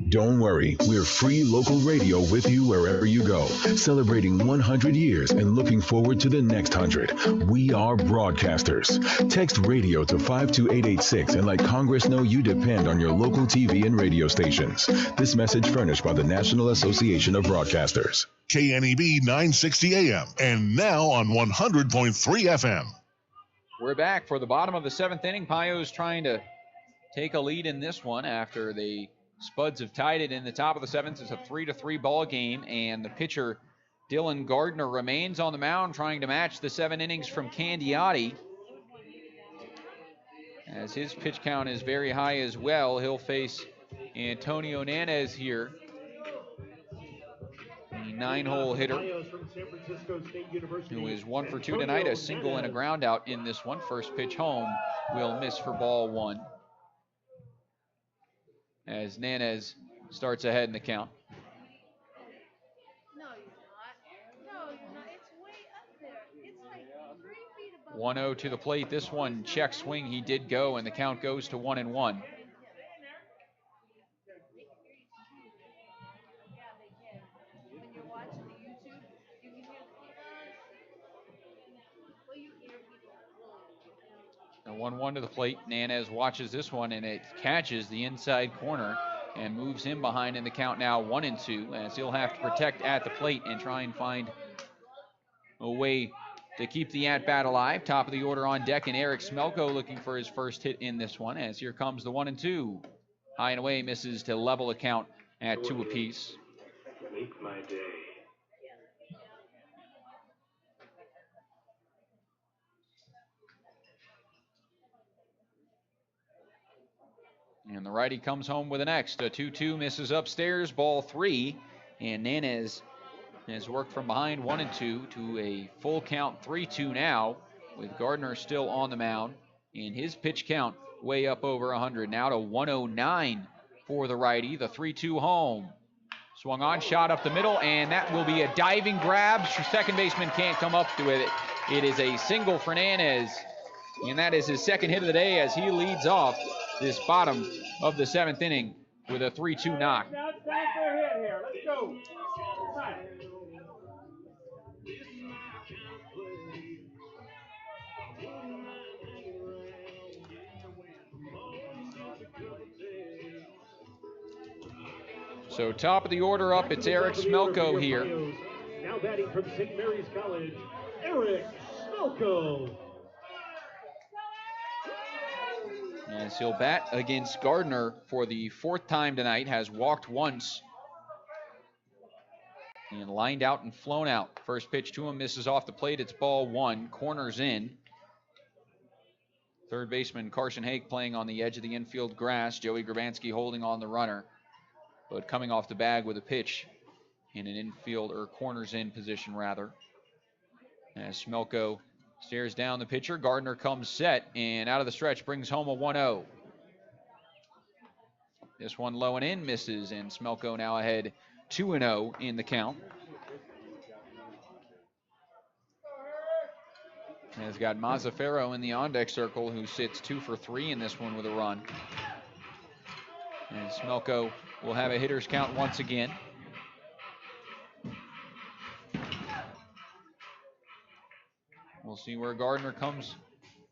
Don't worry, we're free local radio with you wherever you go, celebrating 100 years and looking forward to the next 100. We are broadcasters. Text radio to 52886 and let Congress know you depend on your local TV and radio stations. This message furnished by the National Association of Broadcasters. KNEB 960 AM and now on 100.3 FM. We're back for the bottom of the 7th inning. Pios trying to take a lead in this one after the Spuds have tied it in the top of the 7th. It's a 3-3 ball game, and the pitcher, Dylan Gardner, remains on the mound trying to match the 7 innings from Candiotti. As his pitch count is very high as well, he'll face Antonio Nanez here, the 9-hole hitter, who is 1 for 2 tonight, a single and a ground out in this one. First pitch home will miss for ball 1. As Nanez starts ahead in the count. 1-0 to the plate. This one, check swing, he did go, and the count goes to 1-1. And 1-1 to the plate. Nanez watches this one, and it catches the inside corner and moves him behind in the count now 1-2, as he'll have to protect at the plate and try and find a way to keep the at-bat alive. Top of the order on deck, and Eric Smelko looking for his first hit in this one, as here comes the 1-2. High and away, misses to level the count at 2 apiece. Make my day. And the righty comes home with an X. A 2-2 misses upstairs, ball 3. And Nanez has worked from behind 1-2 to a full count 3-2 now, with Gardner still on the mound. And his pitch count way up over 100. Now to 109 for the righty. The 3-2 home. Swung on, shot up the middle, and that will be a diving grab. Second baseman can't come up with it. It is a single for Nanez. And that is his second hit of the day as he leads off this bottom of the 7th inning with a 3-2 knock. Now it's time for a hit here. Let's go. So top of the order up, it's Eric Smelko here. Now batting from St. Mary's College, Eric Smelko. As he'll bat against Gardner for the 4th time tonight, has walked once and lined out and flown out. First pitch to him misses off the plate. It's ball 1, corners in. Third baseman Carson Hake playing on the edge of the infield grass. Joey Grabansky holding on the runner, but coming off the bag with a pitch in an infield or corners in position rather. As Smelko stares down the pitcher, Gardner comes set and out of the stretch brings home a 1-0. This one low and in misses, and Smelko now ahead 2-0 in the count. Has got Mazzaferro in the on-deck circle, who sits 2 for 3 in this one with a run. And Smelko will have a hitter's count once again. We'll see where Gardner comes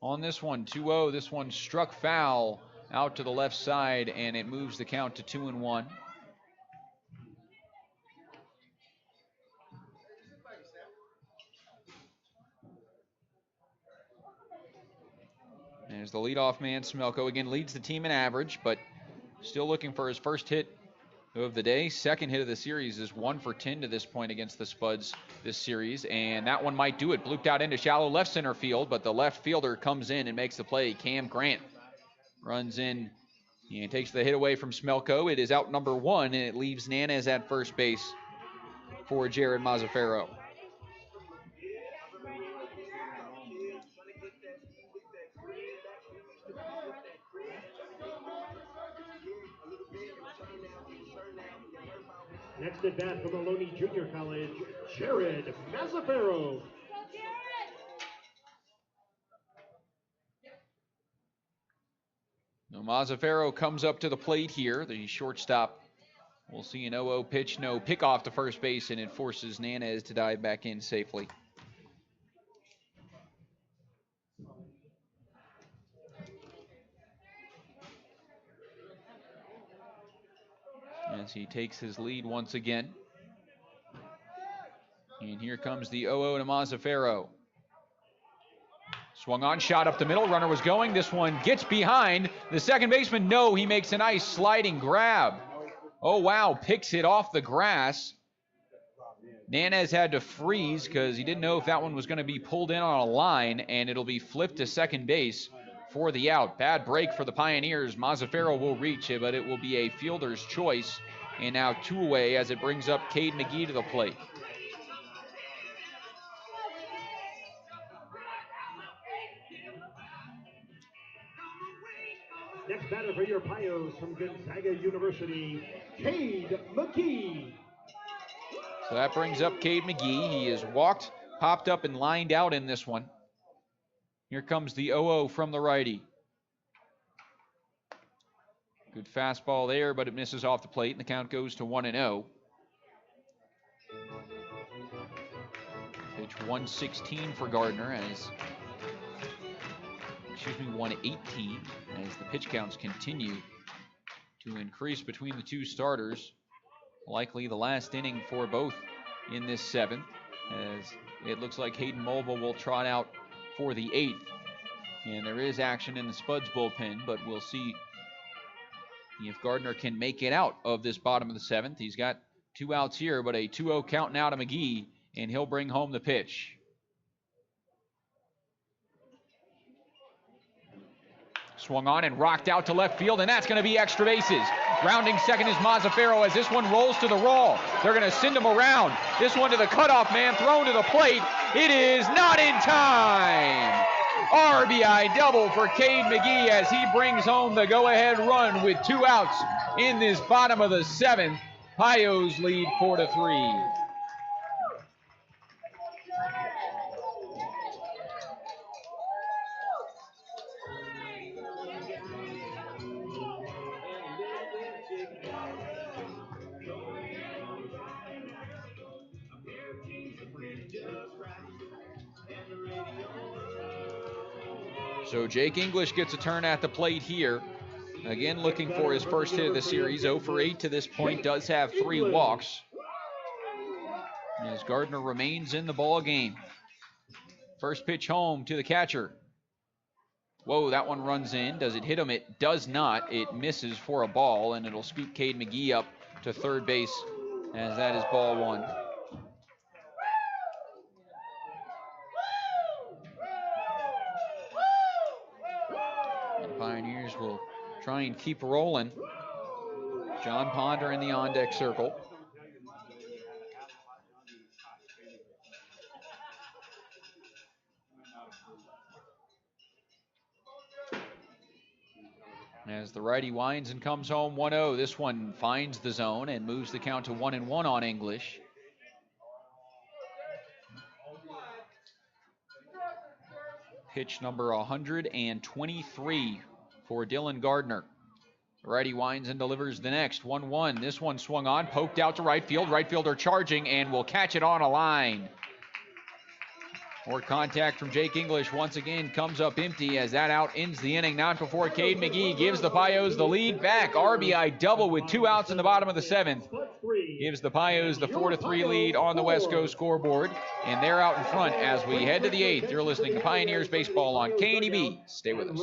on this one. 2-0. This one struck foul out to the left side, and it moves the count to 2-1. There's the leadoff man, Smelko. Again, leads the team in average, but still looking for his first hit of the day. Second hit of the series is 1 for 10 to this point against the Spuds this series, and that one might do it. Blooped out into shallow left center field, but the left fielder comes in and makes the play. Cam Grant runs in and takes the hit away from Smelko. It is out number 1, and it leaves Nanez at first base for Jared Mazzaferro. Next at bat from Ohlone Junior College, Jared Mazzaferro. Now Mazzaferro comes up to the plate here. The shortstop will see an 0-0 pitch, no pickoff to first base, and it forces Nanez to dive back in safely. As he takes his lead once again. And here comes the 0-0 to Mazzaferro. Swung on, shot up the middle, runner was going. This one gets behind the second baseman. No, he makes a nice sliding grab. Oh, wow, picks it off the grass. Nanez had to freeze because he didn't know if that one was going to be pulled in on a line, and it'll be flipped to second base for the out. Bad break for the Pioneers. Mazzaferro will reach it, but it will be a fielder's choice. And now 2 away as it brings up Cade McGee to the plate. Next batter for your Pios from Gonzaga University, Cade McGee. So that brings up Cade McGee. He is walked, popped up, and lined out in this one. Here comes the 0-0 from the righty. Good fastball there, but it misses off the plate, and the count goes to 1-0. Pitch 116 for Gardner as, 118 as the pitch counts continue to increase between the two starters. Likely the last inning for both in this 7th, as it looks like Hayden Mulva will trot out for the 8th. And there is action in the Spuds bullpen, but we'll see if Gardner can make it out of this bottom of the 7th. He's got 2 outs here, but a 2-0 count now to McGee, and he'll bring home the pitch. Swung on and rocked out to left field, and that's going to be extra bases. Rounding second is Mazzaferro as this one rolls to the wall. They're going to send him around. This one to the cutoff man, thrown to the plate. It is not in time. RBI double for Cade McGee as he brings home the go-ahead run with 2 outs in this bottom of the 7th. Pios lead 4-3. So Jake English gets a turn at the plate here. Again, looking for his first hit of the series. 0 for 8 to this point. Does have 3 walks. As Gardner remains in the ball game. First pitch home to the catcher. Whoa, that one runs in. Does it hit him? It does not. It misses for a ball, and it'll scoop Cade McGee up to third base, as that is ball 1. The Pioneers will try and keep rolling. John Ponder in the on-deck circle. As the righty winds and comes home 1-0. This one finds the zone and moves the count to 1-1 on English. Pitch number 123 for Dylan Gardner. The righty winds and delivers the next. 1-1. This one swung on, poked out to right field. Right fielder charging and will catch it on a line. More contact from Jake English once again comes up empty as that out ends the inning. Not before Cade McGee gives the Pios the lead back. RBI double with 2 outs in the bottom of the 7th. Gives the Pios the 4-3 lead on the West Coast scoreboard. And they're out in front as we head to the 8th. You're listening to Pioneers Baseball on KNEB. Stay with us.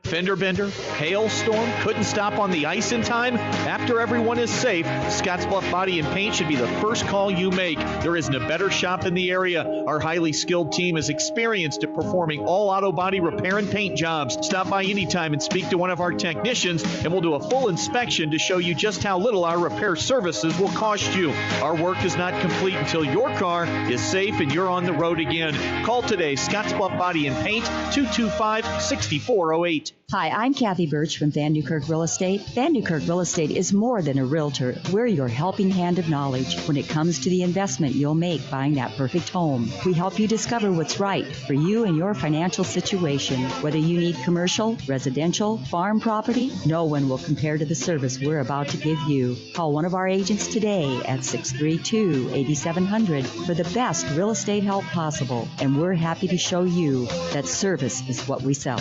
Fender bender, hailstorm, couldn't stop on the ice in time. After everyone is safe, Scottsbluff Body and Paint should be the first call you make. There isn't a better shop in the area. Our highly skilled team is experienced at performing all auto body repair and paint jobs. Stop by anytime and speak to one of our technicians, and we'll do a full inspection to show you just how little our repair services will cost you. Our work is not complete until your car is safe and you're on the road again. Call today, Scottsbluff Body and Paint, 225-6408. Hi, I'm Kathy Birch from Van Newkirk Real Estate. Van Newkirk Real Estate is more than a realtor. We're your helping hand of knowledge when it comes to the investment you'll make buying that perfect home. We help you discover what's right for you and your financial situation. Whether you need commercial, residential, farm property, no one will compare to the service we're about to give you. Call one of our agents today at 632-8700 for the best real estate help possible. And we're happy to show you that service is what we sell.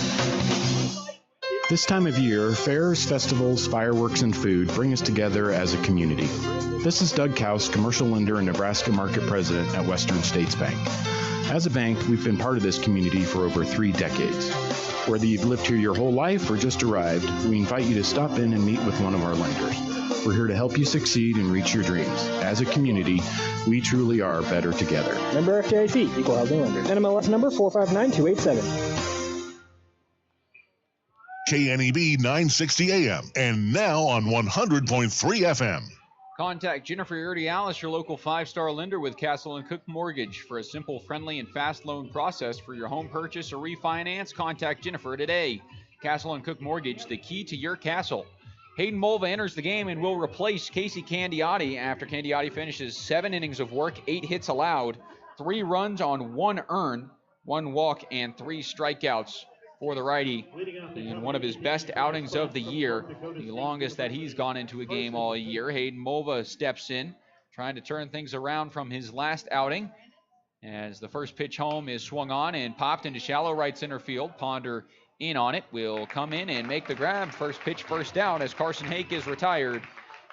This time of year, fairs, festivals, fireworks, and food bring us together as a community. This is Doug Kaus, commercial lender and Nebraska market president at Western States Bank. As a bank, we've been part of this community for over 3 decades. Whether you've lived here your whole life or just arrived, we invite you to stop in and meet with one of our lenders. We're here to help you succeed and reach your dreams. As a community, we truly are better together. Member FDIC, Equal Housing Lender. NMLS number 459287. KNEB 960 AM and now on 100.3 FM. Contact Jennifer Urdialis, your local 5-star lender with Castle and Cook Mortgage. For a simple, friendly, and fast loan process for your home purchase or refinance, contact Jennifer today. Castle and Cook Mortgage, the key to your castle. Hayden Mulva enters the game and will replace Casey Candiotti after Candiotti finishes 7 innings of work, 8 hits allowed, 3 runs on 1 earned, 1 walk, and 3 strikeouts for the righty in one of his best outings of the year, the longest that he's gone into a game all year. Hayden Mulva steps in, trying to turn things around from his last outing, as the first pitch home is swung on and popped into shallow right center field. Ponder in on it, will come in and make the grab. First pitch, first down, as Carson Hake is retired,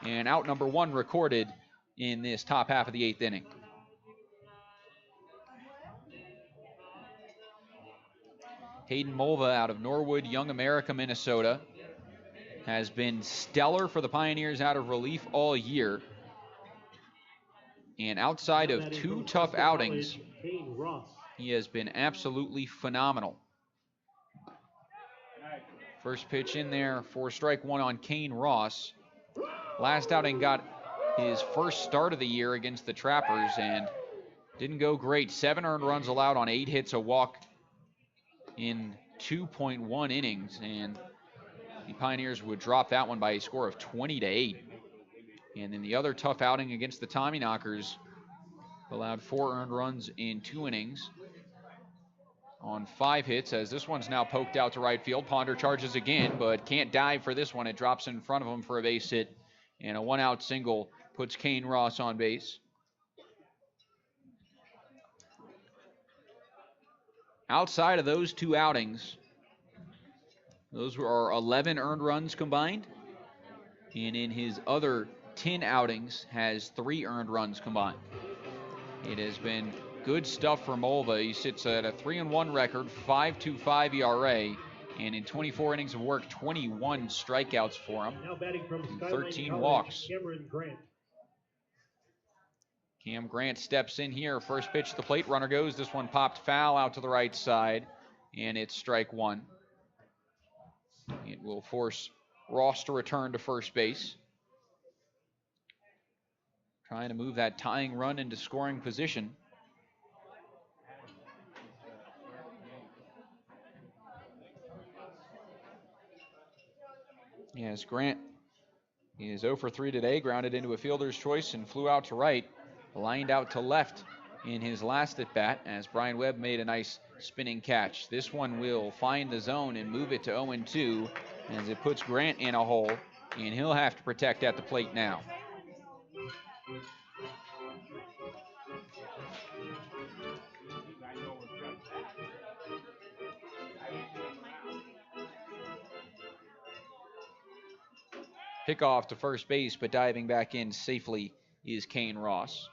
and out number 1 recorded in this top half of the 8th inning. Hayden Mulva out of Norwood, Young America, Minnesota, has been stellar for the Pioneers out of relief all year. And outside of 2 tough outings, he has been absolutely phenomenal. First pitch in there for strike 1 on Kane Ross. Last outing got his first start of the year against the Trappers and didn't go great. 7 earned runs allowed on 8 hits, a walk in 2.1 innings, and the Pioneers would drop that one by a score of 20-8. And in the other tough outing against the Tommyknockers, allowed 4 earned runs in 2 innings on 5 hits, as this one's now poked out to right field. Ponder charges again, but can't dive for this one. It drops in front of him for a base hit, and a 1-out single puts Kane Ross on base. Outside of those 2 outings, Those are 11 earned runs combined. And in his other 10 outings, has 3 earned runs combined. It has been good stuff for Mulva. He sits at a 3-1 record, 5.25 ERA, and in 24 innings of work, 21 strikeouts for him, Now batting from and Skyline 13 College, walks. Cameron Grant. Cam Grant steps in here. First pitch to the plate. Runner goes. This one popped foul out to the right side, and it's strike one. It will force Ross to return to first base. Trying to move that tying run into scoring position. Yes, Grant is 0 for 3 today, grounded into a fielder's choice and flew out to right, lined out to left in his last at bat as Brian Webb made a nice spinning catch. This one will find the zone and move it to 0-2 as it puts Grant in a hole, and he'll have to protect at the plate now. Pickoff to first base, but diving back in safely is Kane Ross.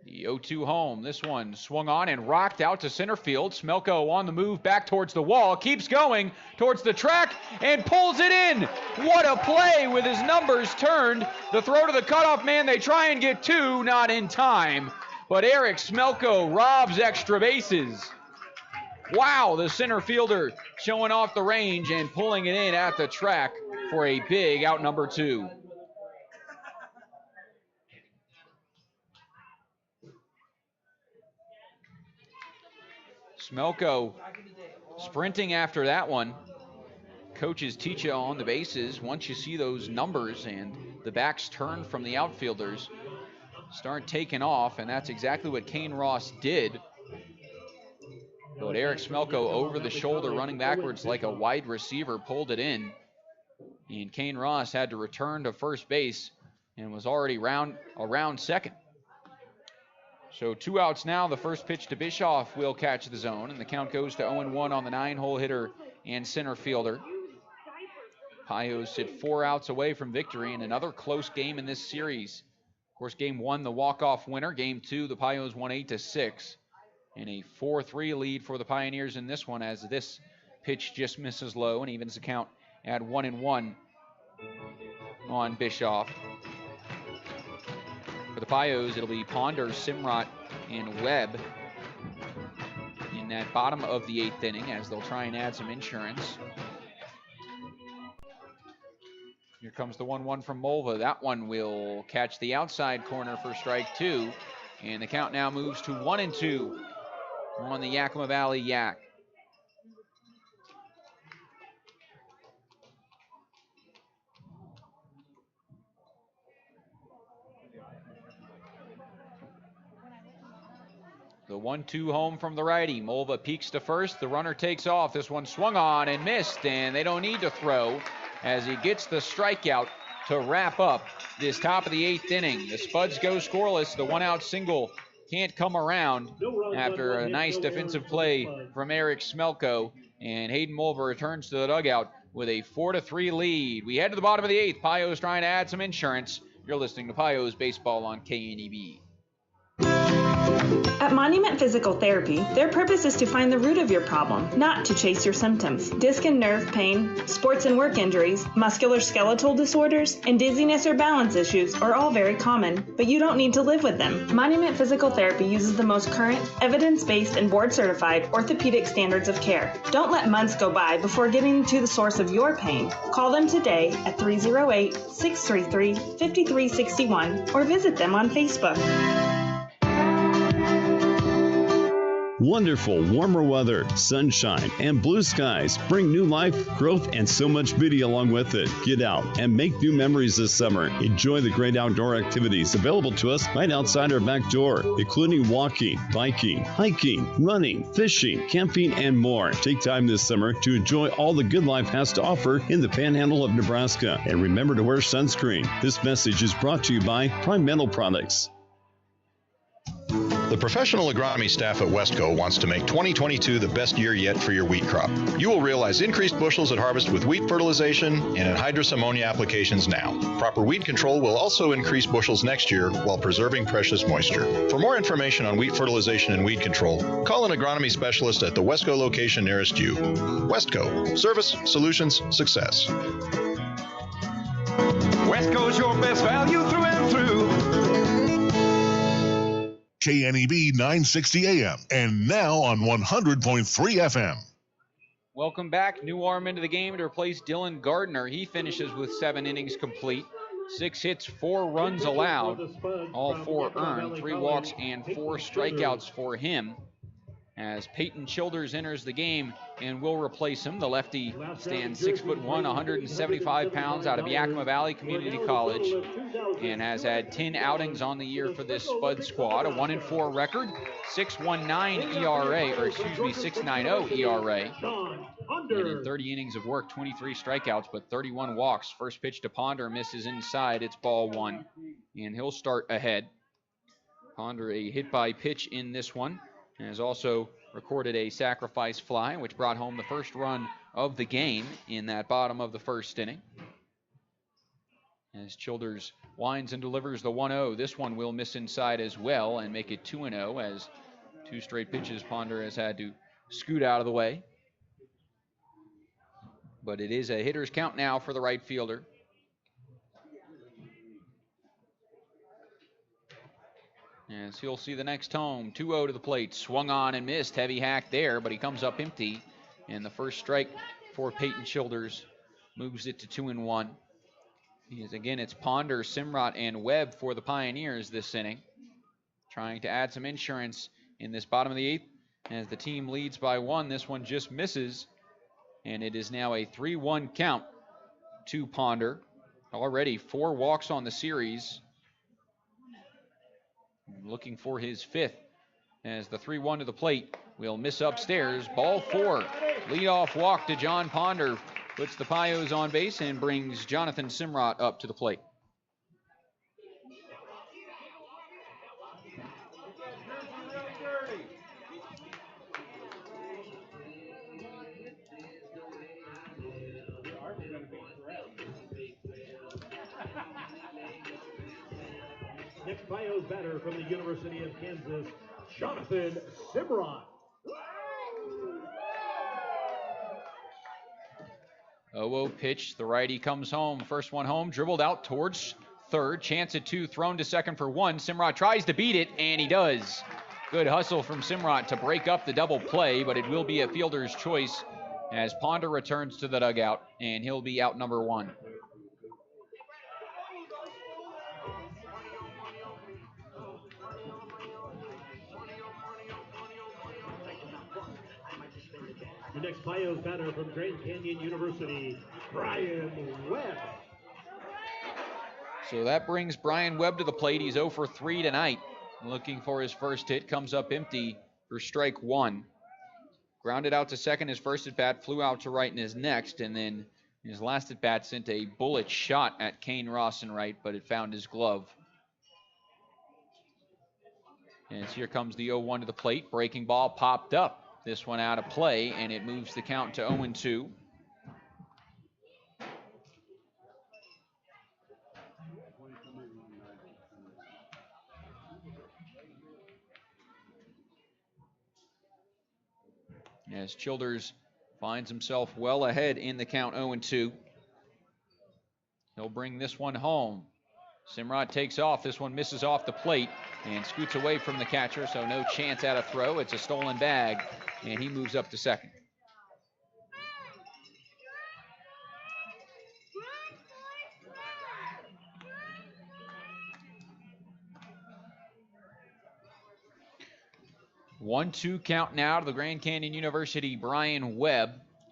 The 0-2 home. This one swung on and rocked out to center field. Smelko on the move back towards the wall. Keeps going towards the track and pulls it in. What a play with his numbers turned. The throw to the cutoff man. They try and get 2, not in time. But Eric Smelko robs extra bases. Wow, the center fielder showing off the range and pulling it in at the track for a big out number 2. Smelko sprinting after that one. Coaches teach you on the bases, once you see those numbers and the backs turn from the outfielders, start taking off, and that's exactly what Kane Ross did. But Eric Smelko over the shoulder, running backwards like a wide receiver, pulled it in. And Kane Ross had to return to first base and was already around second. So 2 outs now. The first pitch to Bischoff will catch the zone, and the count goes to 0-1 on the 9-hole hitter and center fielder. Pios sit 4 outs away from victory in another close game in this series. Of course, game 1, the walk-off winner. Game 2, the Pios won 8-6. And a 4-3 lead for the Pioneers in this one, as this pitch just misses low and evens the count at 1-1 on Bischoff. For the Pios, it'll be Ponder, Simrot, and Webb in that bottom of the 8th inning, as they'll try and add some insurance. Here comes the 1-1 from Mulva. That one will catch the outside corner for strike 2. And the count now moves to 1-2 on the Yakima Valley Yak. The 1-2 home from the righty. Mulva peeks to first. The runner takes off. This one swung on and missed, and they don't need to throw as he gets the strikeout to wrap up this top of the 8th inning. The Spuds go scoreless. The 1-out single can't come around after a nice defensive play from Eric Smelko, and Hayden Mulva returns to the dugout with a 4-3 lead. We head to the bottom of the 8th. Pios trying to add some insurance. You're listening to Pios Baseball on KNEB. At Monument Physical Therapy, their purpose is to find the root of your problem, not to chase your symptoms. Disc and nerve pain, sports and work injuries, musculoskeletal disorders, and dizziness or balance issues are all very common, but you don't need to live with them. Monument Physical Therapy uses the most current, evidence-based, and board-certified orthopedic standards of care. Don't let months go by before getting to the source of your pain. Call them today at 308-633-5361 or visit them on Facebook. Wonderful, warmer weather, sunshine, and blue skies bring new life, growth, and so much beauty along with it. Get out and make new memories this summer. Enjoy the great outdoor activities available to us right outside our back door, including walking, biking, hiking, running, fishing, camping, and more. Take time this summer to enjoy all the good life has to offer in the Panhandle of Nebraska. And remember to wear sunscreen. This message is brought to you by Prime Metal Products. The professional agronomy staff at Westco wants to make 2022 the best year yet for your wheat crop. You will realize increased bushels at harvest with wheat fertilization and anhydrous ammonia applications now. Proper weed control will also increase bushels next year while preserving precious moisture. For more information on wheat fertilization and weed control, call an agronomy specialist at the Westco location nearest you. Westco. Service, solutions, success. Westco's your best value through and through. KNEB 960 AM and now on 100.3 FM. Welcome back. New arm into the game to replace Dylan Gardner. He finishes with 7 innings complete. 6 hits, 4 runs allowed. All 4 earned. 3 walks and 4 strikeouts for him. As Peyton Childers enters the game and will replace him. The lefty stands 6'1", 175 pounds out of Yakima Valley Community College and has had 10 outings on the year for this Spud squad. A 1-4 record, 6.19 ERA, or excuse me, 6.90 ERA. And in 30 innings of work, 23 strikeouts, but 31 walks. First pitch to Ponder misses inside. It's ball 1, and he'll start ahead. Ponder a hit by pitch in this one. And has also recorded a sacrifice fly, which brought home the first run of the game in that bottom of the first inning. As Childers winds and delivers the 1-0, this one will miss inside as well and make it 2-0 as 2 straight pitches Ponder has had to scoot out of the way. But it is a hitter's count now for the right fielder. As he'll see the next home, 2-0 to the plate, swung on and missed, heavy hack there, but he comes up empty. And the first strike for Peyton Childers moves it to 2-1. Again, it's Ponder, Simrot, and Webb for the Pioneers this inning. Trying to add some insurance in this bottom of the 8th. As the team leads by 1, this one just misses. And it is now a 3-1 count to Ponder. Already 4 walks on the series. Looking for his 5th as the 3-1 to the plate will miss upstairs. Ball 4. Leadoff walk to John Ponder puts the Pios on base and brings Jonathan Simrot up to the plate. Next Pios batter from the University of Kansas, Jonathan Simrot. 0-0 pitch. The righty comes home. First one home, dribbled out towards third. Chance at 2, thrown to second for 1. Simrot tries to beat it, and he does. Good hustle from Simrot to break up the double play, but it will be a fielder's choice as Ponder returns to the dugout, and he'll be out number 1. The next Pios batter from Grand Canyon University, Brian Webb. So that brings Brian Webb to the plate. He's 0 for 3 tonight. Looking for his first hit, comes up empty for strike 1. Grounded out to second. His first at bat flew out to right in his next, and then his last at bat sent a bullet shot at Kane Rawson right, but it found his glove. And here comes the 0-1 to the plate. Breaking ball popped up. This one out of play, and it moves the count to 0-2. As Childers finds himself well ahead in the count, 0-2. He'll bring this one home. Simrot takes off. This one misses off the plate and scoots away from the catcher, so no chance at a throw. It's a stolen bag, and he moves up to second. 1-2 count now to the Grand Canyon University Brian Webb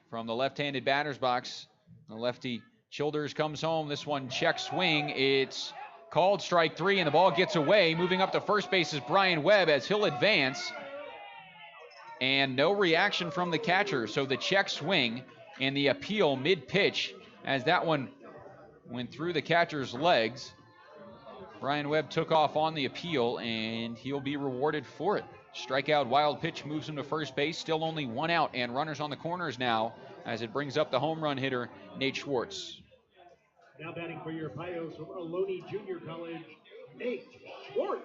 from the left-handed batter's box. The lefty Childers comes home. This one check swing. It's called strike 3, and the ball gets away. Moving up to first base is Brian Webb as he'll advance. And no reaction from the catcher. So the check swing and the appeal mid-pitch as that one went through the catcher's legs. Brian Webb took off on the appeal, and he'll be rewarded for it. Strikeout, wild pitch moves him to first base. Still only 1 out, and runners on the corners now as it brings up the home run hitter, Nate Schwartz. Now batting for your Pios from Ohlone Junior College, Nate Schwartz.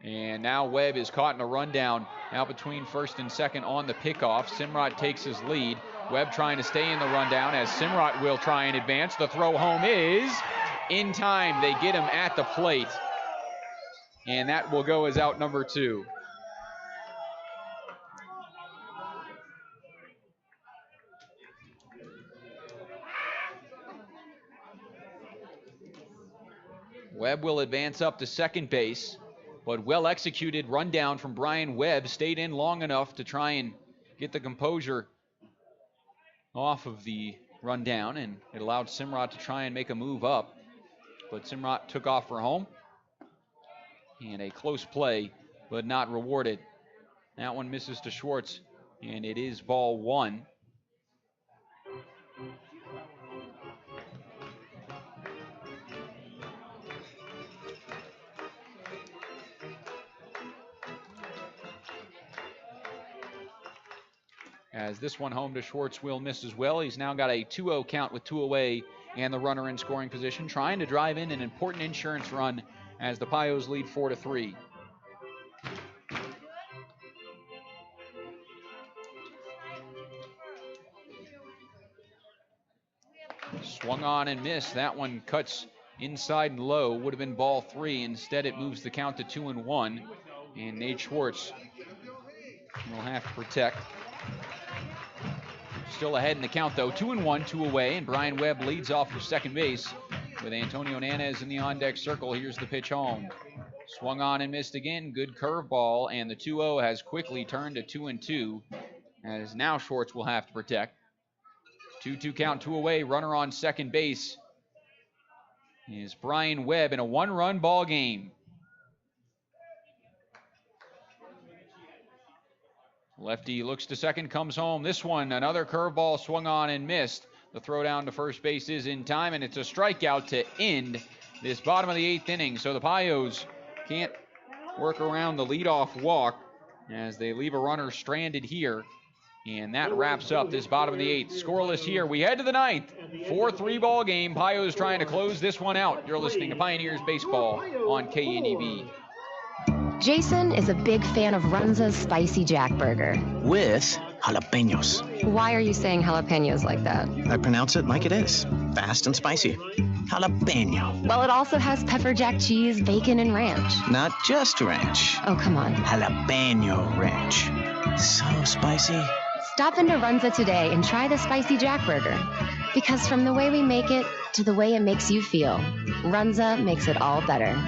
And now Webb is caught in a rundown out between first and second on the pickoff. Simrot takes his lead. Webb trying to stay in the rundown as Simrot will try and advance. The throw home is in time. They get him at the plate. And that will go as out number 2. Webb will advance up to second base, but well-executed rundown from Brian Webb stayed in long enough to try and get the composure off of the rundown, and it allowed Simrot to try and make a move up. But Simrot took off for home, and a close play, but not rewarded. That one misses to Schwartz, and it is ball 1. As this one home to Schwartz will miss as well. He's now got a 2-0 count with 2 away and the runner in scoring position, trying to drive in an important insurance run as the Pios lead 4-3. Swung on and missed. That one cuts inside and low. Would have been ball 3. Instead, it moves the count to 2-1. And Nate Schwartz will have to protect. Still ahead in the count, though. 2-1, 2 away, and Brian Webb leads off for second base with Antonio Nanez in the on-deck circle. Here's the pitch home. Swung on and missed again. Good curveball, and the 2-0 has quickly turned to 2-2, as now Schwartz will have to protect. 2-2 count, 2 away. Runner on second base is Brian Webb in a 1-run ball game. Lefty looks to second, comes home. This one, another curveball swung on and missed. The throw down to first base is in time, and it's a strikeout to end this bottom of the 8th inning. So the Pios can't work around the leadoff walk as they leave a runner stranded here. And that wraps up this bottom of the 8th. Scoreless here. We head to the 9th. 4-3 ball game. Pios trying to close this one out. You're listening to Pioneers Baseball on KNEB. Jason is a big fan of Runza's Spicy Jack Burger. With jalapenos. Why are you saying jalapenos like that? I pronounce it like it is. Fast and spicy. Jalapeno. Well, it also has pepper jack cheese, bacon, and ranch. Not just ranch. Oh, come on. Jalapeno ranch. So spicy. Stop into Runza today and try the Spicy Jack Burger. Because from the way we make it to the way it makes you feel, Runza makes it all better.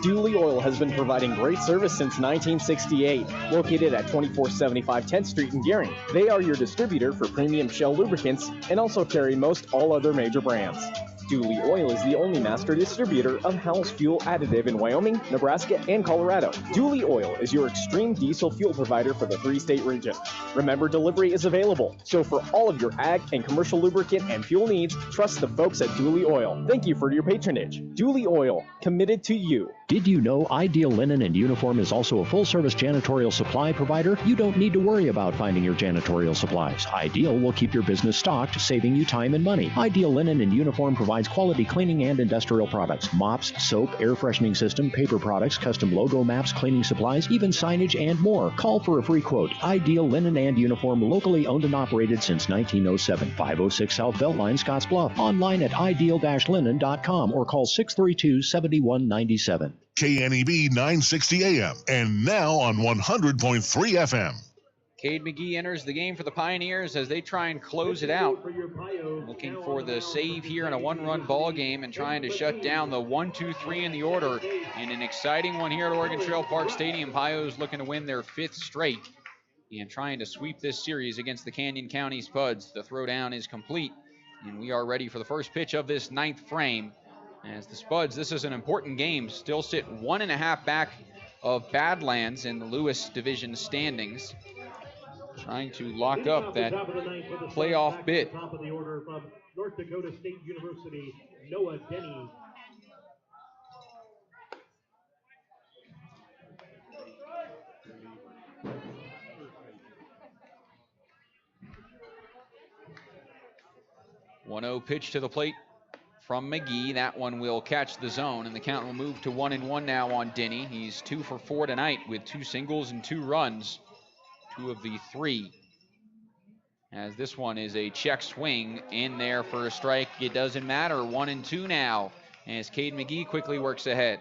Dooley Oil has been providing great service since 1968. Located at 2475 10th Street in Gering, they are your distributor for premium Shell lubricants and also carry most all other major brands. Dooley Oil is the only master distributor of Hell's Fuel Additive in Wyoming, Nebraska, and Colorado. Dooley Oil is your extreme diesel fuel provider for the 3-state region. Remember, delivery is available. So for all of your ag and commercial lubricant and fuel needs, trust the folks at Dooley Oil. Thank you for your patronage. Dooley Oil, committed to you. Did you know Ideal Linen and Uniform is also a full-service janitorial supply provider? You don't need to worry about finding your janitorial supplies. Ideal will keep your business stocked, saving you time and money. Ideal Linen and Uniform provides quality cleaning and industrial products, mops, soap, air freshening system, paper products, custom logo maps, cleaning supplies, even signage, and more. Call for a free quote. Ideal Linen and Uniform, locally owned and operated since 1907. 506 South Beltline, Scottsbluff. Online at ideal-linen.com or call 632-7197. KNEB 960 AM and now on 100.3 FM. Cade McGee enters the game for the Pioneers as they try and close it out. Looking for the save here in a one-run ball game and trying to shut down the 1-2-3 in the order. And an exciting one here at Oregon Trail Park Stadium. Pios looking to win their 5th straight and trying to sweep this series against the Canyon County Spuds. The throwdown is complete, and we are ready for the first pitch of this 9th frame. As the Spuds, this is an important game, still sit 1.5 back of Badlands in the Lewis Division standings. Trying to lock up that playoff bid. Top of the order from North Dakota State University, Noah Denny. .1-0 pitch to the plate from McGee. That one will catch the zone, and the count will move to 1-1 now on Denny. He's 2 for 4 tonight with 2 singles and 2 runs. 2 of the 3. As this one is a check swing in there for a strike. It doesn't matter. 1-2 now as Cade McGee quickly works ahead.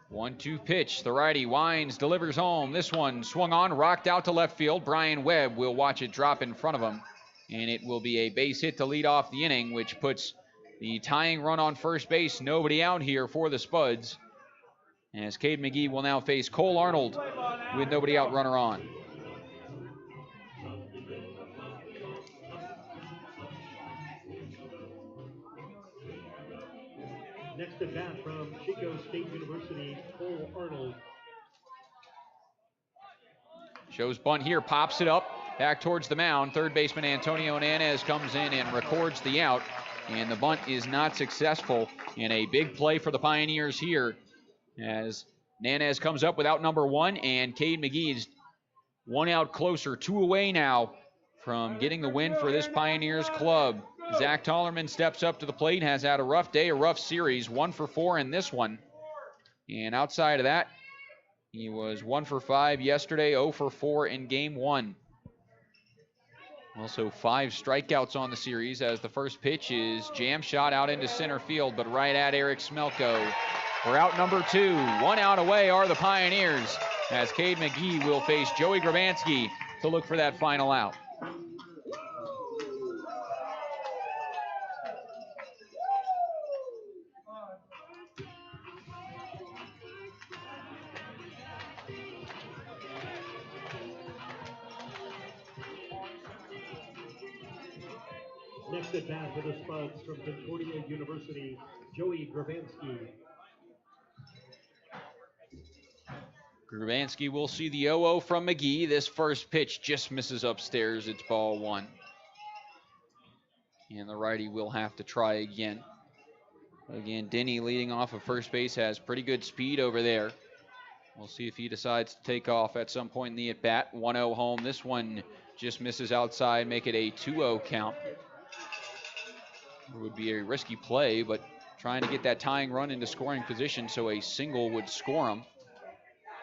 One-two pitch. The righty winds, delivers home. This one swung on, rocked out to left field. Brian Webb will watch it drop in front of him. And it will be a base hit to lead off the inning, which puts the tying run on first base. Nobody out here for the Spuds. As Cade McGee will now face Cole Arnold with nobody out, runner on. Next at bat from Chico State University, Cole Arnold. Shows bunt here, pops it up, back towards the mound. Third baseman Antonio Nanez comes in and records the out, and the bunt is not successful. And a big play for the Pioneers here as Nanez comes up with out number 1, and Cade McGee's 1 out closer, 2 away now from getting the win for this Pioneers club. Zach Tollerman steps up to the plate, has had a rough day, a rough series, 1 for 4 in this one. And outside of that, he was 1 for 5 yesterday, 0 for 4 in game 1. Also 5 strikeouts on the series as the first pitch is jam shot out into center field, but right at Eric Smelko. For out number 2, 1 out away are the Pioneers as Cade McGee will face Joey Grabansky to look for that final out. Next at bat for the Spuds from Concordia University, Joey Grabansky. Grabansky will see the 0-0 from McGee. This first pitch just misses upstairs. It's ball 1. And the righty will have to try again. Again, Denny leading off of first base has pretty good speed over there. We'll see if he decides to take off at some point in the at-bat. 1-0 home. This one just misses outside, make it a 2-0 count. It would be a risky play, but trying to get that tying run into scoring position so a single would score him.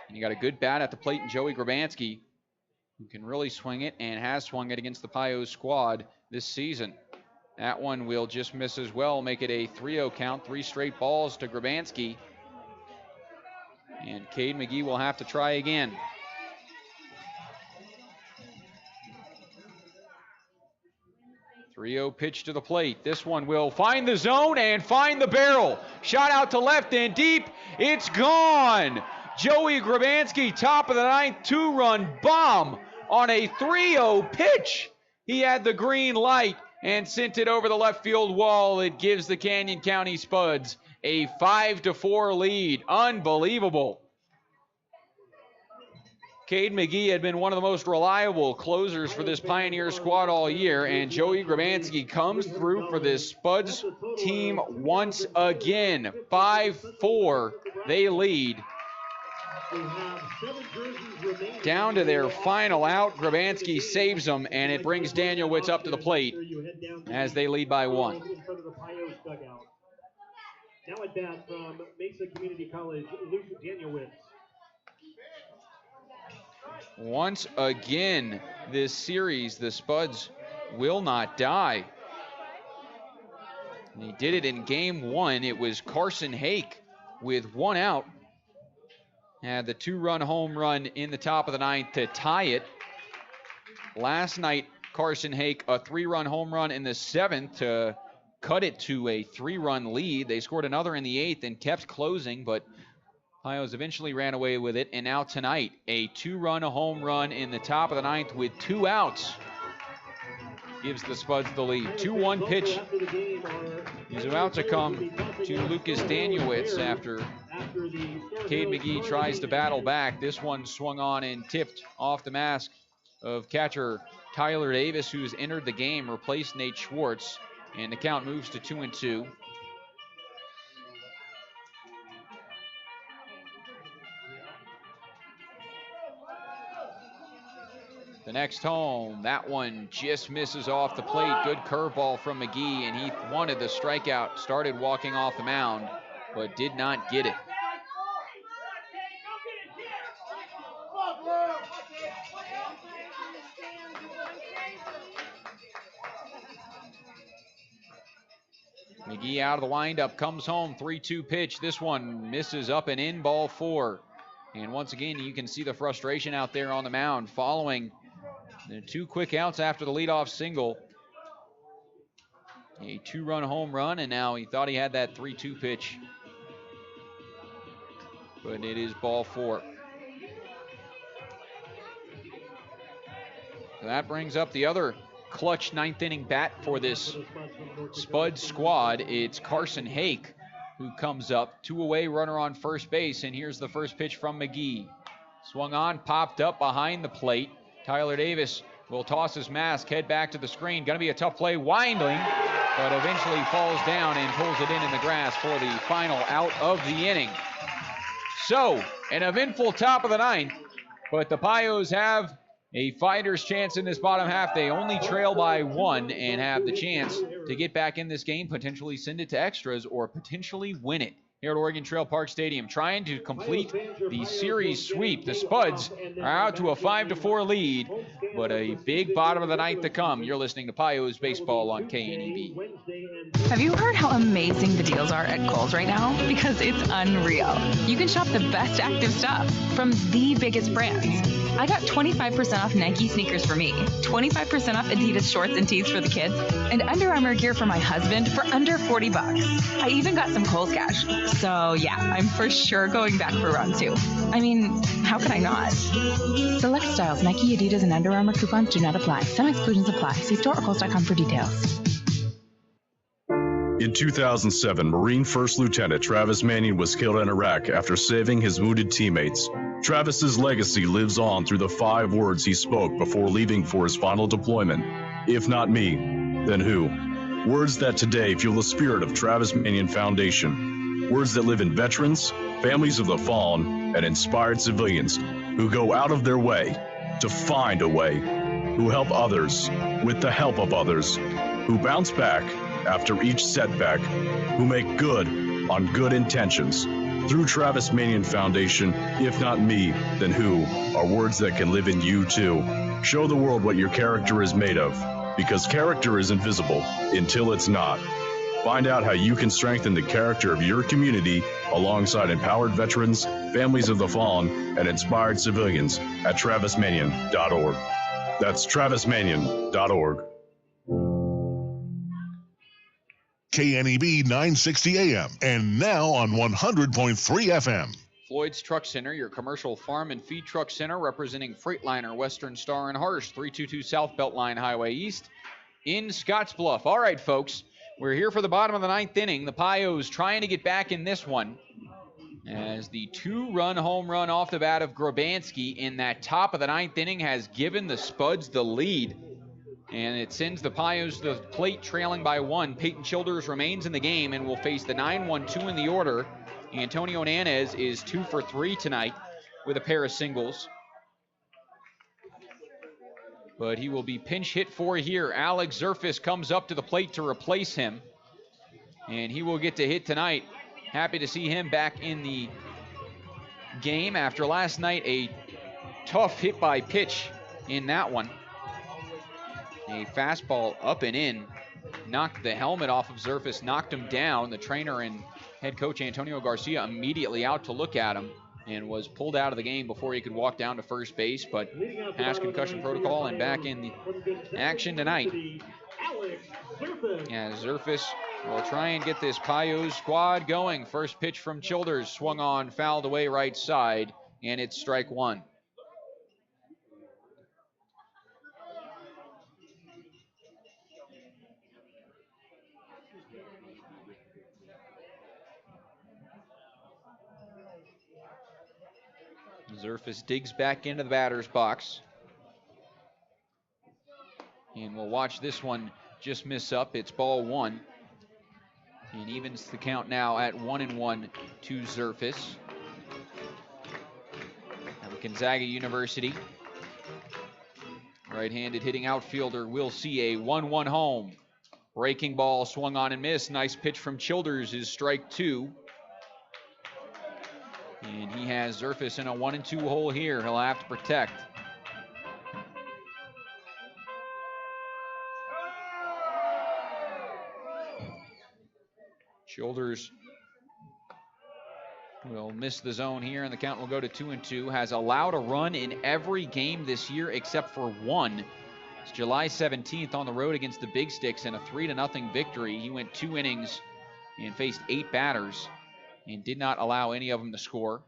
And you got a good bat at the plate in Joey Grabansky, who can really swing it and has swung it against the Pios squad this season. That one will just miss as well, make it a 3-0 count, 3 straight balls to Grabansky. And Cade McGee will have to try again. .3-0 pitch to the plate. This one will find the zone and find the barrel. Shot out to left and deep. It's gone. Joey Grabansky, top of the 9th, 2-run bomb on a 3-0 pitch. He had the green light and sent it over the left field wall. It gives the Canyon County Spuds a 5-4 lead. Unbelievable. Cade McGee had been one of the most reliable closers for this Pioneer squad all year, and Joey Grabansky comes through for this Spuds team once again. 5-4, they lead. Down to their final out, Grabansky saves them, and it brings Daniel Witz up to the plate as they lead by 1. Now at bat from Mesa Community College, Luke Danielwitz. Once again, this series, the Spuds will not die. And he did it in game 1. It was Carson Hake with 1 out. Had the 2-run home run in the top of the 9th to tie it. Last night, Carson Hake, a 3-run home run in the 7th to cut it to a 3-run lead. They scored another in the 8th and kept closing, but Pios eventually ran away with it. And now tonight, a 2-run home run in the top of the 9th with 2 outs. Gives the Spuds the lead. 2-1 pitch is about to come to Lucas Danielewicz after Cade McGee tries to battle back. This one swung on and tipped off the mask of catcher Tyler Davis, who's entered the game, replaced Nate Schwartz, and the count moves to 2-2. The next home, that one just misses off the plate. Good curveball from McGee, and he wanted the strikeout, started walking off the mound, but did not get it. McGee out of the windup, comes home, 3-2 pitch. This one misses up and in, ball 4. And once again, you can see the frustration out there on the mound following the 2 quick outs after the leadoff single. A 2-run home run, and now he thought he had that 3-2 pitch. But it is ball 4. So that brings up the other clutch 9th inning bat for this Spud squad. It's Carson Hake who comes up. 2 away, runner on first base, and here's the first pitch from McGee. Swung on, popped up behind the plate. Tyler Davis will toss his mask, head back to the screen. Going to be a tough play, winding, but eventually falls down and pulls it in the grass for the final out of the inning. So, an eventful top of the 9th, but the Pios have a fighter's chance in this bottom half. They only trail by 1 and have the chance to get back in this game, potentially send it to extras, or potentially win it. Here at Oregon Trail Park Stadium, trying to complete the series sweep. The Spuds are out to a 5-4 lead, but a big bottom of the 9th to come. You're listening to Pios Baseball on KNEB. Have you heard how amazing the deals are at Kohl's right now? Because it's unreal. You can shop the best active stuff from the biggest brands. I got 25% off Nike sneakers for me, 25% off Adidas shorts and tees for the kids, and Under Armour gear for my husband for under $40. I even got some Kohl's cash. So yeah, I'm for sure going back for round 2. I mean, how could I not? Select styles, Nike, Adidas, and Under Armour coupons do not apply. Some exclusions apply. See store or Kohl's.com for details. In 2007, Marine First Lieutenant Travis Mannion was killed in Iraq after saving his wounded teammates. Travis's legacy lives on through the 5 words he spoke before leaving for his final deployment. If not me, then who? Words that today fuel the spirit of Travis Mannion Foundation. Words that live in veterans, families of the fallen, and inspired civilians who go out of their way to find a way, who help others with the help of others, who bounce back after each setback, who make good on good intentions. Through Travis Mannion Foundation, if not me, then who, are words that can live in you too. Show the world what your character is made of, because character is invisible until it's not. Find out how you can strengthen the character of your community alongside empowered veterans, families of the fallen, and inspired civilians at travismannion.org. That's travismannion.org. KNEB 960 AM and now on 100.3 FM. Floyd's Truck Center, your commercial farm and feed truck center, representing Freightliner, Western Star, and Harsh, 322 South Beltline Highway East in Scottsbluff. All right, folks, we're here for the bottom of the 9th inning. The Pios trying to get back in this one as the 2-run home run off the bat of Grabanski in that top of the 9th inning has given the Spuds the lead. And it sends the Pios to the plate trailing by 1. Peyton Childers remains in the game and will face the 9-1-2 in the order. Antonio Nanez is 2 for 3 tonight with a pair of singles. But he will be pinch hit for here. Alex Zerfis comes up to the plate to replace him. And he will get to hit tonight. Happy to see him back in the game after last night. A tough hit by pitch in that one. A fastball up and in, knocked the helmet off of Zerfis, knocked him down. The trainer and head coach Antonio Garcia immediately out to look at him and was pulled out of the game before he could walk down to first base, but past concussion protocol and back in the action tonight. As Zerfus will try and get this Pios squad going. First pitch from Childers, swung on, fouled away right side, and it's strike one. Zerfus digs back into the batter's box. And we'll watch this one just miss up. It's ball one. And evens the count now at 1-1 to Zerfus. Now Gonzaga University. Right-handed hitting outfielder will see a 1-1 home. Breaking ball swung on and missed. Nice pitch from Childers is strike two. And he has Zerfus in a 1-2 hole here. He'll have to protect. Childers will miss the zone here, and the count will go to 2-2. Has allowed a run in every game this year except for one. It's July 17th on the road against the Big Sticks in a 3-0 victory. He went 2 innings and faced 8 batters and did not allow any of them to score.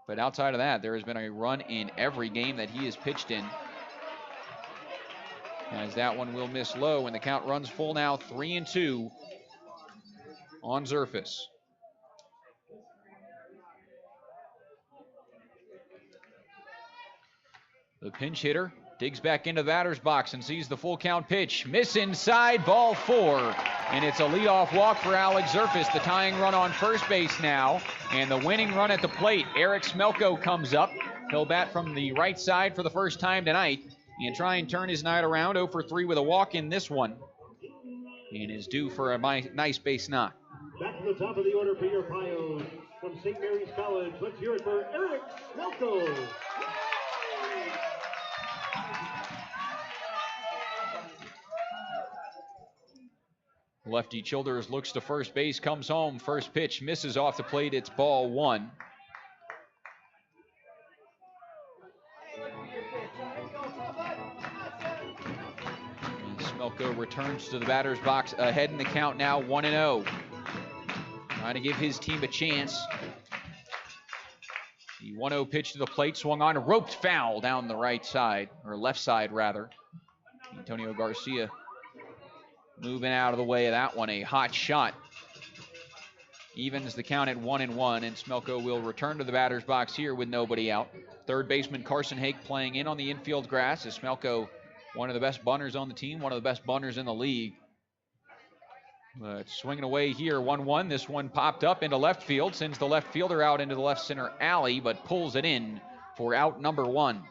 But outside of that, there has been a run in every game that he has pitched in. As that one will miss low, and the count runs full now, 3-2 on Zerfus. The pinch hitter digs back into the batter's box and sees the full count pitch. Miss inside, ball 4. And it's a leadoff walk for Alex Zerfus. The tying run on first base now. And the winning run at the plate. Eric Smelko comes up. He'll bat from the right side for the first time tonight and try and turn his night around. 0 for 3 with a walk in this one. And is due for a nice base knock. Back to the top of the order for your Pios from St. Mary's College. Let's hear it for Eric Smelko. Lefty Childers looks to first base, comes home. First pitch misses off the plate. It's ball 1. And Smelko returns to the batter's box, ahead in the count now, 1-0. Trying to give his team a chance. The 1-0 pitch to the plate, swung on, roped foul down the right side, or left side rather. Antonio Garcia moving out of the way of that one. A hot shot. Evens the count at 1-1, and Smelko will return to the batter's box here with nobody out. Third baseman Carson Hake playing in on the infield grass, as Smelko, one of the best bunters on the team, one of the best bunters in the league. But swinging away here, 1-1. This one popped up into left field, sends the left fielder out into the left center alley, but pulls it in for out number 1.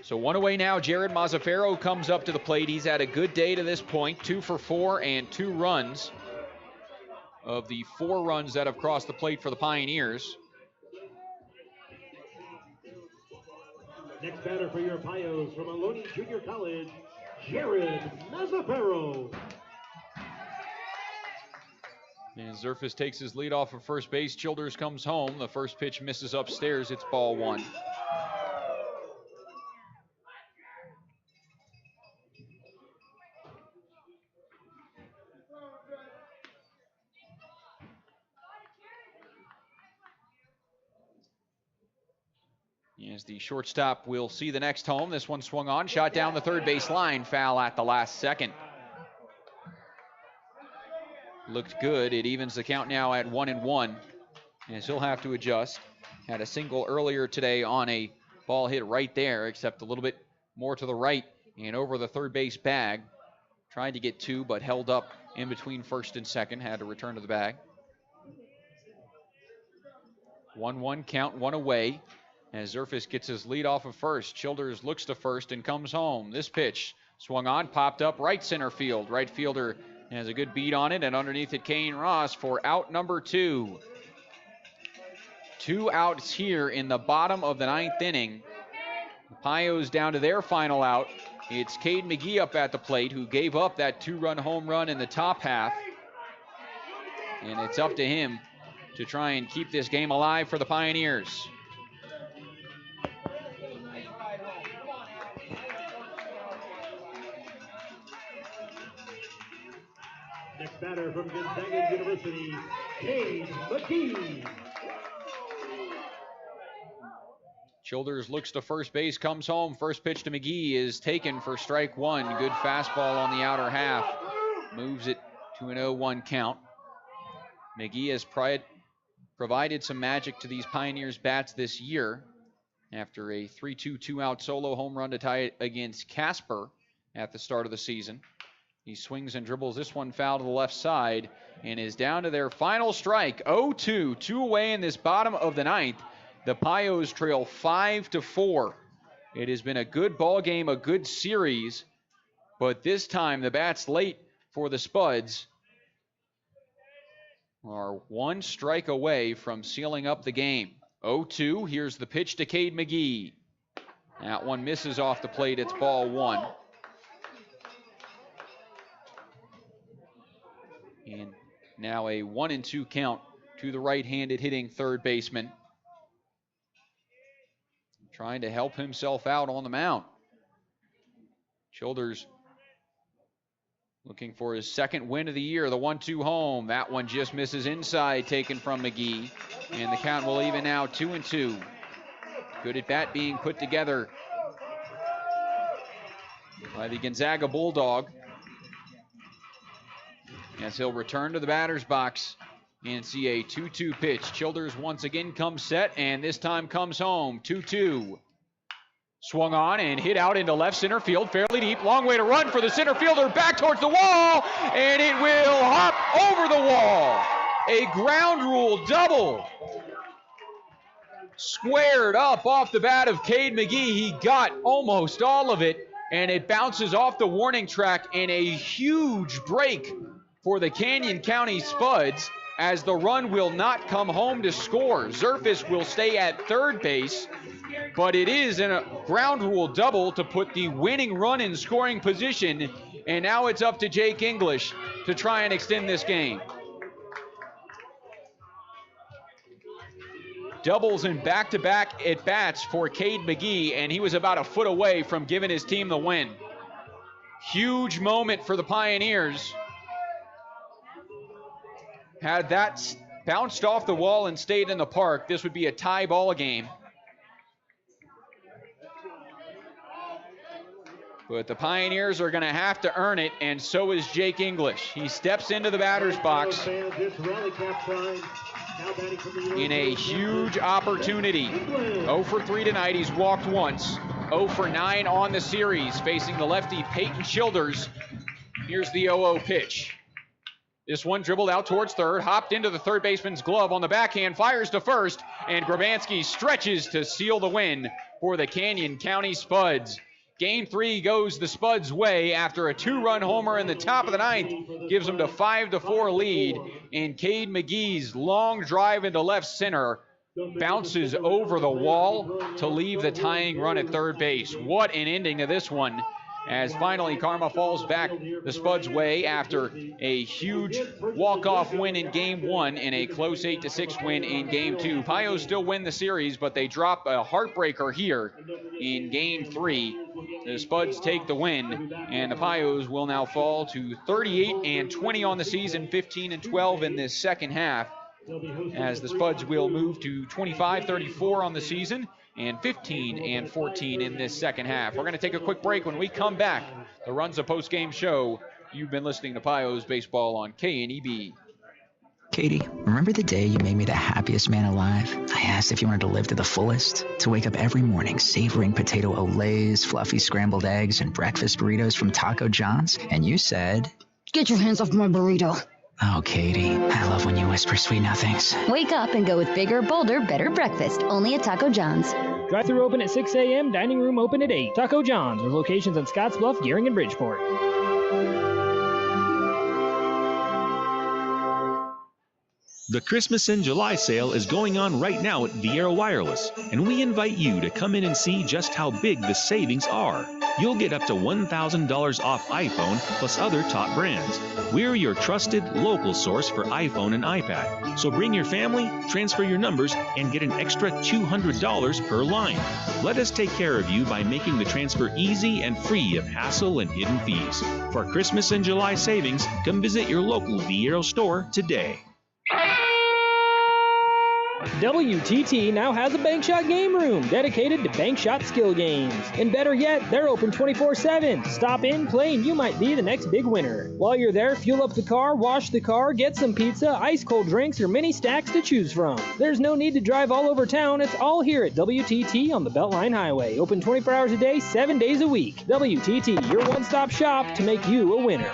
So one away now. Jared Mazzaferro comes up to the plate. He's had a good day to this point. 2 for 4 and 2 runs of the 4 runs that have crossed the plate for the Pioneers. Next batter for your Pios from Ohlone Junior College, Jared Mazzaferro. And Zerfus takes his lead off of first base. Childers comes home. The first pitch misses upstairs. It's ball 1. As the shortstop will see the next home. This one swung on, shot down the third base line, foul at the last second. Looked good. It evens the count now at 1-1, as he'll have to adjust. Had a single earlier today on a ball hit right there, except a little bit more to the right and over the third base bag. Tried to get 2, but held up in between first and second. Had to return to the bag. 1-1 count, 1 away. As Zerfus gets his lead off of first. Childers looks to first and comes home. This pitch swung on, popped up right center field. Right fielder has a good beat on it, and underneath it, Kane Ross for out number 2. 2 outs here in the bottom of the 9th inning. The Pios down to their final out. It's Cade McGee up at the plate, who gave up that 2-run home run in the top half. And it's up to him to try and keep this game alive for the Pioneers. Next batter from Gonzaga University, Cade McGee. Childers looks to first base, comes home. First pitch to McGee is taken for strike 1. Good fastball on the outer half. Moves it to an 0-1 count. McGee has provided some magic to these Pioneers bats this year after a 3-2 2-out solo home run to tie it against Casper at the start of the season. He swings and dribbles this one foul to the left side and is down to their final strike. 0-2, 2 away in this bottom of the 9th. The Pios trail 5-4. It has been a good ball game, a good series, but this time the bats late for the Spuds are 1 strike away from sealing up the game. 0-2, here's the pitch to Cade McGee. That one misses off the plate, it's ball 1. And now a 1-2 count to the right-handed hitting third baseman. Trying to help himself out on the mound. Childers looking for his second win of the year, the 1-2 home. That one just misses inside, taken from McGee. And the count will even now 2-2. Good at bat being put together by the Gonzaga Bulldog, as he'll return to the batter's box and see a 2-2 pitch. Childers once again comes set, and this time comes home. 2-2. Swung on and hit out into left center field, fairly deep. Long way to run for the center fielder, back towards the wall, and it will hop over the wall. A ground rule double. Squared up off the bat of Cade McGee. He got almost all of it, and it bounces off the warning track in a huge break for the Canyon County Spuds, as the run will not come home to score. Zerfis will stay at third base, but it is in a ground rule double to put the winning run in scoring position, and now it's up to Jake English to try and extend this game. Doubles and back-to-back at-bats for Cade McGee, and he was about a foot away from giving his team the win. Huge moment for the Pioneers. Had that bounced off the wall and stayed in the park, this would be a tie ball game. But the Pioneers are going to have to earn it, and so is Jake English. He steps into the batter's box in a huge opportunity. 0 for 3 tonight. He's walked once. 0 for 9 on the series, facing the lefty Peyton Childers. Here's the 0-0 pitch. This one dribbled out towards third, hopped into the third baseman's glove on the backhand, fires to first, and Grabansky stretches to seal the win for the Canyon County Spuds. Game 3 goes the Spuds' way after a 2-run homer in the top of the 9th, gives them to 5-4 lead, and Cade McGee's long drive into left center bounces over the wall to leave the tying run at third base. What an ending to this one, as finally karma falls back the Spuds' way after a huge walk-off win in Game 1 and a close 8-6 win in Game 2. Pios still win the series, but they drop a heartbreaker here in Game 3. The Spuds take the win, and the Pios will now fall to 38-20 on the season, 15-12 in this second half, as the Spuds will move to 25-34 on the season and 15-14 in this second half. We're going to take a quick break. When we come back, the Runza post-game show. You've been listening to Pios Baseball on KNEB. Katie, remember the day you made me the happiest man alive? I asked if you wanted to live to the fullest, to wake up every morning savoring potato olays, fluffy scrambled eggs, and breakfast burritos from Taco John's, and you said, "Get your hands off my burrito." Oh, Katie, I love when you whisper sweet nothings. Wake up and go with bigger, bolder, better breakfast, only at Taco John's. Drive-thru open at 6 a.m., dining room open at 8. Taco John's, with locations in Scottsbluff, Gering, and Bridgeport. The Christmas in July sale is going on right now at Viera Wireless, and we invite you to come in and see just how big the savings are. You'll get up to $1,000 off iPhone plus other top brands. We're your trusted local source for iPhone and iPad. So bring your family, transfer your numbers, and get an extra $200 per line. Let us take care of you by making the transfer easy and free of hassle and hidden fees. For Christmas and July savings, come visit your local Viera store today. WTT now has a Bank Shot game room dedicated to Bank Shot skill games. And better yet, they're open 24/7. Stop in, play, and you might be the next big winner. While you're there, fuel up the car, wash the car, get some pizza, ice cold drinks, or mini stacks to choose from. There's no need to drive all over town. It's all here at WTT on the Beltline Highway. Open 24 hours a day, 7 days a week. WTT, your one-stop shop to make you a winner.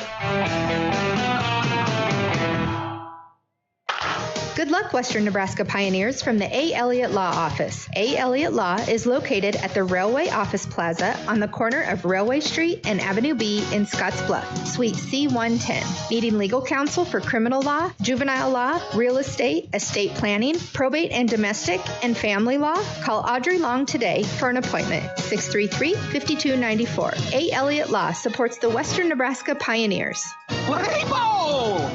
Good luck, Western Nebraska Pioneers, from the A. Elliott Law Office. A. Elliott Law is located at the Railway Office Plaza on the corner of Railway Street and Avenue B in Scottsbluff, Suite C110. Needing legal counsel for criminal law, juvenile law, real estate, estate planning, probate and domestic, and family law? Call Audrey Long today for an appointment. 633-5294. A. Elliott Law supports the Western Nebraska Pioneers. Play ball!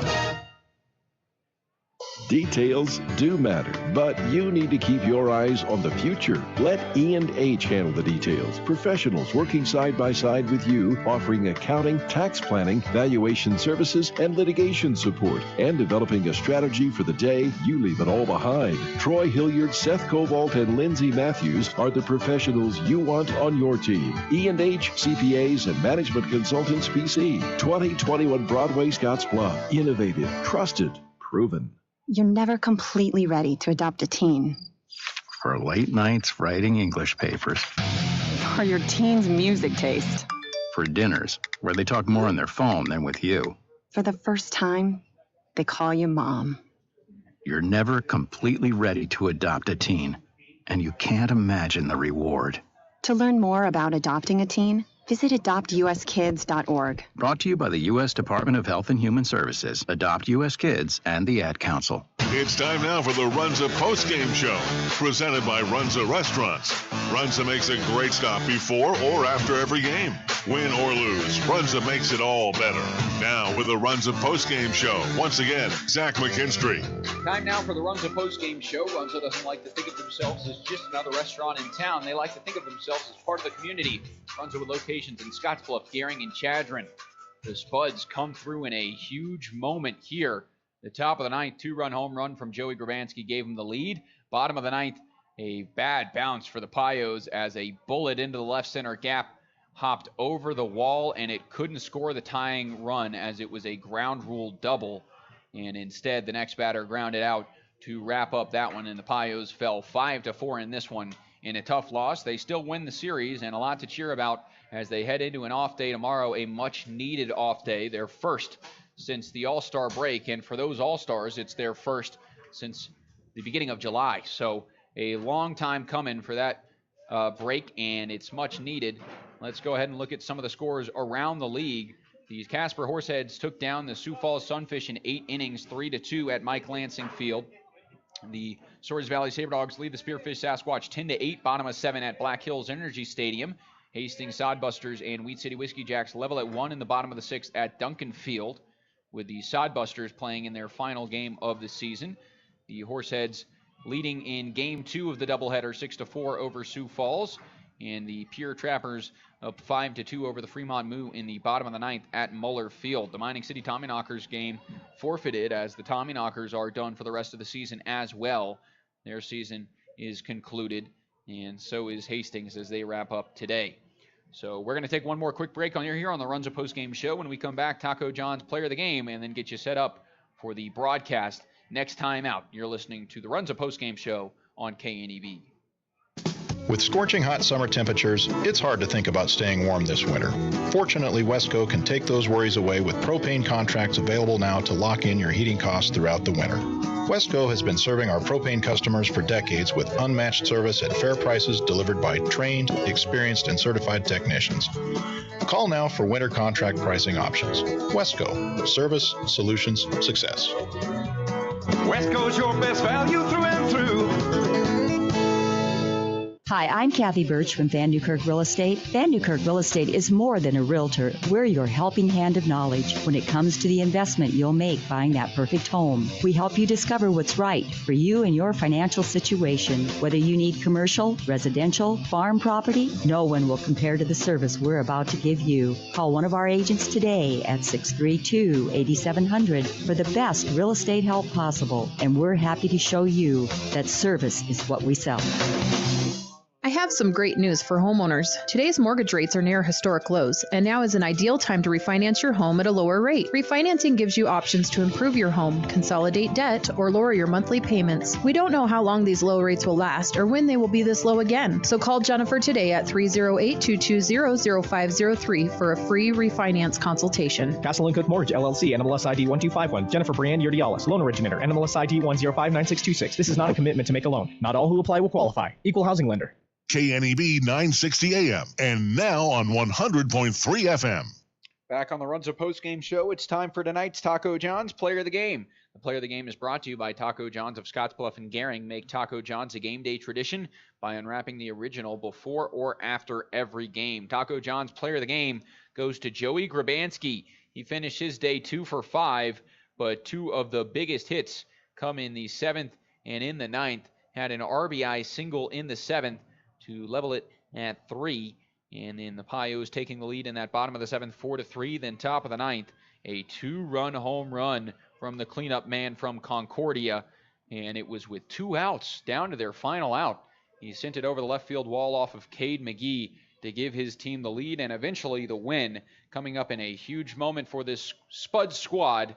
Details do matter, but you need to keep your eyes on the future. Let E&H handle the details. Professionals working side by side with you, offering accounting, tax planning, valuation services, and litigation support, and developing a strategy for the day you leave it all behind. Troy Hilliard, Seth Cobalt, and Lindsay Matthews are the professionals you want on your team. E&H CPAs and Management Consultants PC. 2021 Broadway, Scottsbluff. Innovative, trusted, proven. You're never completely ready to adopt a teen. For late nights writing English papers. For your teen's music taste. For dinners where they talk more on their phone than with you. For the first time, they call you Mom. You're never completely ready to adopt a teen, and you can't imagine the reward. To learn more about adopting a teen, visit adoptuskids.org. Brought to you by the U.S. Department of Health and Human Services, Adopt U.S. Kids, and the Ad Council. It's time now for the Runza Postgame Show, presented by Runza Restaurants. Runza makes a great stop before or after every game. Win or lose, Runza makes it all better. Now with the Runza Postgame Show, once again, Zach McKinstry. Time now for the Runza Postgame Show. Runza doesn't like to think of themselves as just another restaurant in town. They like to think of themselves as part of the community. Runza with locations in Scottsbluff, Gering, and Chadron. The Spuds come through in a huge moment here. The top of the ninth, two-run home run from Joey Grabansky gave him the lead. Bottom of the ninth, a bad bounce for the Pios as a bullet into the left center gap hopped over the wall, and it couldn't score the tying run as it was a ground rule double. And instead, the next batter grounded out to wrap up that one, and the Pios fell 5-4 in this one. In a tough loss, they still win the series, and a lot to cheer about as they head into an off day tomorrow, a much-needed off day, their first since the All-Star break. And for those All-Stars, it's their first since the beginning of July. So a long time coming for that break, and it's much needed. Let's go ahead and look at some of the scores around the league. These Casper Horseheads took down the Sioux Falls Sunfish in 8 innings, 3-2 at Mike Lansing Field. The Swords Valley Saberdogs lead the Spearfish Sasquatch 10-8, bottom of 7 at Black Hills Energy Stadium. Hastings Sodbusters and Wheat City Whiskey Jacks level at 1 in the bottom of the 6th at Duncan Field, with the Sodbusters playing in their final game of the season. The Horseheads leading in Game 2 of the doubleheader 6-4 over Sioux Falls, and the Pure Trappers up 5-2 over the Fremont Moo in the bottom of the 9th at Muller Field. The Mining City Tommyknockers game forfeited as the Tommyknockers are done for the rest of the season as well. Their season is concluded, and so is Hastings as they wrap up today. So we're going to take one more quick break on here on the Runza Postgame Show. When we come back, Taco John's Player of the Game, and then get you set up for the broadcast next time out. You're listening to the Runza Postgame Show on KNEB. With scorching hot summer temperatures, it's hard to think about staying warm this winter. Fortunately, Wesco can take those worries away with propane contracts available now to lock in your heating costs throughout the winter. Wesco has been serving our propane customers for decades with unmatched service at fair prices delivered by trained, experienced, and certified technicians. Call now for winter contract pricing options. Wesco. Service, solutions, success. Wesco's your best value through and through. Hi, I'm Kathy Birch from Van Newkirk Real Estate. Van Newkirk Real Estate is more than a realtor. We're your helping hand of knowledge when it comes to the investment you'll make buying that perfect home. We help you discover what's right for you and your financial situation. Whether you need commercial, residential, farm property, no one will compare to the service we're about to give you. Call one of our agents today at 632-8700 for the best real estate help possible, and we're happy to show you that service is what we sell. I have some great news for homeowners. Today's mortgage rates are near historic lows, and now is an ideal time to refinance your home at a lower rate. Refinancing gives you options to improve your home, consolidate debt, or lower your monthly payments. We don't know how long these low rates will last or when they will be this low again. So call Jennifer today at 308-220-0503 for a free refinance consultation. Castle & Cook Mortgage, LLC, NMLS ID 1251. Jennifer Brand, Urdialis, loan originator, NMLS ID 1059626. This is not a commitment to make a loan. Not all who apply will qualify. Equal housing lender. KNEB 960 AM and now on 100.3 FM. Back on the Runza postgame show, it's time for tonight's Taco John's Player of the Game. The Player of the Game is brought to you by Taco John's of Scottsbluff and Gering. Make Taco John's a game day tradition by unwrapping the original before or after every game. Taco John's Player of the Game goes to Joey Grabanski. He finished his day 2 for 5, but two of the biggest hits come in the 7th and in the 9th. Had an RBI single in the 7th to level it at 3. And then the Pios taking the lead in that bottom of the 7th, 4-3. Then top of the 9th, a 2-run home run from the cleanup man from Concordia. And it was with 2 outs down to their final out. He sent it over the left field wall off of Cade McGee to give his team the lead and eventually the win. Coming up in a huge moment for this Spuds squad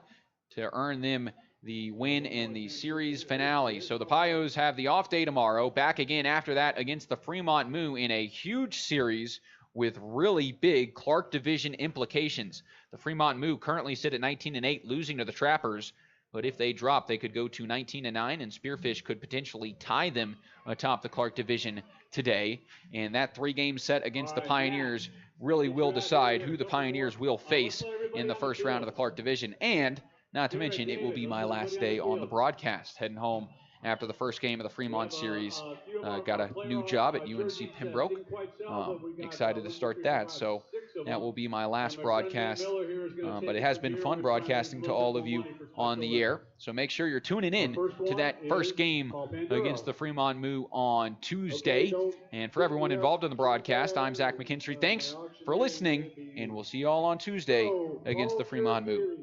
to earn them the win in the series finale. So the Pios have the off day tomorrow, back again after that against the Fremont Moo in a huge series with really big Clark Division implications. The Fremont Moo currently sit at 19-8, losing to the Trappers, but if they drop, they could go to 19-9, and Spearfish could potentially tie them atop the Clark Division today. And that 3-game set against the Pioneers really will decide who the Pioneers will face in the first round of the Clark Division. And not to mention, it will be my last day on the broadcast, heading home after the first game of the Fremont series. Got a new job at UNC Pembroke. Excited to start that. So that will be my last broadcast. But it has been fun broadcasting to all of you on the air. So make sure you're tuning in to that first game against the Fremont Moo on Tuesday. And for everyone involved in the broadcast, I'm Zach McKinstry. Thanks for listening, and we'll see you all on Tuesday against the Fremont Moo.